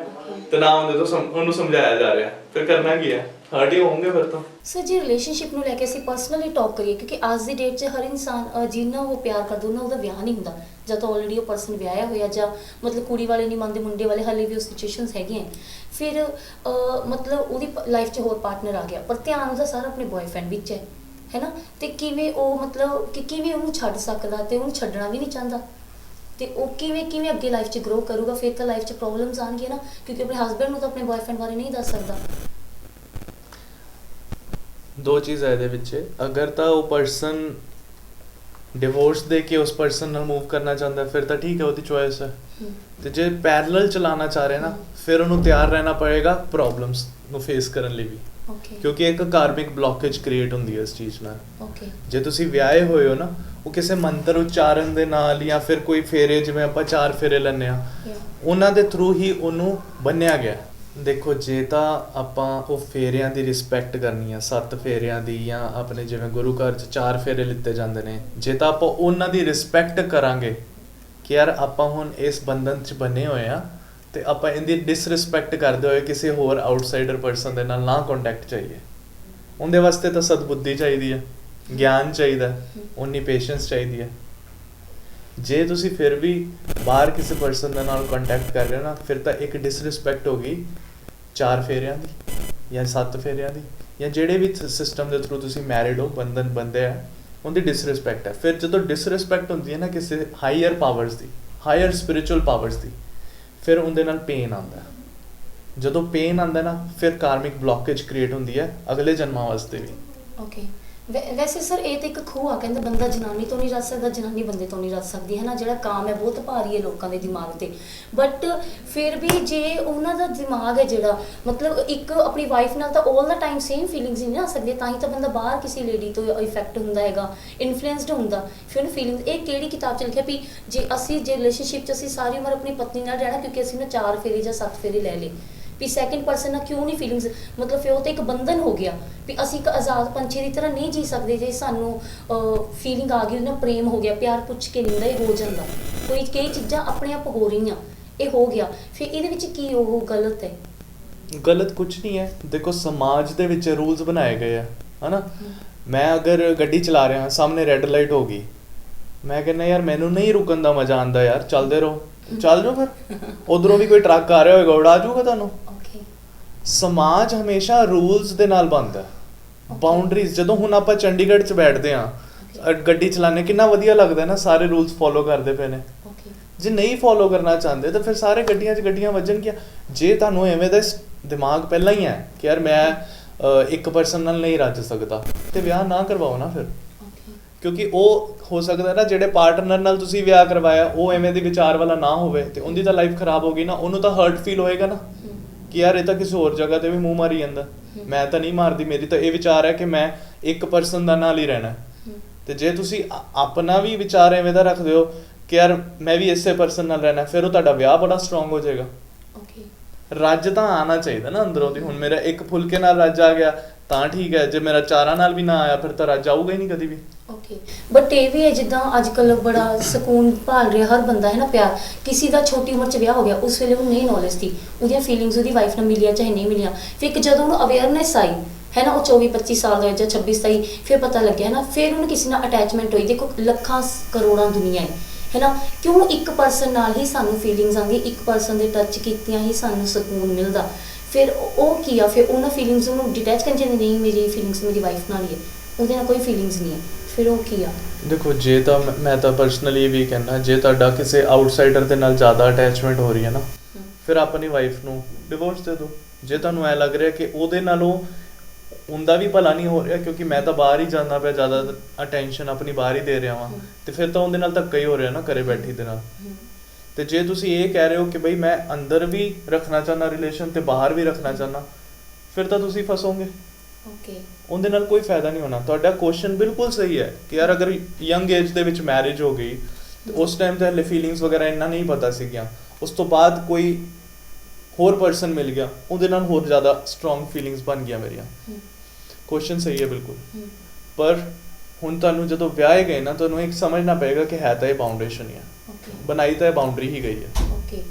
ਤੇ ਨਾ ਉਹਦੇ ਤੋਂ ਉਹਨੂੰ ਸਮਝਾਇਆ ਜਾ ਰਿਹਾ। ਫਿਰ ਕਰਨਾ ਕੀ ਹੈ? ਹਰਟ ਹੀ ਹੋਣਗੇ ਫਿਰ ਤਾਂ। ਸਰ ਜੀ ਰਿਲੇਸ਼ਨਸ਼ਿਪ ਨੂੰ ਲੈ ਕੇ ਅਸੀਂ ਪਰਸਨਲੀ ਟਾਕ ਕਰੀਏ, ਕਿਉਂਕਿ ਅੱਜ ਦੀ ਡੇਟ 'ਚ ਹਰ ਇਨਸਾਨ ਜਿੰਨਾ ਉਹ ਪਿਆਰ ਕਰਦਾ ਉਹਨਾਂ ਉਹਦਾ ਵਿਆਹ ਨਹੀਂ ਹੁੰਦਾ, ਜਾਂ ਤਾਂ ਆਲਰੇਡੀ ਉਹ ਪਰਸਨ ਵਿਆਹਿਆ ਹੋਇਆ, ਜਾਂ ਮਤਲਬ ਕੁੜੀ ਵਾਲੇ ਨਹੀਂ ਮੰਨਦੇ, ਮੁੰਡੇ ਵਾਲੇ ਹਾਲੇ ਵੀ ਉਹ ਸਿਚੁਏਸ਼ਨਸ ਹੈਗੀਆਂ। ਫਿਰ ਮਤਲਬ ਉਹਦੀ ਲਾਈਫ 'ਚ ਹੋਰ ਪਾਰਟਨਰ ਆ ਗਿਆ, ਪਰ ਧਿਆਨ ਉਹਦਾ ਸਾਰਾ ਆਪਣੇ ਬॉयਫ੍ਰੈਂਡ ਵਿੱਚ ਹੈ ਨਾ? ਤੇ ਕਿਵੇਂ ਉਹ ਮਤਲਬ ਕਿ ਕਿਵੇਂ ਉਹਨੂੰ ਛੱਡ ਸਕਦਾ, ਤੇ ਉਹਨੂੰ ਛੱਡਣਾ ਵੀ ਨਹੀਂ ਚਾਹੁੰਦਾ, ਤੇ ਉਹ ਕਿਵੇਂ ਅੱਗੇ ਲਾਈਫ 'ਚ ਗਰੋ ਕਰੂਗਾ? ਫਿਰ ਤਾਂ ਲਾਈਫ 'ਚ ਪ੍ਰੋਬਲਮਸ ਆਉਣਗੀਆਂ ਨਾ, ਕਿਉਂਕਿ ਆਪਣੇ ਹਸਬੈਂਡ ਨੂੰ ਤਾਂ ਆਪਣੇ ਬॉयਫ੍ਰੈਂਡ ਬਾਰੇ ਨਹੀਂ ਦੱਸ ਸਕਦਾ। ਦੋ ਚੀਜ਼ ਹੈ ਇਹਦੇ ਵਿੱਚ, ਅਗਰ ਤਾਂ ਉਹ ਪਰਸਨ ਡਿਵੋਰਸ ਦੇ ਕੇ ਉਸ ਪਰਸਨ ਨਾਲ ਮੂਵ ਕਰਨਾ ਚਾਹੁੰਦਾ ਫਿਰ ਤਾਂ ਠੀਕ ਹੈ, ਉਹਦੀ ਚੋਇਸ ਹੈ। ਤੇ ਜੇ ਪੈਰਲਲ ਚਲਾਉਣਾ ਚਾਹ ਰਿਹਾ ਨਾ, ਫਿਰ ਉਹਨੂੰ ਤਿਆਰ ਰਹਿਣਾ ਪਏਗਾ ਪ੍ਰੋਬਲਮਸ ਨੂੰ ਫੇਸ ਕਰਨ ਲਈ ਵੀ, ਕਿਉਂਕਿ ਇੱਕ ਕਾਰਮਿਕ ਬਲੌਕੇਜ ਕ੍ਰੀਏਟ ਹੁੰਦੀ ਹੈ ਇਸ ਚੀਜ਼ ਨਾਲ। ਜੇ ਤੁਸੀਂ ਵਿਆਹੇ ਹੋਏ ਹੋ ਨਾ, ਉਹ ਕਿਸੇ ਮੰਤਰ ਉਚਾਰਨ ਦੇ ਨਾਲ ਜਾਂ ਫਿਰ ਕੋਈ ਫੇਰੇ, ਜਿਵੇਂ ਆਪਾਂ 4 ਫੇਰੇ ਲੈਂਦੇ ਆ, ਉਹਨਾਂ ਦੇ ਥਰੂ ਹੀ ਉਹਨੂੰ ਬੰਨਿਆ ਗਿਆ। ਦੇਖੋ ਜੇ ਤਾਂ ਆਪਾਂ ਉਹ ਫੇਰਿਆਂ ਦੀ ਰਿਸਪੈਕਟ ਕਰਨੀ ਆ, 7 ਫੇਰਿਆਂ ਦੀ, ਜਾਂ ਆਪਣੇ ਜਿਵੇਂ ਗੁਰੂ ਘਰ 'ਚ 4 ਫੇਰੇ ਲਿੱਤੇ ਜਾਂਦੇ ਨੇ, ਜੇ ਤਾਂ ਆਪਾਂ ਉਹਨਾਂ ਦੀ ਰਿਸਪੈਕਟ ਕਰਾਂਗੇ ਕਿ ਯਾਰ ਆਪਾਂ ਹੁਣ ਇਸ ਬੰਧਨ 'ਚ ਬੰਨੇ ਹੋਏ ਆ, ਤੇ ਆਪਾਂ ਇਹਦੀ ਡਿਸਰਿਸਪੈਕਟ ਕਰਦੇ ਹੋਏ ਕਿਸੇ ਹੋਰ ਆਊਟਸਾਈਡਰ ਪਰਸਨ ਦੇ ਨਾਲ ਨਾ ਕੰਟੈਕਟ ਚਾਹੀਏ। ਉਹਦੇ ਵਾਸਤੇ ਤਾਂ ਸਦਬੁੱਧੀ ਚਾਹੀਦੀ ਹੈ, ਗਿਆਨ ਚਾਹੀਦਾ, ਉਨੀ ਪੇਸ਼ੈਂਸ ਚਾਹੀਦੀ ਹੈ। ਜੇ ਤੁਸੀਂ ਫਿਰ ਵੀ ਬਾਹਰ ਕਿਸੇ ਪਰਸਨ ਦੇ ਨਾਲ ਕੰਟੈਕਟ ਕਰ ਰਹੇ ਹੋ ਨਾ, ਫਿਰ ਤਾਂ ਇੱਕ ਡਿਸਰਿਸਪੈਕਟ ਹੋ ਗਈ 4 ਫੇਰਿਆਂ ਦੀ ਜਾਂ 7 ਫੇਰਿਆਂ ਦੀ, ਜਾਂ ਜਿਹੜੇ ਵੀ ਸਿਸਟਮ ਦੇ ਥਰੂ ਤੁਸੀਂ ਮੈਰਿਡ ਹੋ, ਬੰਧਨ ਬੰਦੇ ਆ, ਉਹਦੀ ਡਿਸਰਿਸਪੈਕਟ ਹੈ। ਫਿਰ ਜਦੋਂ ਡਿਸਰਿਸਪੈਕਟ ਹੁੰਦੀ ਹੈ ਨਾ ਕਿਸੇ ਹਾਈਅਰ ਪਾਵਰਸ ਦੀ, ਹਾਇਰ ਸਪਿਰਿਚੁਅਲ ਪਾਵਰਸ ਦੀ, ਫਿਰ ਉਹਦੇ ਨਾਲ ਪੇਨ ਆਉਂਦਾ। ਜਦੋਂ ਪੇਨ ਆਉਂਦਾ ਨਾ, ਫਿਰ ਕਾਰਮਿਕ ਬਲੋਕੇਜ ਕ੍ਰੀਏਟ ਹੁੰਦੀ ਹੈ ਅਗਲੇ ਜਨਮਾਂ ਵਾਸਤੇ ਵੀ। ਓਕੇ, ਵੈਸੇ ਸਰ ਇਹ ਤਾਂ ਇੱਕ ਖੂਹ ਆ, ਕਹਿੰਦੇ ਬੰਦਾ ਜਨਾਨੀ ਤੋਂ ਨਹੀਂ ਰੱਜ ਸਕਦਾ, ਜਨਾਨੀ ਬੰਦੇ ਤੋਂ ਨਹੀਂ ਰੱਜ ਸਕਦੀ, ਹੈ ਨਾ। ਜਿਹੜਾ ਕਾਮ ਹੈ ਬਹੁਤ ਭਾਰੀ ਹੈ ਲੋਕਾਂ ਦੇ ਦਿਮਾਗ ਤੇ, ਬਟ ਫਿਰ ਵੀ ਜੇ ਉਹਨਾਂ ਦਾ ਦਿਮਾਗ ਹੈ ਜਿਹੜਾ, ਮਤਲਬ ਇੱਕ ਆਪਣੀ ਵਾਈਫ ਨਾਲ ਤਾਂ 올 ਦਾ ਟਾਈਮ ਸੇਮ ਫੀਲਿੰਗਸ ਨਹੀਂ ਆ ਸਕਦੇ, ਤਾਂ ਹੀ ਤਾਂ ਬੰਦਾ ਬਾਹਰ ਕਿਸੇ ਲੇਡੀ ਤੋਂ ਇਫੈਕਟ ਹੁੰਦਾ ਹੈਗਾ, ਇਨਫਲੂਐਂਸਡ ਹੁੰਦਾ, ਫਿਰ ਉਹਨੂੰ ਫੀਲਿੰਗਸ। ਇਹ ਕਿਹੜੀ ਕਿਤਾਬ 'ਚ ਲਿਖਿਆ ਵੀ ਜੇ ਰਿਲੇਸ਼ਨਸ਼ਿਪ 'ਚ ਅਸੀਂ ਸਾਰੀ ਉਮਰ ਆਪਣੀ ਪਤਨੀ ਨਾਲ ਰਹਿਣਾ ਕਿਉਂਕਿ ਅਸੀਂ ਨਾ 4 ਫੇਰੇ ਜਾਂ 7 ਫੇਰੇ ਲੈ ਲਏ, ਵੀ ਸੈਕਿੰਡ ਪਰਸਨ ਨਾਲ ਕਿਉਂ ਨਹੀਂ ਫੀਲਿੰਗਸ, ਮਤਲਬ ਫਿਰ ਉਹ ਤਾਂ ਇੱਕ ਬੰਧਨ ਹੋ ਗਿਆ ਵੀ ਅਸੀਂ ਇੱਕ ਆਜ਼ਾਦ ਪੰਛੀ ਦੀ ਤਰ੍ਹਾਂ ਨਹੀਂ ਜੀ ਸਕਦੇ। ਜੇ ਸਾਨੂੰ ਫੀਲਿੰਗ ਆ ਗਈ, ਨਾ ਪ੍ਰੇਮ ਹੋ ਗਿਆ, ਪਿਆਰ ਪੁੱਛ ਕੇ ਨਿੰਦਾ ਹੀ ਹੋ ਜਾਂਦਾ, ਕੋਈ ਕਈ ਚੀਜ਼ਾਂ ਆਪਣੇ ਆਪ ਹੋ ਰਹੀਆਂ, ਇਹ ਹੋ ਗਿਆ, ਫਿਰ ਇਹਦੇ ਵਿੱਚ ਕੀ ਉਹ ਗਲਤ ਹੈ? ਗਲਤ ਕੁਝ ਨਹੀਂ ਹੈ। ਦੇਖੋ ਸਮਾਜ ਦੇ ਵਿੱਚ ਰੂਲਸ ਬਣਾਏ ਗਏ ਆ, ਹਨਾ। ਮੈਂ ਅਗਰ ਗੱਡੀ ਚਲਾ ਰਿਹਾ, ਸਾਹਮਣੇ ਰੈੱਡ ਲਾਈਟ ਹੋ ਗਈ, ਮੈਂ ਕਹਿੰਦਾ ਯਾਰ ਮੈਨੂੰ ਨਹੀਂ ਰੁਕਣ ਦਾ ਮਜ਼ਾ ਆਉਂਦਾ, ਯਾਰ ਚੱਲਦੇ ਰਹੋ, ਚੱਲ ਜਾਓ, ਫਿਰ ਉਧਰੋਂ ਵੀ ਕੋਈ ਟਰੱਕ ਆ ਰਿਹਾ ਹੋਏਗਾ, ਉਡਾ ਜਾਊਗਾ ਤੁਹਾਨੂੰ। ਸਮਾਜ ਹਮੇਸ਼ਾ ਰੂਲਸ ਦੇ ਨਾਲ ਬਣਦਾ, ਬਾਉਂਡਰੀਜ਼। ਜਦੋਂ ਹੁਣ ਆਪਾਂ ਚੰਡੀਗੜ੍ਹ 'ਚ ਬੈਠਦੇ ਹਾਂ, ਗੱਡੀ ਚਲਾਉਂਦੇ, ਕਿੰਨਾ ਵਧੀਆ ਲੱਗਦਾ ਨਾ, ਸਾਰੇ ਰੂਲਸ ਫੋਲੋ ਕਰਦੇ ਪਏ ਨੇ। ਜੇ ਨਹੀਂ ਫੋਲੋ ਕਰਨਾ ਚਾਹੁੰਦੇ ਤਾਂ ਫਿਰ ਸਾਰੇ ਗੱਡੀਆਂ 'ਚ ਗੱਡੀਆਂ ਵੱਜਣਗੀਆਂ। ਜੇ ਤੁਹਾਨੂੰ ਐਵੇਂ ਦਾ ਦਿਮਾਗ ਪਹਿਲਾਂ ਹੀ ਹੈ ਕਿ ਯਾਰ ਮੈਂ ਇੱਕ ਪਰਸਨ ਨਾਲ ਨਹੀਂ ਰੱਜ ਸਕਦਾ, ਤੇ ਵਿਆਹ ਨਾ ਕਰਵਾਓ ਨਾ ਫਿਰ, ਕਿਉਂਕਿ ਉਹ ਹੋ ਸਕਦਾ ਨਾ ਜਿਹੜੇ ਪਾਰਟਨਰ ਨਾਲ ਤੁਸੀਂ ਵਿਆਹ ਕਰਵਾਇਆ ਉਹ ਐਵੇਂ ਦੇ ਵਿਚਾਰ ਵਾਲਾ ਨਾ ਹੋਵੇ, ਤੇ ਉਹਦੀ ਤਾਂ ਲਾਈਫ ਖਰਾਬ ਹੋ ਗਈ ਨਾ, ਉਹਨੂੰ ਤਾਂ ਹਰਟ ਫੀਲ ਹੋਏਗਾ ਨਾ ਕਿ ਯਾਰ ਇਹ ਤਾਂ ਕਿਸੇ ਹੋਰ ਜਗ੍ਹਾ ਤੇ ਵੀ ਮੂੰਹ ਮਾਰੀ ਜਾਂਦਾ, ਮੈਂ ਤਾਂ ਨਹੀਂ ਮਾਰਦੀ, ਮੇਰੀ ਤਾਂ ਇਹ ਵਿਚਾਰ ਹੈ ਕਿ ਮੈਂ ਇੱਕ ਪਰਸਨ ਦਾ ਨਾਲ ਹੀ ਰਹਿਣਾ। ਤੇ ਜੇ ਤੁਸੀਂ ਆਪਣਾ ਵੀ ਵਿਚਾਰ ਐਵੇਂ ਦਾ ਰੱਖਦੇ ਹੋ ਕਿ ਯਾਰ ਮੈਂ ਵੀ ਇਸੇ ਪਰਸਨ ਨਾਲ ਰਹਿਣਾ, ਫਿਰ ਉਹ ਤੁਹਾਡਾ ਵਿਆਹ ਬੜਾ ਸਟਰੋਂਗ ਹੋ ਜਾਏਗਾ। ਰੱਜ ਤਾਂ ਆਉਣਾ ਚਾਹੀਦਾ ਨਾ ਅੰਦਰੋਂ ਦੀ। ਹੁਣ ਮੇਰਾ ਇੱਕ ਫੁਲਕੇ ਨਾਲ ਰੱਜ ਆ ਗਿਆ ਤਾਂ ਠੀਕ ਹੈ, ਜੇ ਮੇਰਾ ਚਾਰਾਂ ਨਾਲ ਵੀ ਨਾ ਆਇਆ ਫਿਰ ਤਾਂ ਰੱਜ ਆਊਗਾ ਹੀ ਨਹੀਂ ਕਦੀ ਵੀ। ਬਟ ਇਹ ਵੀ ਹੈ ਜਿੱਦਾਂ ਅੱਜ ਕੱਲ੍ਹ ਬੜਾ ਸਕੂਨ ਭਾਲ ਰਿਹਾ ਹਰ ਬੰਦਾ, ਹੈ ਨਾ, ਪਿਆਰ। ਕਿਸੇ ਦਾ ਛੋਟੀ ਉਮਰ 'ਚ ਵਿਆਹ ਹੋ ਗਿਆ, ਉਸ ਵੇਲੇ ਉਹਨੂੰ ਨਹੀਂ ਨੌਲੇਜ ਸੀ, ਉਹਦੀਆਂ ਫੀਲਿੰਗਸ ਉਹਦੀ ਵਾਈਫ ਨਾਲ ਮਿਲੀਆਂ ਚਾਹੇ ਨਹੀਂ ਮਿਲੀਆਂ, ਫਿਰ ਇੱਕ ਜਦੋਂ ਉਹਨੂੰ ਅਵੇਅਰਨੈਸ ਆਈ, ਹੈ ਨਾ, ਉਹ 24-25 ਸਾਲ ਦਾ ਜਾਂ 26-27, ਫਿਰ ਪਤਾ ਲੱਗਿਆ ਨਾ, ਫਿਰ ਉਹਨੂੰ ਕਿਸੇ ਨਾਲ ਅਟੈਚਮੈਂਟ ਹੋਈ। ਦੇਖੋ ਲੱਖਾਂ ਕਰੋੜਾਂ ਦੁਨੀਆ ਹੈ ਨਾ, ਕਿਉਂ ਇੱਕ ਪਰਸਨ ਨਾਲ ਹੀ ਸਾਨੂੰ ਫੀਲਿੰਗਸ ਆਉਂਦੀ, ਇੱਕ ਪਰਸਨ ਦੇ ਟੱਚ ਕੀਤਿਆਂ ਹੀ ਸਾਨੂੰ ਸਕੂਨ ਮਿਲਦਾ। ਫਿਰ ਉਹ ਕੀ ਆ, ਫਿਰ ਉਹਨਾਂ ਫੀਲਿੰਗਸ ਨੂੰ ਡਿਟੈਚ ਕਰਨ ਚਾਹੀਦੀ, ਨਹੀਂ ਮੇਰੀ ਫੀਲਿੰਗਸ ਮੇਰੀ ਵਾਈਫ ਨਾਲ ਹੀ ਹੈ, ਉਹਦੇ ਨਾਲ ਕੋਈ ਫੀਲਿੰਗਸ ਨਹੀਂ ਹੈ, ਫਿਰ ਉਹ ਕੀ ਆ? ਦੇਖੋ ਜੇ ਤਾਂ ਮੈਂ ਤਾਂ ਪਰਸਨਲੀ ਵੀ ਕਹਿੰਦਾ, ਜੇ ਤੁਹਾਡਾ ਕਿਸੇ ਆਊਟਸਾਈਡਰ ਦੇ ਨਾਲ ਜ਼ਿਆਦਾ ਅਟੈਚਮੈਂਟ ਹੋ ਰਹੀ ਹੈ ਨਾ, ਫਿਰ ਆਪਣੀ ਵਾਈਫ ਨੂੰ ਡਿਵੋਰਸ ਦੇ ਦਿਓ। ਜੇ ਤੁਹਾਨੂੰ ਐ ਲੱਗ ਰਿਹਾ ਕਿ ਉਹਦੇ ਨਾਲੋਂ ਉਹਦਾ ਵੀ ਭਲਾ ਨਹੀਂ ਹੋ ਰਿਹਾ, ਕਿਉਂਕਿ ਮੈਂ ਤਾਂ ਬਾਹਰ ਹੀ ਜਾਂਦਾ ਪਿਆ, ਜ਼ਿਆਦਾ ਅਟੈਂਸ਼ਨ ਆਪਣੀ ਬਾਹਰ ਹੀ ਦੇ ਰਿਹਾ ਵਾਂ, ਤੇ ਫਿਰ ਤਾਂ ਉਹਦੇ ਨਾਲ ਧੱਕਾ ਹੀ ਹੋ ਰਿਹਾ ਨਾ ਘਰੇ ਬੈਠੀ ਦੇ ਨਾਲ। ਤੇ ਜੇ ਤੁਸੀਂ ਇਹ ਕਹਿ ਰਹੇ ਹੋ ਕਿ ਬਈ ਮੈਂ ਅੰਦਰ ਵੀ ਰੱਖਣਾ ਚਾਹੁੰਦਾ ਰਿਲੇਸ਼ਨ ਤੇ ਬਾਹਰ ਵੀ ਰੱਖਣਾ ਚਾਹੁੰਦਾ, ਫਿਰ ਤਾਂ ਤੁਸੀਂ ਫਸੋਗੇ। ਉਹਦੇ ਨਾਲ ਕੋਈ ਫਾਇਦਾ ਨਹੀਂ ਹੋਣਾ। ਤੁਹਾਡਾ ਕੁਐਸਚਨ ਬਿਲਕੁਲ ਸਹੀ ਹੈ ਕਿ ਯਾਰ ਅਗਰ ਯੰਗ ਏਜ ਦੇ ਵਿੱਚ ਮੈਰਿਜ ਹੋ ਗਈ, ਤੇ ਉਸ ਟਾਈਮ ਤੇ ਹਲੇ ਫੀਲਿੰਗਸ ਵਗੈਰਾ ਇੰਨਾ ਨਹੀਂ ਪਤਾ ਸੀਗੀਆਂ, ਉਸ ਤੋਂ ਬਾਅਦ ਕੋਈ ਹੋਰ ਪਰਸਨ ਮਿਲ ਗਿਆ, ਉਹਦੇ ਨਾਲ ਹੋਰ ਜ਼ਿਆਦਾ ਸਟਰੋਂਗ ਫੀਲਿੰਗਸ ਬਣ ਗਈਆਂ ਮੇਰੀਆਂ। ਕੁਐਸਚਨ ਸਹੀ ਹੈ ਬਿਲਕੁਲ, ਪਰ ਹੁਣ ਤੁਹਾਨੂੰ ਜਦੋਂ ਵਿਆਹੇ ਗਏ ਨਾ, ਤੁਹਾਨੂੰ ਇੱਕ ਸਮਝਣਾ ਪਏਗਾ ਕਿ ਹੈ ਤਾਂ ਇਹ ਬਾਉਂਡੇਸ਼ਨ ਹੀ ਹੈ, ਬਣਾਈ ਤਾਂ ਇਹ ਬਾਉਂਡਰੀ ਹੀ ਗਈ ਹੈ।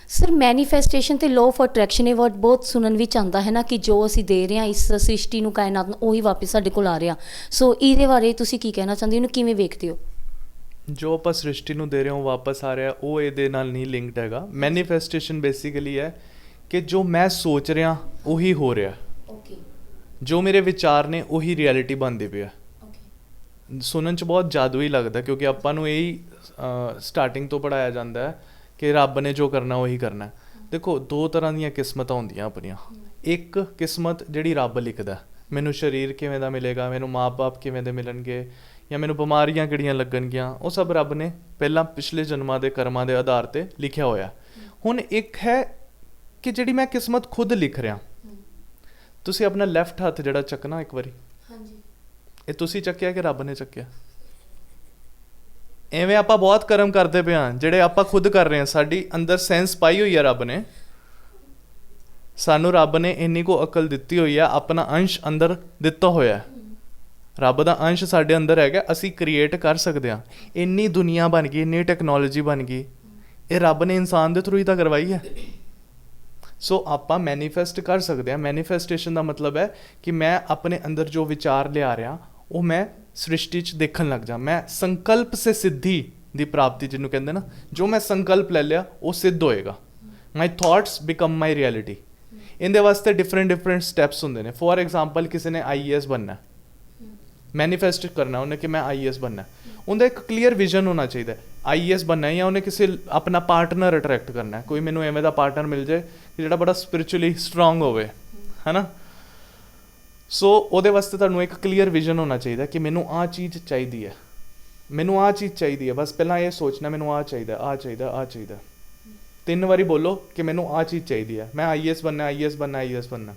ਸਰ ਮੈਨੀਫੈਸਟੇਸ਼ਨ ਤੇ ਲਾਅ ਆਫ ਅਟਰੈਕਸ਼ਨ ਇਹ ਵਰਡ ਬਹੁਤ ਸੁਣਨ ਵਿੱਚ ਆਉਂਦਾ ਹੈ ਨਾ, ਕਿ ਜੋ ਅਸੀਂ ਦੇ ਰਹੇ ਹਾਂ ਇਸ ਸ੍ਰਿਸ਼ਟੀ ਨੂੰ, ਕਾਇਨਾਤ ਨੂੰ, ਉਹੀ ਵਾਪਸ ਸਾਡੇ ਕੋਲ ਆ ਰਿਹਾ। ਸੋ ਇਹਦੇ ਬਾਰੇ ਤੁਸੀਂ ਕੀ ਕਹਿਣਾ ਚਾਹੁੰਦੇ ਹੋ, ਇਹਨੂੰ ਕਿਵੇਂ ਵੇਖਦੇ ਹੋ? ਜੋ ਆਪਾਂ ਸ੍ਰਿਸ਼ਟੀ ਨੂੰ ਦੇ ਰਹੇ ਹਾਂ ਵਾਪਸ ਆ ਰਿਹਾ, ਉਹ ਇਹਦੇ ਨਾਲ ਨਹੀਂ ਲਿੰਕਡ ਹੈਗਾ। ਮੈਨੀਫੈਸਟੇਸ਼ਨ ਬੇਸਿਕਲੀ ਹੈ ਕਿ ਜੋ ਮੈਂ ਸੋਚ ਰਿਹਾ ਉਹੀ ਹੋ ਰਿਹਾ, ਜੋ ਮੇਰੇ ਵਿਚਾਰ ਨੇ ਉਹੀ ਰਿਐਲਿਟੀ ਬਣਦੀ ਪਈ ਹੈ। ਸੁਣਨ 'ਚ ਬਹੁਤ ਜਾਦੂ ਹੀ ਲੱਗਦਾ, ਕਿਉਂਕਿ ਆਪਾਂ ਨੂੰ ਇਹੀ ਸਟਾਰਟਿੰਗ ਤੋਂ ਪੜ੍ਹਾਇਆ ਜਾਂਦਾ ਹੈ ਕਿ ਰੱਬ ਨੇ ਜੋ ਕਰਨਾ ਉਹੀ ਕਰਨਾ। ਦੇਖੋ 2 ਤਰ੍ਹਾਂ ਦੀਆਂ ਕਿਸਮਤਾਂ ਹੁੰਦੀਆਂ ਆਪਣੀਆਂ। ਇੱਕ ਕਿਸਮਤ ਜਿਹੜੀ ਰੱਬ ਲਿਖਦਾ, ਮੈਨੂੰ ਸਰੀਰ ਕਿਵੇਂ ਦਾ ਮਿਲੇਗਾ, ਮੈਨੂੰ ਮਾਂ-ਬਾਪ ਕਿਵੇਂ ਦੇ ਮਿਲਣਗੇ, ਜਾਂ ਮੈਨੂੰ ਬਿਮਾਰੀਆਂ ਕਿਹੜੀਆਂ ਲੱਗਣਗੀਆਂ, ਉਹ ਸਭ ਰੱਬ ਨੇ ਪਹਿਲਾਂ ਪਿਛਲੇ ਜਨਮਾਂ ਦੇ ਕਰਮਾਂ ਦੇ ਆਧਾਰ 'ਤੇ ਲਿਖਿਆ ਹੋਇਆ। ਹੁਣ ਇੱਕ ਹੈ ਕਿ ਜਿਹੜੀ ਮੈਂ ਕਿਸਮਤ ਖੁਦ ਲਿਖ ਰਿਹਾ। ਤੁਸੀਂ ਆਪਣਾ ਲੈਫਟ ਹੱਥ ਜਿਹੜਾ ਚੱਕਣਾ ਇੱਕ ਵਾਰੀ, ਇਹ ਤੁਸੀਂ ਚੱਕਿਆ ਕਿ ਰੱਬ ਨੇ ਚੱਕਿਆ? ਐਵੇਂ ਆਪਾਂ ਬਹੁਤ ਕਰਮ ਕਰਦੇ ਪਏ ਹਾਂ ਜਿਹੜੇ ਆਪਾਂ ਖੁਦ ਕਰ ਰਹੇ ਹਾਂ। ਸਾਡੀ ਅੰਦਰ ਸੈਂਸ ਪਾਈ ਹੋਈ ਹੈ ਰੱਬ ਨੇ, ਸਾਨੂੰ ਰੱਬ ਨੇ ਇੰਨੀ ਕੁ ਅਕਲ ਦਿੱਤੀ ਹੋਈ ਹੈ, ਆਪਣਾ ਅੰਸ਼ ਅੰਦਰ ਦਿੱਤਾ ਹੋਇਆ। ਰੱਬ ਦਾ ਅੰਸ਼ ਸਾਡੇ ਅੰਦਰ ਹੈਗਾ, ਅਸੀਂ ਕ੍ਰੀਏਟ ਕਰ ਸਕਦੇ ਹਾਂ। ਇੰਨੀ ਦੁਨੀਆ ਬਣ ਗਈ, ਇੰਨੀ ਟੈਕਨੋਲੋਜੀ ਬਣ ਗਈ, ਇਹ ਰੱਬ ਨੇ ਇਨਸਾਨ ਦੇ ਥਰੂ ਹੀ ਤਾਂ ਕਰਵਾਈ ਹੈ। ਸੋ ਆਪਾਂ ਮੈਨੀਫੈਸਟ ਕਰ ਸਕਦੇ ਹਾਂ। ਮੈਨੀਫੈਸਟੇਸ਼ਨ ਦਾ ਮਤਲਬ ਹੈ ਕਿ ਮੈਂ ਆਪਣੇ ਅੰਦਰ ਜੋ ਵਿਚਾਰ ਲਿਆ ਰਿਹਾ ਉਹ ਮੈਂ ਸ੍ਰਿਸ਼ਟੀ 'ਚ ਦੇਖਣ ਲੱਗ ਜਾ। ਮੈਂ ਸੰਕਲਪ ਸੇ ਸਿੱਧੀ ਦੀ ਪ੍ਰਾਪਤੀ ਜਿਹਨੂੰ ਕਹਿੰਦੇ ਨਾ, ਜੋ ਮੈਂ ਸੰਕਲਪ ਲੈ ਲਿਆ ਉਹ ਸਿੱਧ ਹੋਏਗਾ। ਮਾਈ ਥਾਟਸ ਬਿਕਮ ਮਾਈ ਰਿਐਲਿਟੀ। ਇਹਦੇ ਵਾਸਤੇ ਡਿਫਰੈਂਟ ਸਟੈਪਸ ਹੁੰਦੇ ਨੇ। ਫੋਰ ਐਗਜ਼ਾਮਪਲ ਕਿਸੇ ਨੇ IAS ਬਣਨਾ, ਮੈਨੀਫੈਸਟ ਕਰਨਾ ਉਹਨੇ ਕਿ ਮੈਂ IAS ਬਣਨਾ, ਉਹਦਾ ਇੱਕ ਕਲੀਅਰ ਵਿਜ਼ਨ ਹੋਣਾ ਚਾਹੀਦਾ। ਆਈਐਸ ਬਣਨਾ ਹੈ ਜਾਂ ਉਹਨੇ ਕਿਸੇ ਆਪਣਾ ਪਾਰਟਨਰ ਅਟਰੈਕਟ ਕਰਨਾ ਹੈ, ਕੋਈ ਮੈਨੂੰ ਐਵੇਂ ਦਾ ਪਾਰਟਨਰ ਮਿਲ ਜਾਏ ਕਿ ਜਿਹੜਾ ਬੜਾ ਸਪਿਰਿਚੁਅਲੀ ਸਟਰੋਂਗ ਹੋਵੇ, ਹੈ ਨਾ। ਸੋ ਉਹਦੇ ਵਾਸਤੇ ਤੁਹਾਨੂੰ ਇੱਕ ਕਲੀਅਰ ਵਿਜ਼ਨ ਹੋਣਾ ਚਾਹੀਦਾ ਕਿ ਮੈਨੂੰ ਆਹ ਚੀਜ਼ ਚਾਹੀਦੀ ਹੈ, ਮੈਨੂੰ ਆਹ ਚੀਜ਼ ਚਾਹੀਦੀ ਹੈ। ਬਸ ਪਹਿਲਾਂ ਇਹ ਸੋਚਣਾ ਮੈਨੂੰ ਆਹ ਚਾਹੀਦਾ, ਆਹ ਚਾਹੀਦਾ, ਆਹ ਚਾਹੀਦਾ। 3 ਵਾਰੀ ਬੋਲੋ ਕਿ ਮੈਨੂੰ ਆਹ ਚੀਜ਼ ਚਾਹੀਦੀ ਹੈ, ਮੈਂ ਆਈਐਸ ਬਣਨਾ, ਆਈਐਸ ਬਣਨਾ, ਆਈਐਸ ਬਣਨਾ।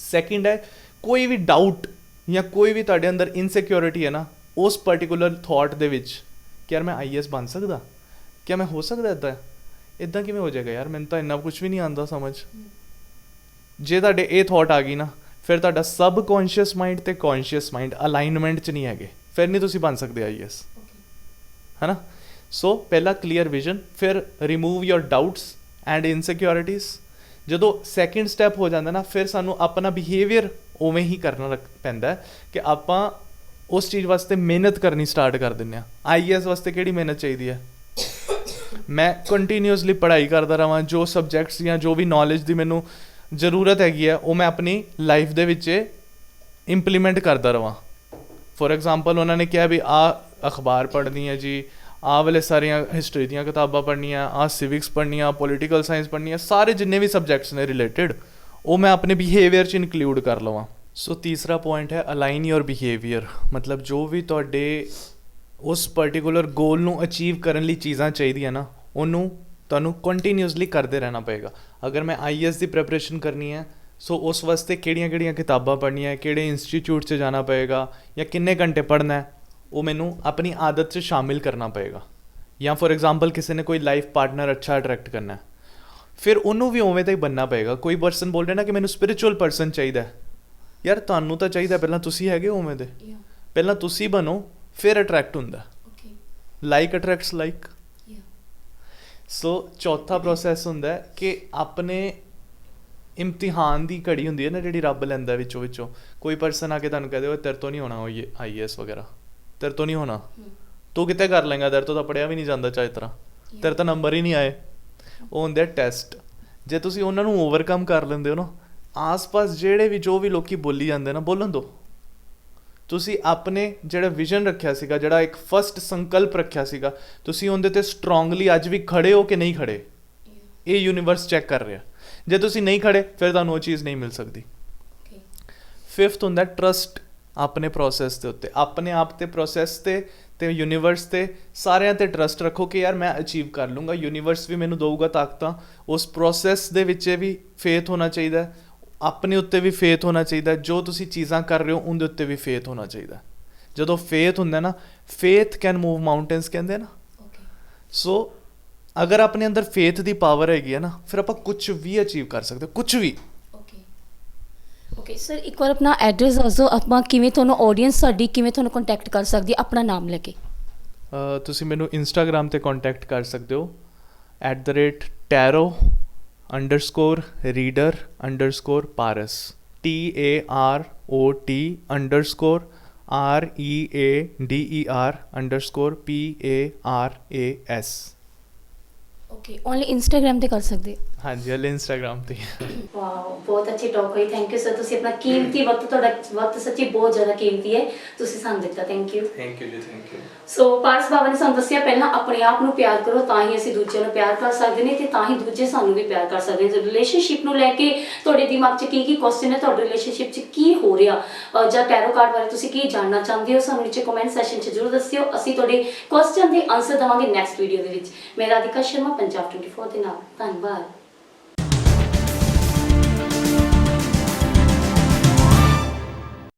ਸੈਕਿੰਡ ਹੈ, ਕੋਈ ਵੀ ਡਾਊਟ ਜਾਂ ਕੋਈ ਵੀ ਤੁਹਾਡੇ ਅੰਦਰ ਇਨਸਿਕਿਉਰਿਟੀ ਹੈ ਨਾ, ਉਸ ਪਰਟੀਕੂਲਰ ਥਾਟ ਦੇ ਵਿੱਚ ਕਿ ਯਾਰ ਮੈਂ ਆਈਐਸ ਬਣ ਸਕਦਾ, ਕਿਆ ਮੈਂ ਹੋ ਸਕਦਾ ਇੱਦਾਂ ਕਿਵੇਂ ਹੋ ਜਾਏਗਾ ਯਾਰ, ਮੈਨੂੰ ਤਾਂ ਇੰਨਾ ਕੁਝ ਵੀ ਨਹੀਂ ਆਉਂਦਾ ਸਮਝ। ਜੇ ਤੁਹਾਡੇ ਇਹ ਥਾਟ ਆ ਗਈ ਨਾ, ਫਿਰ ਤੁਹਾਡਾ ਸਬ ਕੌਨਸ਼ੀਅਸ ਮਾਈਂਡ ਤੇ ਕੌਨਸ਼ੀਅਸ ਮਾਈਂਡ ਅਲਾਈਨਮੈਂਟ 'ਚ ਨਹੀਂ ਹੈਗੇ, ਫਿਰ ਨਹੀਂ ਤੁਸੀਂ ਬਣ ਸਕਦੇ ਆਈਐਸ, ਹੈ ਨਾ। ਸੋ ਪਹਿਲਾ ਕਲੀਅਰ ਵਿਜ਼ਨ, ਫਿਰ remove your doubts and insecurities. ਜਦੋਂ ਸੈਕਿੰਡ ਸਟੈਪ ਹੋ ਜਾਂਦਾ ਨਾ, ਫਿਰ ਸਾਨੂੰ ਆਪਣਾ ਬਿਹੇਵੀਅਰ ਉਵੇਂ ਹੀ ਕਰਨਾ ਪੈਂਦਾ ਕਿ ਆਪਾਂ ਉਸ ਚੀਜ਼ ਵਾਸਤੇ ਮਿਹਨਤ ਕਰਨੀ ਸਟਾਰਟ ਕਰ ਦਿੰਦੇ ਹਾਂ। ਆਈਐਸ ਵਾਸਤੇ ਕਿਹੜੀ ਮਿਹਨਤ ਚਾਹੀਦੀ ਹੈ? ਮੈਂ ਕੰਟੀਨਿਊਸਲੀ ਪੜ੍ਹਾਈ ਕਰਦਾ ਰਹਾਂ, ਜੋ ਸਬਜੈਕਟਸ ਜਾਂ ਜੋ ਵੀ ਨੌਲੇਜ ਦੀ ਮੈਨੂੰ ਜ਼ਰੂਰਤ ਹੈਗੀ ਹੈ ਉਹ ਮੈਂ ਆਪਣੀ ਲਾਈਫ ਦੇ ਵਿੱਚ ਇੰਪਲੀਮੈਂਟ ਕਰਦਾ ਰਹਾਂ। ਫੋਰ ਐਗਜ਼ਾਮਪਲ ਉਹਨਾਂ ਨੇ ਕਿਹਾ ਵੀ ਆਹ ਅਖਬਾਰ ਪੜ੍ਹਨੀ ਹੈ ਜੀ, ਆਹ ਵਾਲੇ ਸਾਰੀਆਂ ਹਿਸਟਰੀ ਦੀਆਂ ਕਿਤਾਬਾਂ ਪੜ੍ਹਨੀਆਂ, ਆਹ ਸਿਵਿਕਸ ਪੜ੍ਹਨੀਆਂ, ਪੋਲੀਟੀਕਲ ਸਾਇੰਸ ਪੜ੍ਹਨੀਆਂ, ਸਾਰੇ ਜਿੰਨੇ ਵੀ ਸਬਜੈਕਟਸ ਨੇ ਰਿਲੇਟਡ ਉਹ ਮੈਂ ਆਪਣੇ ਬਿਹੇਵੀਅਰ 'ਚ ਇਨਕਲੂਡ ਕਰ ਲਵਾਂ। ਸੋ ਤੀਸਰਾ ਪੁਆਇੰਟ ਹੈ ਅਲਾਈਨ ਯੋਰ ਬਿਹੇਵੀਅਰ। ਮਤਲਬ ਜੋ ਵੀ ਤੁਹਾਡੇ ਉਸ ਪਰਟੀਕੂਲਰ ਗੋਲ ਨੂੰ ਅਚੀਵ ਕਰਨ ਲਈ ਚੀਜ਼ਾਂ ਚਾਹੀਦੀਆਂ ਨਾ, ਉਹਨੂੰ ਤੁਹਾਨੂੰ ਕੰਟੀਨਿਊਸਲੀ ਕਰਦੇ ਰਹਿਣਾ ਪਏਗਾ। ਅਗਰ ਮੈਂ ਆਈਐਸ ਦੀ ਪ੍ਰੈਪਰੇਸ਼ਨ ਕਰਨੀ ਹੈ, ਸੋ ਉਸ ਵਾਸਤੇ ਕਿਹੜੀਆਂ ਕਿਤਾਬਾਂ ਪੜ੍ਹਨੀਆਂ, ਕਿਹੜੇ ਇੰਸਟੀਚਿਊਟ 'ਚ ਜਾਣਾ ਪਏਗਾ ਜਾਂ ਕਿੰਨੇ ਘੰਟੇ ਪੜ੍ਹਨਾ ਹੈ, ਉਹ ਮੈਨੂੰ ਆਪਣੀ ਆਦਤ 'ਚ ਸ਼ਾਮਿਲ ਕਰਨਾ ਪਏਗਾ। ਜਾਂ ਫੋਰ ਐਗਜ਼ਾਮਪਲ ਕਿਸੇ ਨੇ ਕੋਈ ਲਾਈਫ ਪਾਰਟਨਰ ਅੱਛਾ ਅਟਰੈਕਟ ਕਰਨਾ ਹੈ, ਫਿਰ ਉਹਨੂੰ ਵੀ ਉਵੇਂ ਦਾ ਹੀ ਬਣਨਾ ਪਏਗਾ। ਕੋਈ ਪਰਸਨ ਬੋਲ ਰਿਹਾ ਨਾ ਕਿ ਮੈਨੂੰ ਸਪਿਰਿਚੁਅਲ ਪਰਸਨ ਚਾਹੀਦਾ, ਯਾਰ ਤੁਹਾਨੂੰ ਤਾਂ ਚਾਹੀਦਾ ਪਹਿਲਾਂ ਤੁਸੀਂ ਹੈਗੇ ਉਵੇਂ ਦੇ, ਪਹਿਲਾਂ ਤੁਸੀਂ ਬਣੋ, ਫਿਰ ਅਟਰੈਕਟ ਹੁੰਦਾ। Like attracts like. ਸੋ ਚੌਥਾ ਪ੍ਰੋਸੈਸ ਹੁੰਦਾ ਕਿ ਆਪਣੇ ਇਮਤਿਹਾਨ ਦੀ ਘੜੀ ਹੁੰਦੀ ਹੈ ਨਾ ਜਿਹੜੀ ਰੱਬ ਲੈਂਦਾ ਵਿੱਚੋਂ। ਕੋਈ ਪਰਸਨ ਆ ਕੇ ਤੁਹਾਨੂੰ ਕਹਦੇ ਤੇਰੇ ਤੋਂ ਨਹੀਂ ਹੋਣਾ ਉਹ ਆਈਐਸ ਵਗੈਰਾ, ਤੇਰੇ ਤੋਂ ਨਹੀਂ ਹੋਣਾ, ਤੂੰ ਕਿਤੇ ਕਰ ਲਏਗਾ, ਤੇਰੇ ਤੋਂ ਤਾਂ ਪੜ੍ਹਿਆ ਵੀ ਨਹੀਂ ਜਾਂਦਾ ਚਾਹੇ ਤਰ੍ਹਾਂ, ਤੇਰੇ ਤਾਂ ਨੰਬਰ ਹੀ ਨਹੀਂ ਆਏ। ਉਹ ਹੁੰਦੇ ਟੈਸਟ। ਜੇ ਤੁਸੀਂ ਉਹਨਾਂ ਨੂੰ ਓਵਰਕਮ ਕਰ ਲੈਂਦੇ ਹੋ ਨਾ, ਆਸ-ਪਾਸ ਜਿਹੜੇ ਵੀ ਜੋ ਵੀ ਲੋਕੀ ਬੋਲੀ ਜਾਂਦੇ ਨਾ, ਬੋਲਣ ਦਿਓ। ਤੁਸੀਂ ਆਪਣੇ ਜਿਹੜਾ ਵਿਜ਼ਨ ਰੱਖਿਆ ਸੀਗਾ, ਜਿਹੜਾ ਇੱਕ ਫਸਟ ਸੰਕਲਪ ਰੱਖਿਆ ਸੀਗਾ, ਤੁਸੀਂ ਉਹਦੇ 'ਤੇ ਸਟਰੋਂਗਲੀ ਅੱਜ ਵੀ ਖੜੇ ਹੋ ਕਿ ਨਹੀਂ ਖੜੇ, ਇਹ ਯੂਨੀਵਰਸ ਚੈੱਕ ਕਰ ਰਿਹਾ। ਜੇ ਤੁਸੀਂ ਨਹੀਂ ਖੜੇ, ਫਿਰ ਤੁਹਾਨੂੰ ਉਹ ਚੀਜ਼ ਨਹੀਂ ਮਿਲ ਸਕਦੀ। ਫਿਫਥ ਹੁੰਦਾ ਟਰਸਟ ਆਪਣੇ ਪ੍ਰੋਸੈਸ ਦੇ ਉੱਤੇ, ਆਪਣੇ ਆਪ 'ਤੇ, ਪ੍ਰੋਸੈਸ 'ਤੇ ਯੂਨੀਵਰਸ 'ਤੇ, ਸਾਰਿਆਂ 'ਤੇ ਟਰਸਟ ਰੱਖੋ ਕਿ ਯਾਰ ਮੈਂ ਅਚੀਵ ਕਰ ਲੂੰਗਾ, ਯੂਨੀਵਰਸ ਵੀ ਮੈਨੂੰ ਦਊਗਾ ਤਾਕਤਾਂ। ਉਸ ਪ੍ਰੋਸੈਸ ਦੇ ਵਿੱਚ ਵੀ ਫੇਥ ਹੋਣਾ ਚਾਹੀਦਾ, ਆਪਣੇ ਉੱਤੇ ਵੀ ਫੇਥ ਹੋਣਾ ਚਾਹੀਦਾ, ਜੋ ਤੁਸੀਂ ਚੀਜ਼ਾਂ ਕਰ ਰਹੇ ਹੋ ਉਹਦੇ ਉੱਤੇ ਵੀ ਫੇਥ ਹੋਣਾ ਚਾਹੀਦਾ। ਜਦੋਂ ਫੇਥ ਹੁੰਦਾ ਨਾ, ਫੇਥ ਕੈਨ ਮੂਵ ਮਾਊਂਟੇਨਸ ਕਹਿੰਦੇ ਨਾ। ਸੋ ਅਗਰ ਆਪਣੇ ਅੰਦਰ ਫੇਥ ਦੀ ਪਾਵਰ ਹੈਗੀ ਹੈ ਨਾ, ਫਿਰ ਆਪਾਂ ਕੁਝ ਵੀ ਅਚੀਵ ਕਰ ਸਕਦੇ, ਕੁਝ ਵੀ। ਓਕੇ ਸਰ, ਇੱਕ ਵਾਰ ਆਪਣਾ ਐਡਰੈਸ ਦੱਸੋ, ਆਪਾਂ ਕਿਵੇਂ ਤੁਹਾਨੂੰ ਆਡੀਅנס ਸਾਡੀ ਕਿਵੇਂ ਤੁਹਾਨੂੰ ਕੰਟੈਕਟ ਕਰ ਸਕਦੀ ਹੈ ਆਪਣਾ ਨਾਮ ਲੈ ਕੇ? ਤੁਸੀਂ ਮੈਨੂੰ ਇੰਸਟਾਗ੍ਰਾਮ 'ਤੇ ਕੰਟੈਕਟ ਕਰ ਸਕਦੇ ਹੋ @tarot_reader_paras TAROT_READER_PARAS। Okay, only Instagram ਤੇ ਕਰ ਸਕਦੇ? ਹਾਂਜੀ, ਹਲੇ ਇੰਸਟਾਗ੍ਰਾਮ ਤੇ। ਵਾਓ, ਬਹੁਤ ਅੱਛੀ ਟਾਕ ਹੋਈ। ਥੈਂਕ ਯੂ ਸਰ, ਤੁਸੀਂ ਆਪਣਾ ਕੀਮਤੀ ਵਕਤ, ਤੁਹਾਡਾ ਵਕਤ ਸੱਚੀ ਬਹੁਤ ਜ਼ਿਆਦਾ ਕੀਮਤੀ ਹੈ, ਤੁਸੀਂ ਸਾਨੂੰ ਦਿੱਤਾ। Thank you. ਥੈਂਕ ਯੂ ਜੀ, ਥੈਂਕ ਯੂ। ਸੋ ਪਾਰਸ ਬਾਬਾ ਨੇ ਸਾਨੂੰ ਦੱਸਿਆ, ਪਹਿਲਾਂ ਆਪਣੇ ਆਪ ਨੂੰ ਪਿਆਰ ਕਰੋ, ਤਾਂ ਹੀ ਅਸੀਂ ਦੂਜਿਆਂ ਨੂੰ ਪਿਆਰ ਕਰ ਸਕਦੇ ਨੇ, ਤੇ ਤਾਂ ਹੀ ਦੂਜੇ ਸਾਨੂੰ ਵੀ ਪਿਆਰ ਕਰ ਸਕਦੇ ਨੇ। ਰਿਲੇਸ਼ਨਸ਼ਿਪ ਨੂੰ ਲੈ ਕੇ ਤੁਹਾਡੇ ਦਿਮਾਗ 'ਚ ਕੀ ਕੁਐਸਚਨ ਹੈ, ਤੁਹਾਡੇ ਰਿਲੇਸ਼ਨਸ਼ਿਪ 'ਚ ਕੀ ਹੋ ਰਿਹਾ, ਜਾਂ ਟੈਰੋ ਕਾਰਡ ਬਾਰੇ ਤੁਸੀਂ ਕੀ ਜਾਣਨਾ ਚਾਹੁੰਦੇ ਹੋ, ਸਾਨੂੰ ਨੀਚੇ ਕਮੈਂਟ ਸੈਸ਼ਨ 'ਚ ਜ਼ਰੂਰ ਦੱਸਿਓ। ਅਸੀਂ ਤੁਹਾਡੇ ਕੁਐਸਚਨ ਦੇ ਆਨਸਰ ਦੇਵਾਂਗੇ ਨੈਕਸਟ ਵੀਡੀਓ ਦੇ ਵਿੱਚ। ਮੈਂ ਰਾਧਿਕਾ ਸ਼ਰਮਾ, ਪੰਜਾਬ 24 ਦੇ ਨਾਲ। ਧੰਨਵਾਦ।